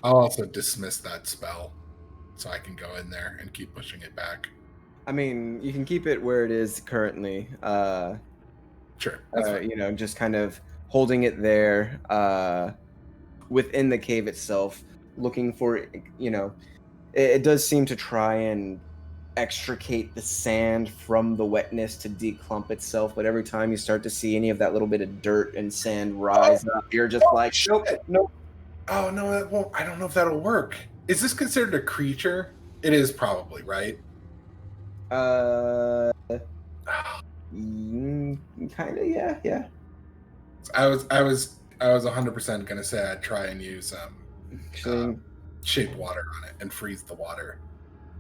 S6: I'll also dismiss that spell, so I can go in there and keep pushing it back.
S4: I mean, you can keep it where it is currently.
S6: Sure. That's fine.
S4: You know, just kind of holding it there within the cave itself, looking for, you know, it does seem to try and extricate the sand from the wetness to declump itself, but every time you start to see any of that little bit of dirt and sand rise up, you're just like, nope, nope.
S6: Oh, no, that won't. I don't know if that'll work. Is this considered a creature? It is probably, right?
S4: Kind of, yeah.
S6: I was 100% gonna say I'd try and use shape water on it and freeze the water.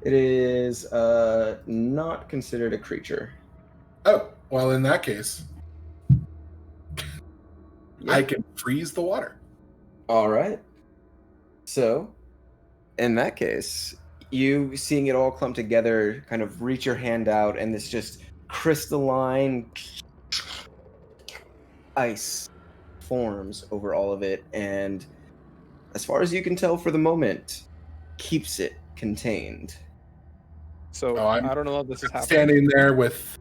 S4: It is not considered a creature.
S6: Oh, well, in that case,
S4: Yeah.
S6: I can freeze the water.
S4: All right. So, in that case, you seeing it all clump together, kind of reach your hand out, and this just crystalline ice forms over all of it, and as far as you can tell for the moment, keeps it contained.
S7: So
S6: Oh,
S7: I don't know if this is happening.
S6: Standing there with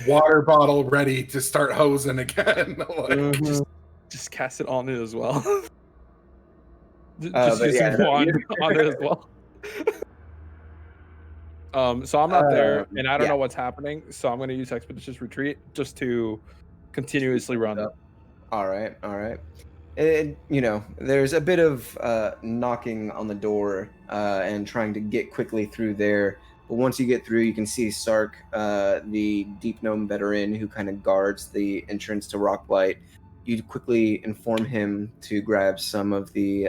S6: water bottle ready to start hosing again. Like,
S7: Just cast it on it as well. Just
S4: but
S7: using
S4: yeah, no,
S7: wand on it as well. So I'm not there, and I don't
S4: yeah.
S7: know what's happening. So I'm going to use Expeditious Retreat just to continuously run.
S4: All right. You know, there's a bit of knocking on the door and trying to get quickly through there. But once you get through, you can see Sark, the Deep Gnome veteran who kind of guards the entrance to Rockblight. You quickly inform him to grab some of the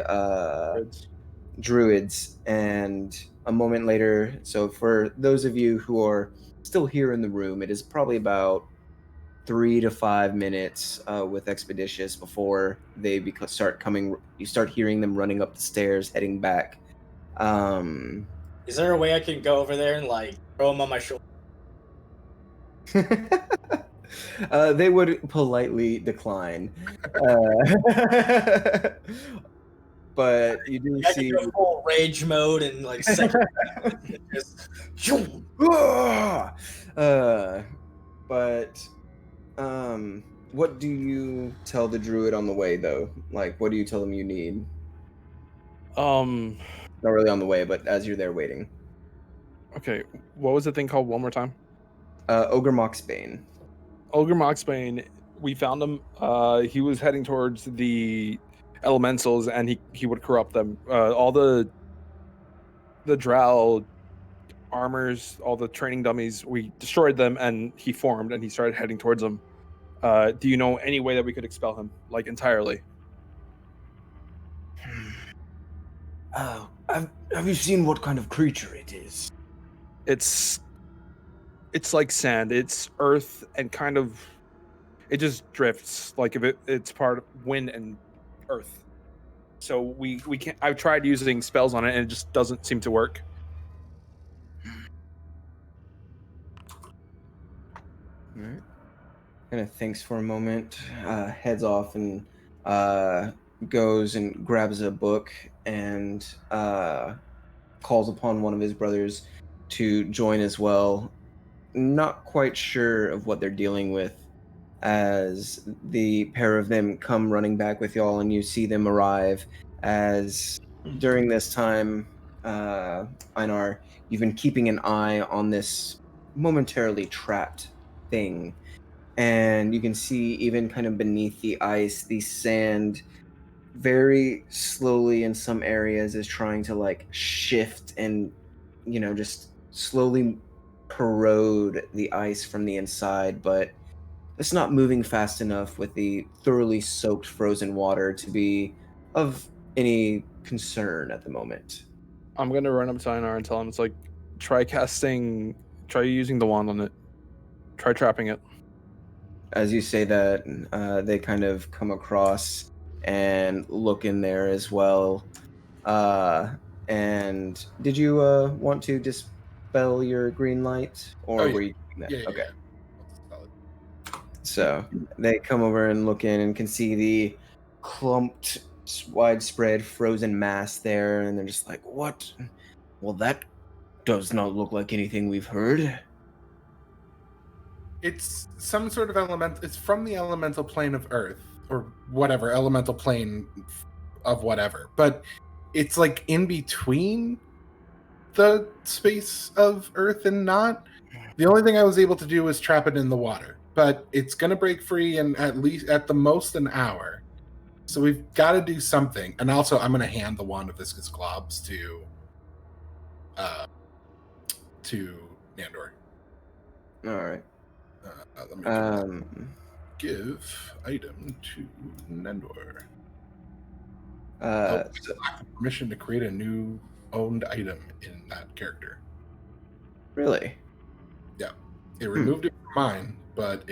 S4: druids, and a moment later, so for those of you who are still here in the room, it is probably about 3 to 5 minutes with Expeditious before they start coming. You start hearing them running up the stairs, heading back.
S5: Is there a way I can go over there and like throw him on my shoulder?
S4: They would politely decline. But you do
S5: I
S4: see.
S5: can go full rage mode and like second just
S4: But what do you tell the druid on the way, though? Like, what do you tell them you need? Not really on the way, but as you're there waiting.
S7: Okay, what was the thing called one more time?
S4: Ogremoch's Bane.
S7: Ogremoch Bane. We found him. He was heading towards the elementals, and he would corrupt them. All the drow armors, all the training dummies, we destroyed them, and he formed, and he started heading towards them. Do you know any way that we could expel him, like entirely?
S4: Have you seen what kind of creature it is?
S7: It's like sand. It's earth, and kind of it just drifts. Like if it's part of wind and earth. So we can't. I've tried using spells on it, and it just doesn't seem to work.
S4: All right. Kind of thinks for a moment, heads off and goes and grabs a book and calls upon one of his brothers to join as well. Not quite sure of what they're dealing with as the pair of them come running back with y'all, and you see them arrive as during this time, Einar, you've been keeping an eye on this momentarily trapped thing. and you can see even kind of beneath the ice, the sand very slowly in some areas is trying to like shift and just slowly corrode the ice from the inside, but it's not moving fast enough with the thoroughly soaked frozen water to be of any concern at the moment.
S7: I'm gonna run up to Einar and tell him it's like, try using the wand on it. Try trapping it.
S4: As you say that, they kind of come across and look in there as well. And did you want to dispel your green light, or
S6: Oh, yeah.
S4: were you doing that?
S6: Yeah, yeah,
S4: Okay.
S6: yeah. Solid.
S4: So they come over and look in and can see the clumped, widespread frozen mass there, and they're just like, "What? Well, that does not look like anything we've heard."
S6: It's some sort of element. It's from the elemental plane of Earth, or whatever elemental plane of whatever. But it's like in between the space of Earth and not. The only thing I was able to do was trap it in the water, but it's gonna break free in at the most an hour. So we've got to do something. And also, I'm gonna hand the wand of viscous globs to Nandor.
S4: All right.
S6: Let me just give item to Nandor.
S4: So,
S6: Permission to create a new owned item in that character.
S4: really?
S6: Yeah, it removed it from mine, but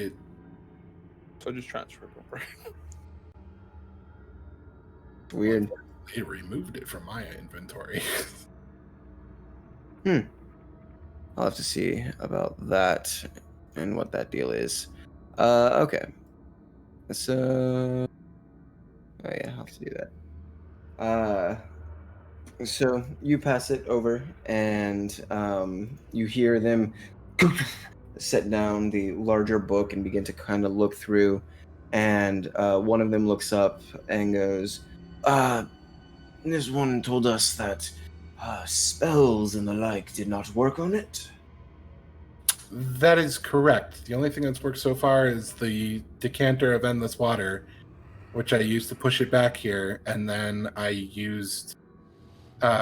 S7: So just transfer it over.
S4: Weird.
S6: it removed it from my inventory.
S4: I'll have to see about that and what that deal is. Okay. So, oh yeah, I'll have to do that. So you pass it over, and you hear them set down the larger book and begin to kind of look through. And one of them looks up and goes, "This one told us that spells and the like did not work on it."
S6: That is correct. The only thing that's worked so far is the decanter of endless water, which I used to push it back here, and then I used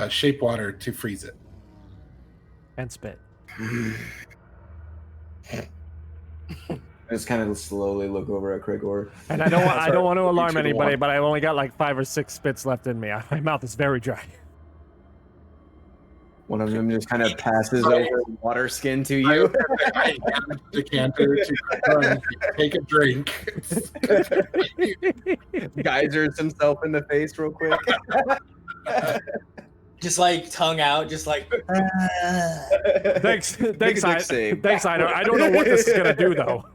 S6: shape water to freeze it.
S1: And spit.
S4: I just kind of slowly look over at Gregor.
S1: And I don't want to alarm
S7: to the
S1: anybody,
S7: wand.
S1: but I've only got like 5 or 6 spits left in me. My mouth is very dry.
S4: One of them just kind of passes over water skin to you.
S6: I hand the decanter to Gregor and take a drink.
S4: Geysers himself in the face real quick.
S5: Just like tongue out, just like.
S1: Thanks,
S4: Make a dex
S1: I,
S4: save.
S1: thanks, I don't know what this is gonna do though.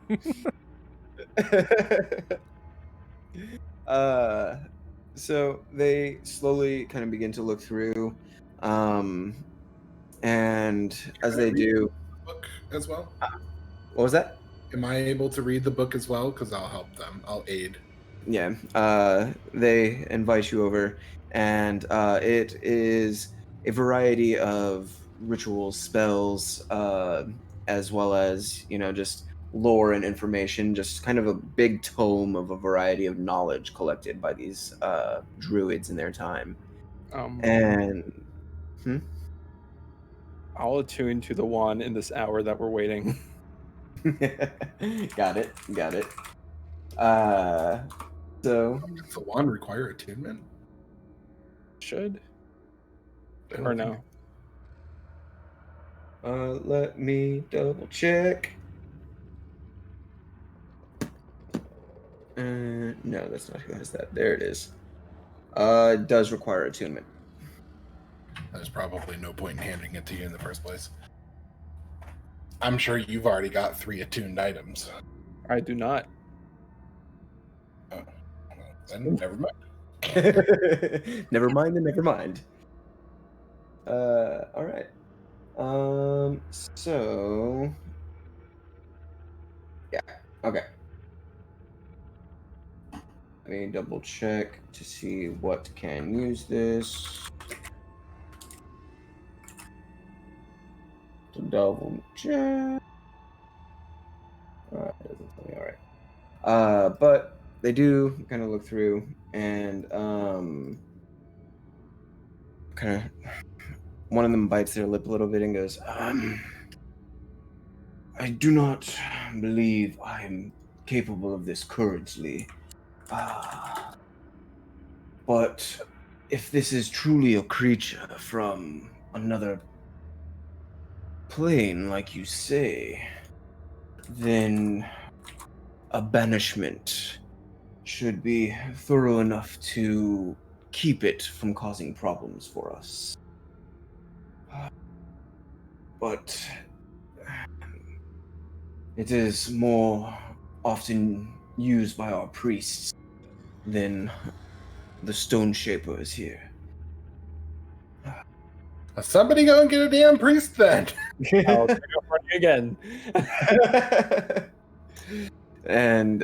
S4: So they slowly kind of begin to look through, and as they do,
S6: Book as well.
S4: what was that?
S6: Am I able to read the book as well? Because I'll help them. I'll aid.
S4: Yeah, they invite you over, and it is a variety of rituals, spells, as well as just lore and information. Just kind of a big tome of a variety of knowledge collected by these druids in their time. And
S7: I'll attune to the wand in this hour that we're waiting.
S4: got it. So
S6: Does the wand require attunement?
S7: Should or no?
S4: let me double check. No, that's not who has that. There it is. It does require attunement.
S6: There's probably no point in handing it to you in the first place. I'm sure you've already got 3 attuned items.
S7: I do not.
S6: Oh, well, then never mind.
S4: Never mind. Never mind. All right. So yeah. Okay. Let me double check to see what can use this. Double check. It doesn't tell me. All right. But they do kind of look through and kind of one of them bites their lip a little bit and goes, I do not believe I'm capable of this currently. But if this is truly a creature from another plane, like you say, then a banishment should be thorough enough to keep it from causing problems for us. But it is more often used by our priests than the stone shapers here.
S6: Somebody go and get a damn priest then.
S7: I'll take it running again.
S4: And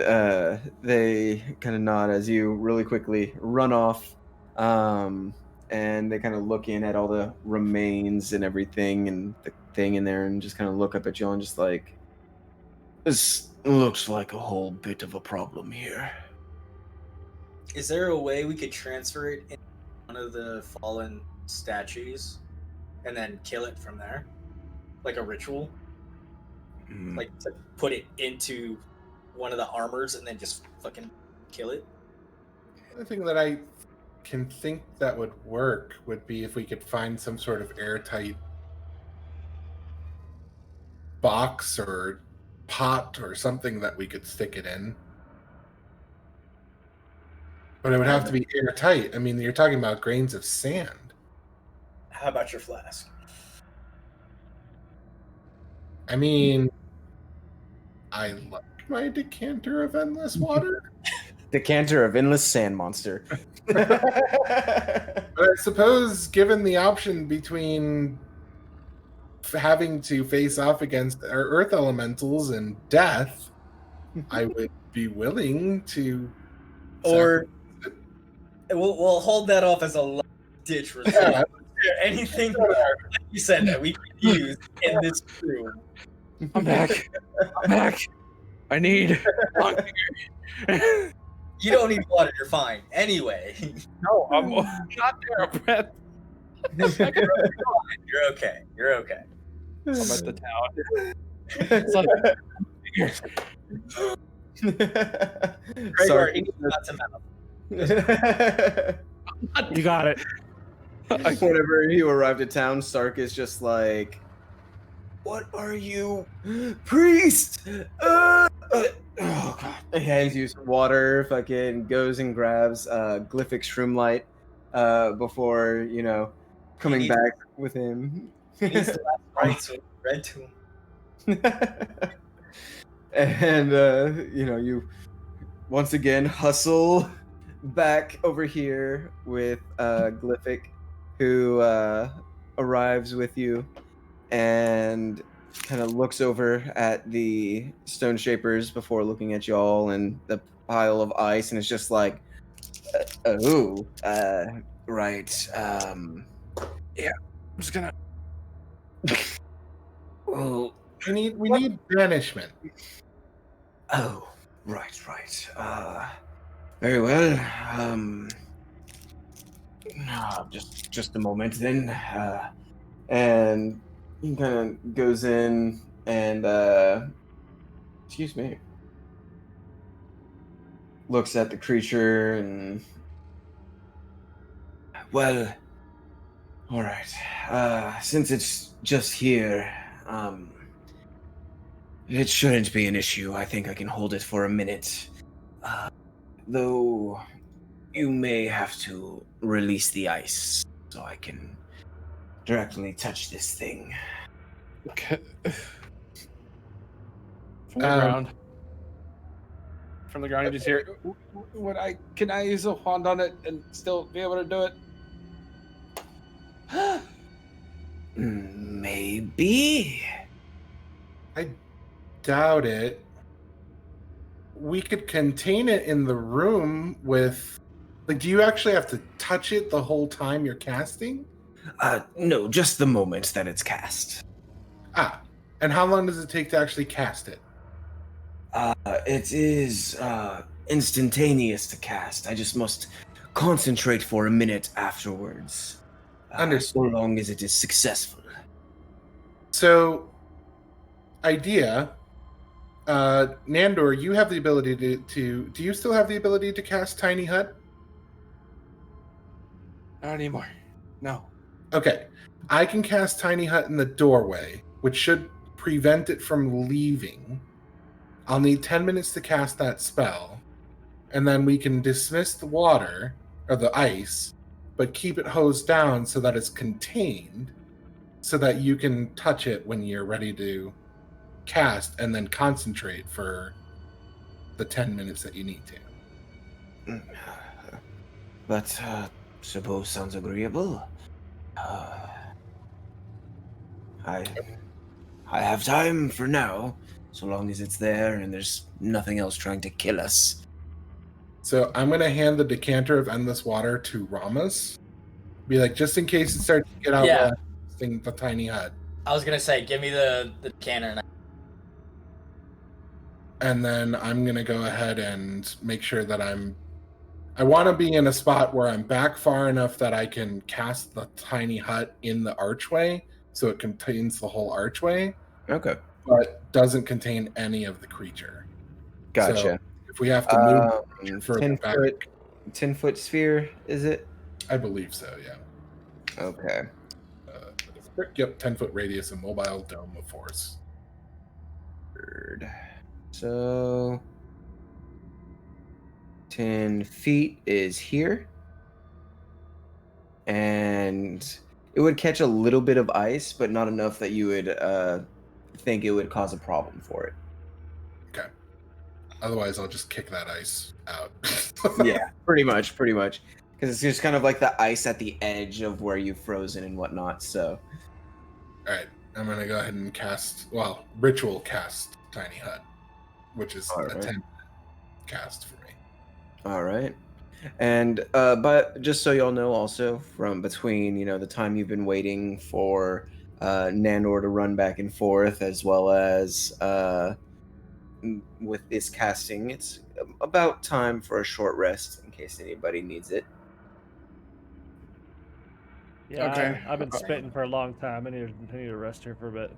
S4: they kind of nod as you really quickly run off. And they kind of look in at all the remains and everything and the thing in there and just kind of look up at you and just like, this looks like a whole bit of a problem here.
S5: Is there a way we could transfer it in one of the fallen statues and then kill it from there? Like a ritual? Like to put it into one of the armors and then just fucking kill it?
S6: The only thing that I can think that would work would be if we could find some sort of airtight box or pot or something that we could stick it in. But it would have to be airtight. I mean, you're talking about grains of sand.
S5: How about your flask?
S6: I mean, I like my decanter of endless water.
S4: Decanter of endless sand monster.
S6: But I suppose, given the option between having to face off against our earth elementals and death, I would be willing to.
S5: Or we'll hold that off as a ditch resort.
S6: Yeah.
S5: Anything like you said that we could use in this room.
S7: I'm back. I'm back. I need.
S5: You don't need water. You're fine. Anyway,
S7: No, I'm not there, Brett.
S5: you're okay. You're okay.
S7: I'm at the town.
S5: Gregor, not to mouth.
S1: You got it.
S4: Whenever you arrived at town, Stark is just like, "What are you, priest?" Oh god! He hands you some water. Fucking goes and grabs Glyphic Shroomlight before coming back with him.
S5: He needs the last rites when we read to him.
S4: And you once again hustle back over here with Glyphic, who arrives with you and kind of looks over at the stone shapers before looking at y'all and the pile of ice, and it's just like, right, yeah, I'm just gonna. Well,
S6: We need banishment.
S4: oh, right. Very well. Just a moment then. And he kind of goes in and excuse me. Looks at the creature and well, all right. Since it's just here, it shouldn't be an issue. I think I can hold it for a minute. Though you may have to release the ice so I can directly touch this thing.
S7: Okay. From the ground. From the ground, you just hear. Can I use a wand on it and still be able to do it?
S4: Maybe.
S6: I doubt it. We could contain it in the room with. Like, do you actually have to touch it the whole time you're casting?
S4: No, just the moment that it's cast.
S6: And how long does it take to actually cast it?
S4: It is instantaneous to cast. I just must concentrate for a minute afterwards. So
S6: Understood.
S4: long as it is successful.
S6: So, idea, Nandor, you have the ability to. Do you still have the ability to cast Tiny Hut?
S7: Not anymore. No.
S6: Okay, I can cast Tiny Hut in the doorway, which should prevent it from leaving. I'll need 10 minutes to cast that spell, and then we can dismiss the water or the ice, but keep it hosed down so that it's contained, so that you can touch it when you're ready to cast, and then concentrate for the 10 minutes that you need to.
S4: But suppose sounds agreeable. I have time for now, so long as it's there and there's nothing else trying to kill us.
S6: So I'm going to hand the decanter of endless water to Ramas. Be like, just in case it starts to get out
S5: Yeah.
S6: while I'm casting the Tiny Hut.
S5: I was gonna say, give me the cannon.
S6: And then I'm going to go ahead and make sure that I want to be in a spot where I'm back far enough that I can cast the Tiny Hut in the archway, so it contains the whole archway,
S4: Okay,
S6: but doesn't contain any of the creature.
S4: gotcha.
S6: So if we have to move the creature further
S4: 10
S6: back,
S4: foot, 10-foot sphere, is it?
S6: I believe so, yeah.
S4: Okay.
S6: Yep, 10-foot radius and mobile dome of force.
S4: Third. So 10 feet is here. And it would catch a little bit of ice, but not enough that you would think it would cause a problem for it.
S6: Okay. Otherwise, I'll just kick that ice out.
S4: Yeah, pretty much. Because it's just kind of like the ice at the edge of where you've frozen and whatnot, so.
S6: All right, I'm going to go ahead and ritual cast Tiny Hut, which is
S4: All
S6: a
S4: right.
S6: 10 cast for me.
S4: All right. And but just so y'all know also, from between the time you've been waiting for Nandor to run back and forth, as well as with this casting, it's about time for a short rest in case anybody needs it.
S1: Yeah,
S7: Okay.
S1: I've been spitting for a long time. I need to rest here for a bit.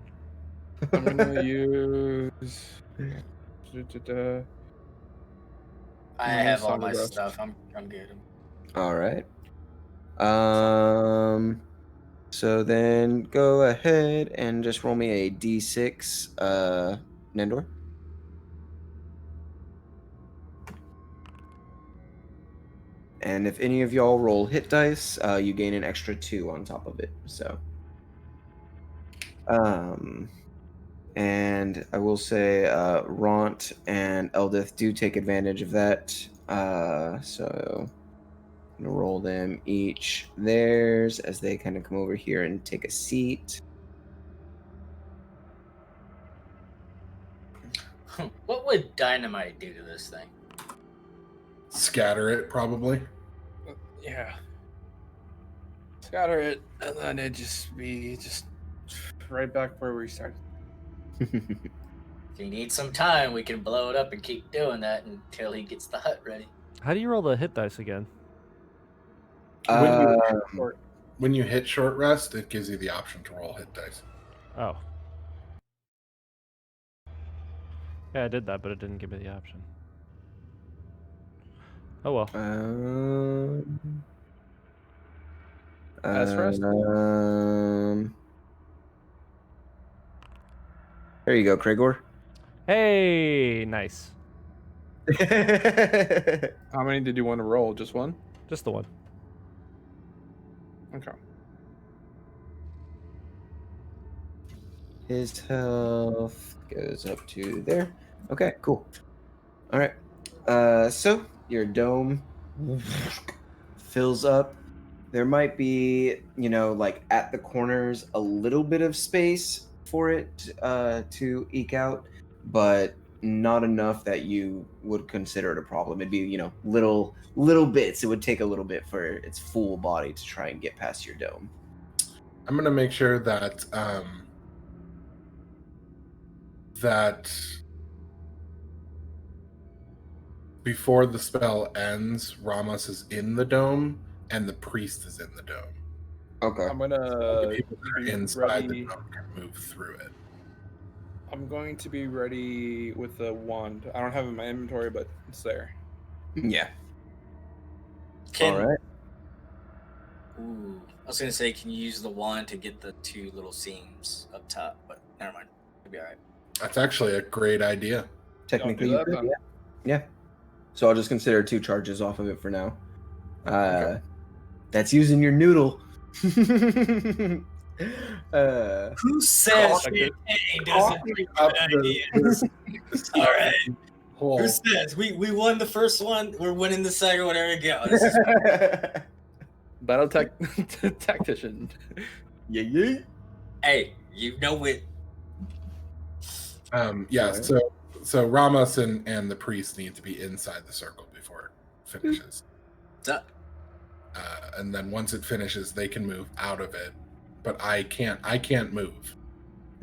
S7: I'm gonna use.
S5: I
S7: No,
S5: have all
S7: Song
S5: my
S7: of Rest.
S5: stuff. I'm good.
S4: All right. So then go ahead and just roll me a d6, Nandor. And if any of y'all roll hit dice, you gain an extra 2 on top of it. So, and I will say, Ront and Eldith do take advantage of that. So I'm gonna roll them each theirs as they kind of come over here and take a seat.
S5: What would dynamite do to this thing?
S6: Scatter it, probably.
S7: Yeah. Scatter it, and then it just be right back where we started.
S5: If you need some time, we can blow it up and keep doing that until he gets the hut ready.
S1: How do you roll the hit dice again?
S6: When you hit short rest, it gives you the option to roll hit dice.
S1: Oh. Yeah, I did that, but it didn't give me the option. Oh well.
S7: As for us?
S4: There you go, Cragor.
S1: Hey, nice.
S7: How many did you want to roll? Just one?
S1: Just the one.
S7: Okay.
S4: His health goes up to there. Okay, cool. All right. So your dome fills up. There might be, like at the corners, a little bit of space for it to eke out, but not enough that you would consider it a problem. It'd be, little bits. It would take a little bit for its full body to try and get past your dome.
S6: I'm going to make sure that that before the spell ends, Ramos is in the dome and the priest is in the dome.
S4: Okay.
S7: I'm
S6: The
S7: gonna
S6: people that are
S7: be
S6: inside the
S7: ready.
S6: dome can move through it.
S7: I'm going to be ready with the wand. I don't have it in my inventory, but it's there.
S4: Yeah.
S5: Can,
S4: All right.
S5: Ooh, I was gonna say, can you use the wand to get the 2 little seams up top? But never mind. It'll be all right.
S6: That's actually a great idea.
S4: Technically,
S7: do
S4: you
S7: that,
S4: could,
S7: then.
S4: yeah. So I'll just consider 2 charges off of it for now. That's using your noodle.
S5: Who says
S7: Coffee-
S5: champagne doesn't bring
S6: Up
S5: good ideas? All right.
S6: hole.
S5: Who says we won the first one? We're winning the second one. There we go. This is
S7: Battle tactician.
S4: yeah.
S5: hey, you know it.
S6: Yeah,
S4: Alright.
S6: so Ramos and the priest need to be inside the circle before it finishes.
S5: So,
S6: And then once it finishes, they can move out of it. But I can't move.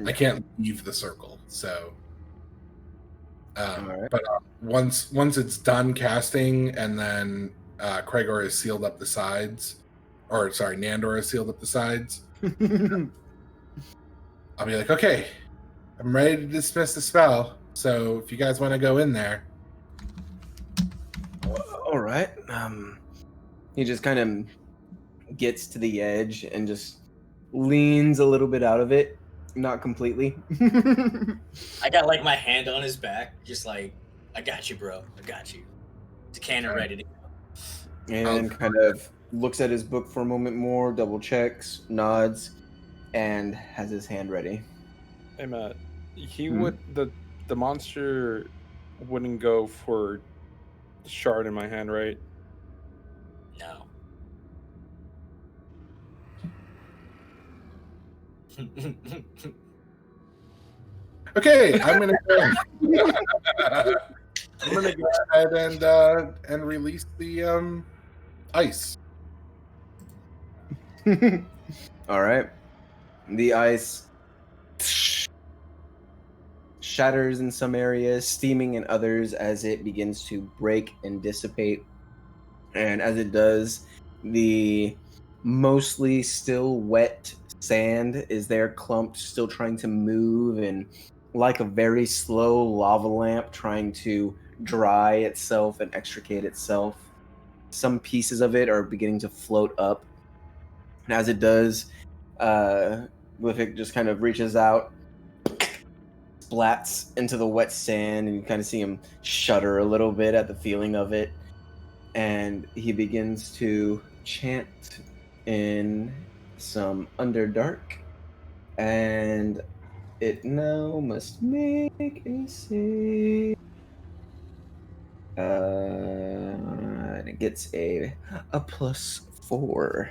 S6: I can't leave the circle. So
S4: Alright.
S6: but once it's done casting and then Kregor has sealed up the sides, or sorry, Nandor has sealed up the sides, I'll be like, okay, I'm ready to dismiss the spell. So if you guys want to go in there.
S4: All right. He just kind of gets to the edge and just leans a little bit out of it, not completely.
S5: I got like my hand on his back, just like, I got you, bro. I got you. The cannon ready to go.
S4: And kind of looks at his book for a moment more, double checks, nods, and has his hand ready.
S7: Hey Matt, he
S4: Hmm?
S7: would the monster wouldn't go for the shard in my hand, right?
S5: No.
S6: Okay, I'm gonna go. I'm gonna go ahead and release the ice.
S4: All right. The ice shatters in some areas, steaming in others as it begins to break and dissipate. And as it does, the mostly still wet sand is there clumped, still trying to move, and like a very slow lava lamp trying to dry itself and extricate itself. Some pieces of it are beginning to float up. And as it does, Glyphic just kind of reaches out, splats into the wet sand, and you kind of see him shudder a little bit at the feeling of it. And he begins to chant in some Underdark. And it now must make a save. And it gets a +4.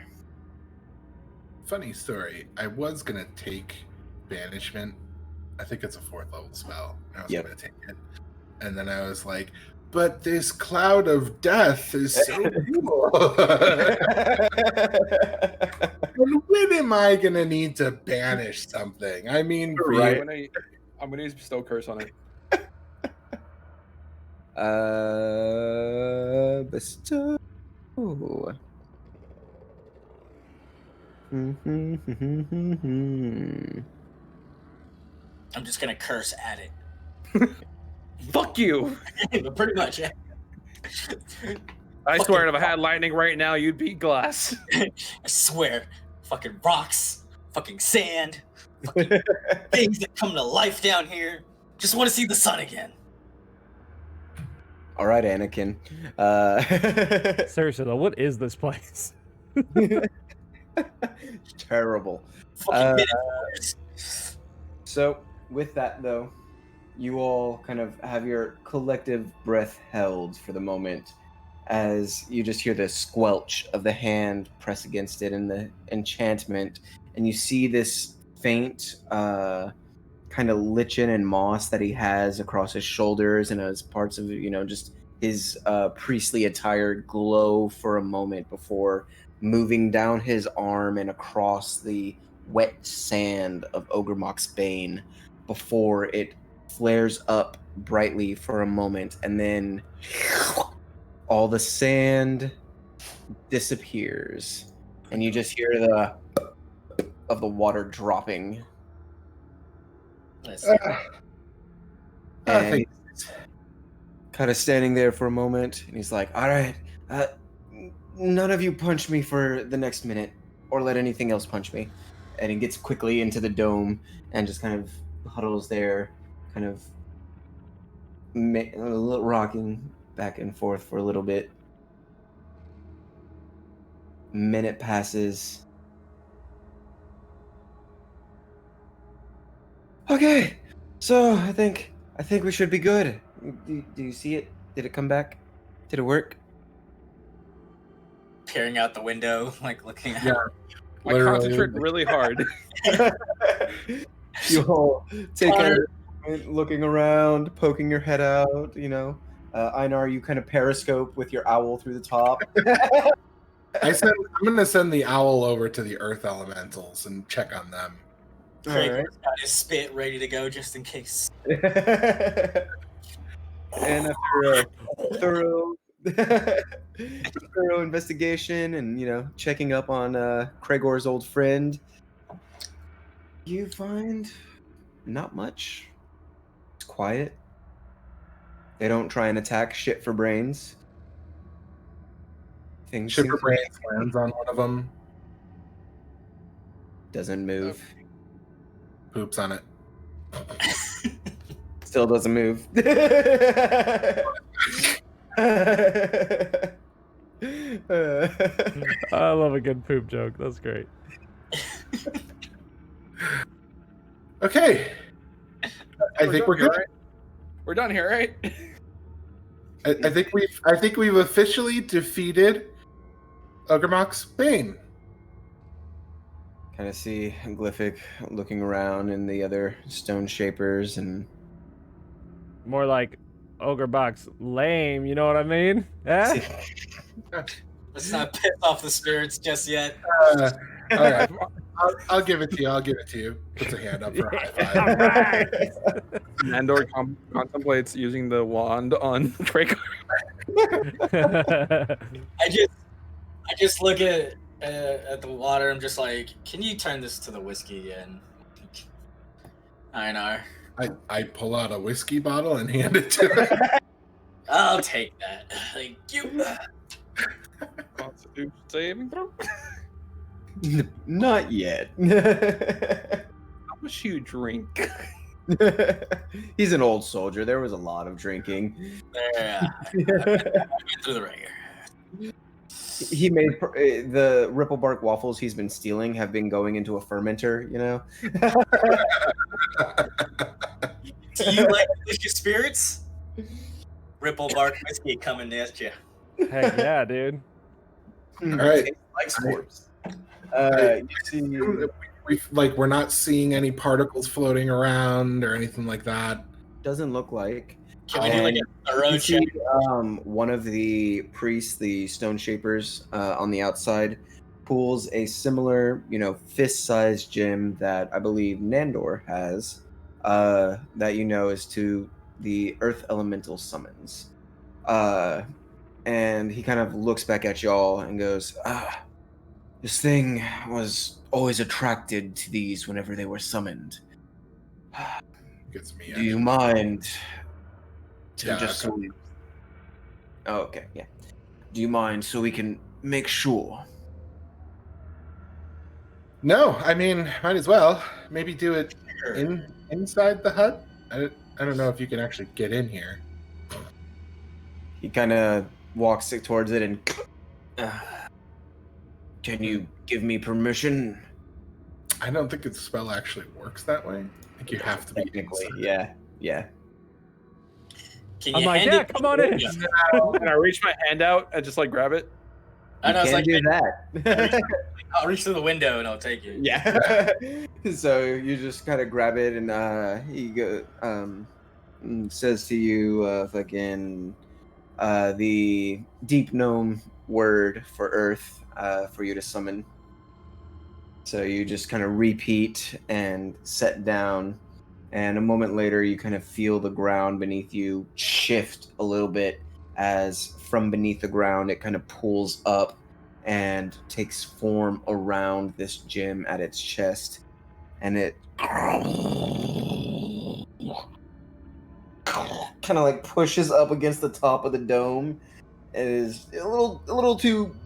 S6: Funny story. I was gonna take banishment. I think it's a 4th level spell. I was
S4: Yep.
S6: gonna take it, and then I was like, "But this cloud of death is so cool. And when am I gonna need to banish something? I mean,
S4: Right.
S7: I'm gonna use bestow curse on it.
S4: Bestow.
S5: I'm just gonna curse at it.
S7: Fuck you!
S5: But pretty much, yeah.
S7: I
S5: Fucking
S7: swear, if I had lightning right now, you'd beat glass.
S5: I swear. Fucking rocks, fucking sand, fucking things that come to life down here. Just want to see the sun again.
S4: All right, Anakin.
S1: Seriously though, what is this place?
S4: Terrible.
S5: Fucking hit it.
S4: So, with that though, you all kind of have your collective breath held for the moment as you just hear the squelch of the hand press against it and the enchantment, and you see this faint kind of lichen and moss that he has across his shoulders and as parts of, just his priestly attire glow for a moment before moving down his arm and across the wet sand of Ogremoch's Bane before it flares up brightly for a moment, and then all the sand disappears, and you just hear the of the water dropping.
S5: Let's
S4: And he's kind of standing there for a moment, and he's like, "All right, none of you punch me for the next minute, or let anything else punch me." And he gets quickly into the dome and just kind of huddles there, kind of rocking back and forth for a little bit. Minute passes. Okay, so I think we should be good. Do you see it? Did it come back? Did it work?
S5: peering out the window, like looking at.
S6: Yeah.
S7: I concentrate really hard.
S4: You all take a looking around, poking your head out. Einar, you kind of periscope with your owl through the top.
S6: I'm going to send the owl over to the earth elementals and check on them.
S5: Craig got his spit ready to go just in case.
S4: And after a thorough investigation and checking up on Craigor's old friend, you find not much. It's quiet. They don't try and attack shit for brains.
S6: Shit for brains lands on one of them.
S4: Doesn't move.
S6: Poops on it.
S4: Still doesn't move.
S1: I love a good poop joke. That's great.
S6: Okay. I think we're good.
S7: Right? We're done here, right?
S6: I think we've officially defeated Ogremoch's Bane.
S4: Kind of see Glyphic looking around and the other stone shapers and
S1: More like Ogre Box lame, you know what I mean? Eh?
S5: Let's not piss off the spirits just yet.
S6: All right. I'll give it to you. Puts a hand up for a high five.
S1: All right.
S7: Nandor contemplates using the wand on Craig.
S5: I just look at the water. I'm just like, can you turn this to the whiskey again? I know.
S6: I pull out a whiskey bottle and hand it to him.
S5: I'll take that. Thank you.
S7: Constitution saving throw.
S4: not yet.
S7: How much you drink?
S4: He's an old soldier. There was a lot of drinking.
S5: Yeah. I went through the ringer.
S4: He made the ripple bark waffles he's been stealing have been going into a fermenter,
S5: Do you like delicious spirits? Ripple bark whiskey coming at you.
S1: Heck yeah, dude.
S6: All right.
S4: Like sports. You see,
S6: We're not seeing any particles floating around or anything like that.
S4: doesn't look like.
S5: Can we do like a thorough
S4: You
S5: check?
S4: see, one of the priests, the stone shapers, on the outside, pulls a similar, fist-sized gem that I believe Nandor has, that is to the Earth Elemental summons. And he kind of looks back at y'all and goes, this thing was always attracted to these whenever they were summoned.
S6: Gets me.
S4: Do you mind?
S6: Yeah,
S4: Oh, okay, yeah. Do you mind so we can make sure?
S6: No, I mean, might as well. Maybe do it inside the hut. I don't know if you can actually get in here.
S4: He kind of walks towards it and. Can you give me permission?
S6: I don't think the spell actually works that way. I think you have to be
S4: Technically,
S6: inside.
S4: yeah.
S5: Can
S1: I'm
S5: you
S1: like,
S5: hand
S1: yeah,
S5: it?
S1: come on in.
S7: Can I reach my hand out and just like grab it?
S5: I know,
S4: You
S5: it's
S4: can
S5: like,
S4: do that.
S5: I'll reach through the window and I'll take it.
S4: Yeah. So you just kind of grab it, and he says to you, fucking, the deep gnome word for Earth, for you to summon. So you just kind of repeat and set down, And a moment later, you kind of feel the ground beneath you shift a little bit as from beneath the ground it kind of pulls up and takes form around this gem at its chest. And it kind of like pushes up against the top of the dome. It is a little too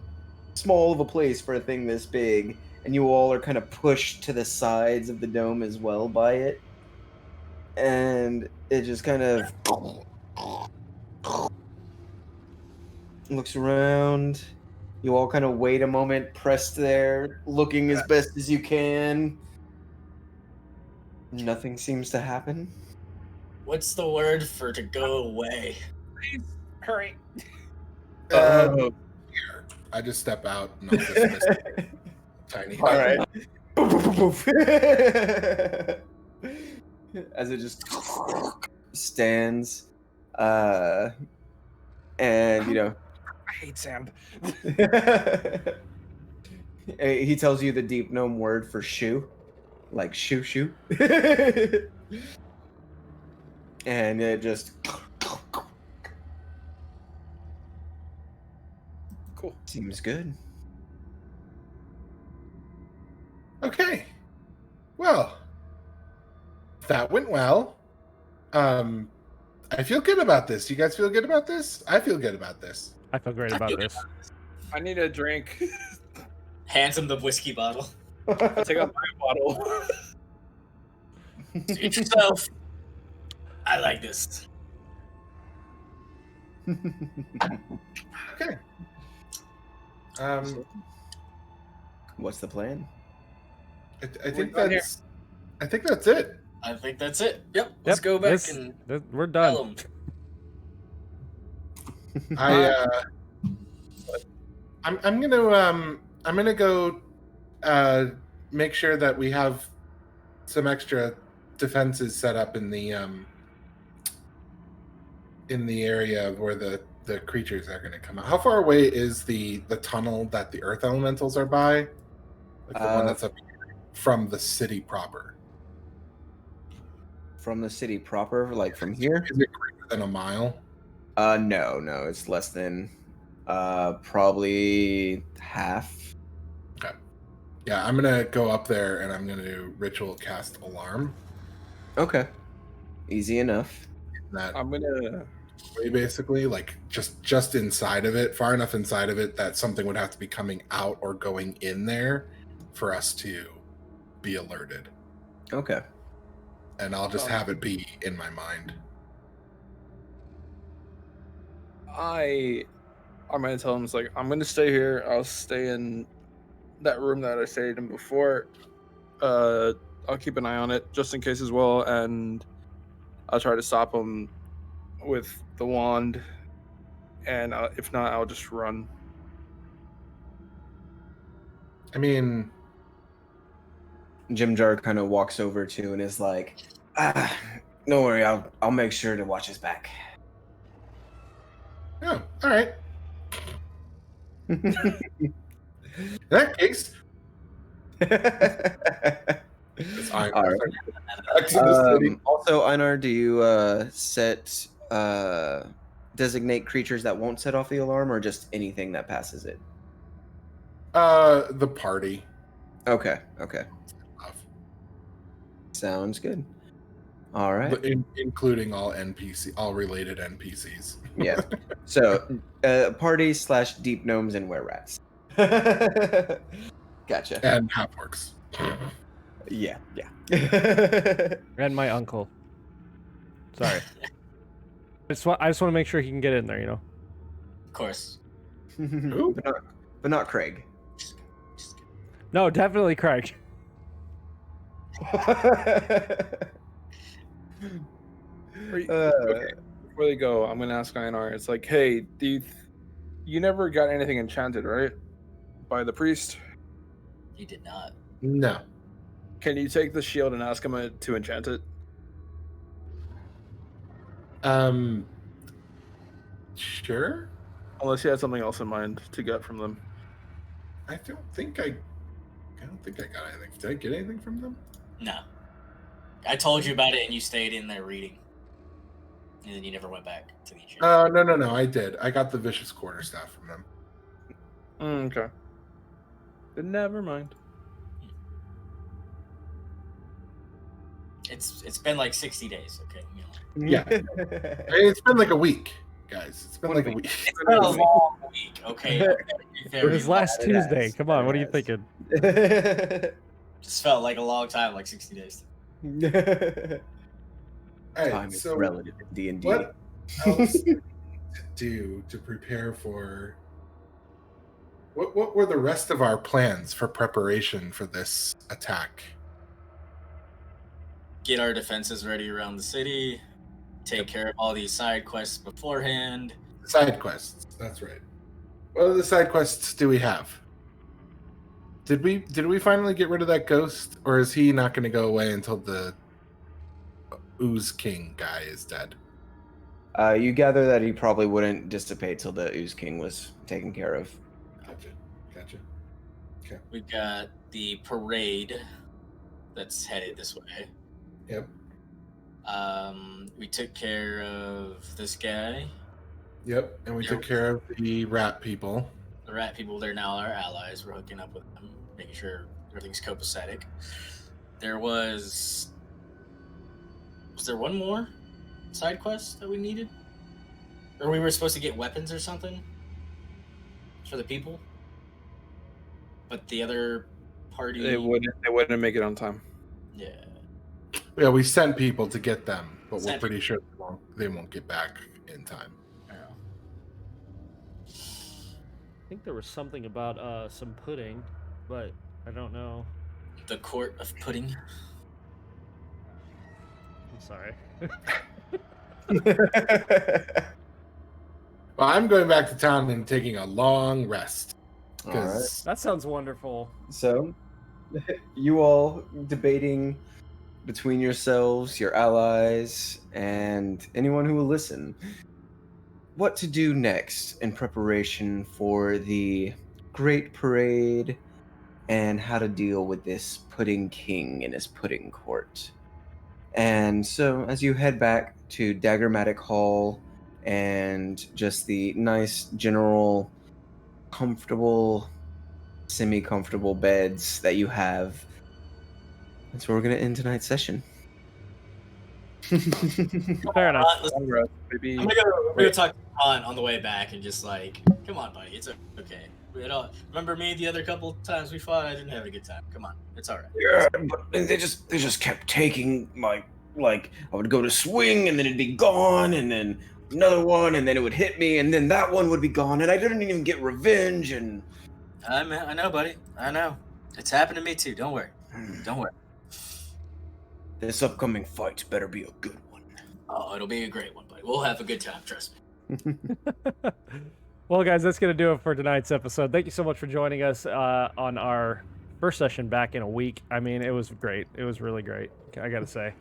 S4: small of a place for a thing this big, and you all are kind of pushed to the sides of the dome as well by it. And it just kind of looks around. You all kind of wait a moment, pressed there, looking as best as you can. Nothing seems to happen.
S5: What's the word for to go away?
S7: Please hurry.
S6: Here. I just step out and I'll dismiss tiny.
S4: All right. As it just stands, and you know,
S7: I hate sand.
S4: he tells you the deep gnome word for shoe, like shoo shoo, and it just
S7: Cool.
S4: seems good.
S6: Okay. Well, that went well. I feel good about this. You guys feel good about this? I feel good about this.
S1: I feel great about this.
S7: I need a drink.
S5: Hands him the whiskey bottle.
S7: I'll take out my bottle.
S5: Suit yourself. I like this.
S6: Okay.
S4: What's the plan?
S6: I think
S7: done here.
S6: that's. I think that's it.
S5: I think that's it. Yep. Let's go back and
S1: we're
S5: tell
S1: done.
S5: him.
S6: I'm gonna go make sure that we have some extra defenses set up in the area where the creatures are gonna come out. How far away is the tunnel that the earth elementals are by? Like the one that's up from the city proper.
S4: From the city proper, like from here?
S6: Is it greater than a mile?
S4: No, it's less than probably half.
S6: Okay. Yeah, I'm gonna go up there and I'm gonna do ritual cast alarm.
S4: Okay. Easy enough.
S6: That
S7: I'm gonna.
S6: way basically, like just inside of it, far enough inside of it that something would have to be coming out or going in there for us to be alerted.
S4: Okay.
S6: And I'll just have it be in my mind.
S7: I'm gonna tell him it's like I'm gonna stay here. I'll stay in that room that I stayed in before. I'll keep an eye on it just in case as well, and I'll try to stop him with the wand. And if not, I'll just run.
S6: I mean,
S4: Jim Jar kind of walks over to and is like, "Don't worry, I'll make sure to watch his back."
S6: oh, all right. In that case, it's
S4: All right.
S6: back to the city.
S4: Also, Einar, do you designate creatures that won't set off the alarm, or just anything that passes it?
S6: The party.
S4: Okay. Sounds good. All right.
S6: Including all related NPCs.
S4: Yeah. So, party / deep gnomes and were rats. Gotcha.
S6: And half-orcs.
S4: Yeah.
S1: And my uncle. Sorry. I just want to make sure he can get in there, you know.
S5: Of course.
S4: but not Craig.
S1: No, definitely Craig.
S7: Okay. Before they go, I'm gonna ask Einar. It's like, hey, you never got anything enchanted, right? By the priest?
S5: He did not.
S6: No.
S7: Can you take the shield and ask him to enchant it?
S6: Sure.
S7: Unless you had something else in mind to get from them.
S6: I don't think I got anything. Did I get anything from them?
S5: No. I told you about it, and you stayed in there reading, and then you never went back to the church.
S6: No. I did. I got the vicious quarterstaff from them.
S7: Okay. Then never mind.
S5: It's been like 60 days. Okay. You know.
S6: Yeah. It's been like a week, guys. It's been like a week.
S5: It's been a long week. Okay.
S1: It was last Tuesday. Come on, what are you thinking?
S5: Just felt like a long time, like 60 days.
S6: All right,
S4: Time is
S6: so
S4: relative in D&D.
S6: what else to do to prepare for? What were the rest of our plans for preparation for this attack?
S5: Get our defenses ready around the city. Take care of all these side quests beforehand.
S6: Side quests. That's right. What other side quests do we have? Did we finally get rid of that ghost, or is he not going to go away until the Ooze King guy is dead?
S4: You gather that he probably wouldn't dissipate till the Ooze King was taken care of.
S6: Gotcha.
S5: We've got the parade that's headed this way.
S6: Yep.
S5: We took care of this guy.
S6: Yep. And we took care of the rat people.
S5: The rat people, they're now our allies. We're hooking up with them, making sure everything's copacetic. Was there one more side quest that we needed? Or we were supposed to get weapons or something for the people? But the other party...
S7: They wouldn't make it on time.
S5: Yeah.
S6: Yeah, we sent people to get them, but we're
S5: Sent
S6: pretty sure they won't get back in time.
S1: I think there was something about some pudding, but I don't know.
S5: The court of pudding.
S1: I'm sorry.
S6: Well, I'm going back to town and taking a long rest.
S4: All right.
S6: 'cause-
S1: That sounds wonderful.
S4: So, you all debating between yourselves, your allies, and anyone who will listen, what to do next in preparation for the Great Parade and how to deal with this Pudding King and his Pudding Court. And so, as you head back to Daggermatic Hall and just the nice, general, comfortable, semi-comfortable beds that you have, that's where we're going to end tonight's session.
S1: Fair enough.
S5: I'm
S7: Maybe.
S5: gonna go talk to Han on the way back and just like, come on, buddy, it's okay. Remember me the other couple times we fought? I didn't have a good time. Come on, it's all right.
S4: Yeah, but they just kept taking my, like, I would go to swing and then it'd be gone, and then another one, and then it would hit me, and then that one would be gone, and I didn't even get revenge. And
S5: I know, buddy. I know. It's happened to me too. Don't worry. Don't worry.
S4: this upcoming fight better be a good one.
S5: Oh, it'll be a great one, buddy. We'll have a good time. Trust me.
S1: Well, guys, that's going to do it for tonight's episode. Thank you so much for joining us on our first session back in a week. I mean, it was great. It was really great, I got to say.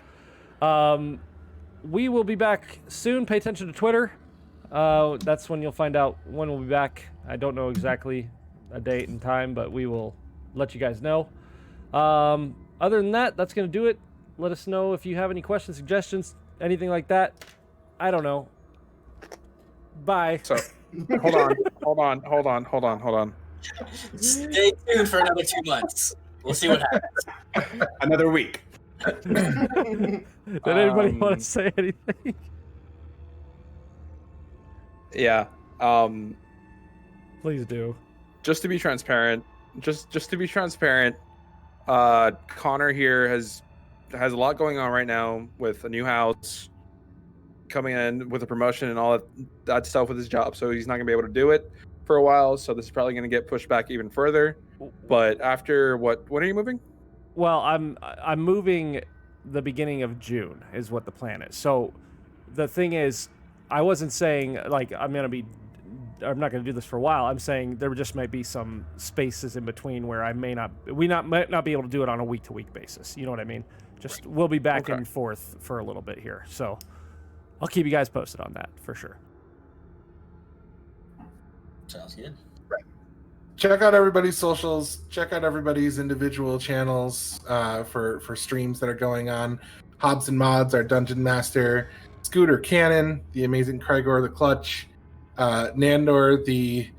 S1: We will be back soon. Pay attention to Twitter. That's when you'll find out when we'll be back. I don't know exactly a date and time, but we will let you guys know. Other than that, that's going to do it. Let us know if you have any questions, suggestions, anything like that. I don't know. Bye.
S7: So, hold on.
S5: Stay tuned for another 2 months. We'll see what happens.
S4: Another week.
S1: Did anybody want to say anything?
S7: Yeah.
S1: Please do.
S7: Just to be transparent, Connor here has a lot going on right now with a new house, coming in with a promotion and all that stuff with his job, so he's not gonna be able to do it for a while. So this is probably gonna get pushed back even further. But after when are you moving?
S1: Well, I'm moving the beginning of June is what the plan is. So the thing is, I wasn't saying like I'm not going to do this for a while. I'm saying there just might be some spaces in between where might not be able to do it on a week-to-week basis. You know what I mean? Just right. We'll be back and forth for a little bit here. So I'll keep you guys posted on that for sure.
S5: Sounds good.
S6: Right. Check out everybody's socials. Check out everybody's individual channels for streams that are going on. Hobbs and Mods, our dungeon master, Scooter Cannon, the amazing Crygor the Clutch, Nandor, the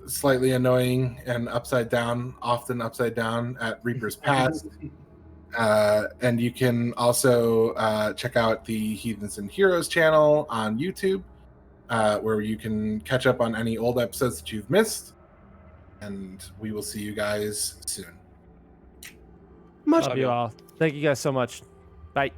S6: slightly annoying and often upside down at Reaper's Pass. And you can also check out the Heathens and Heroes channel on YouTube, where you can catch up on any old episodes that you've missed. And we will see you guys soon.
S4: Much
S1: Love you all. Thank you guys so much. Bye.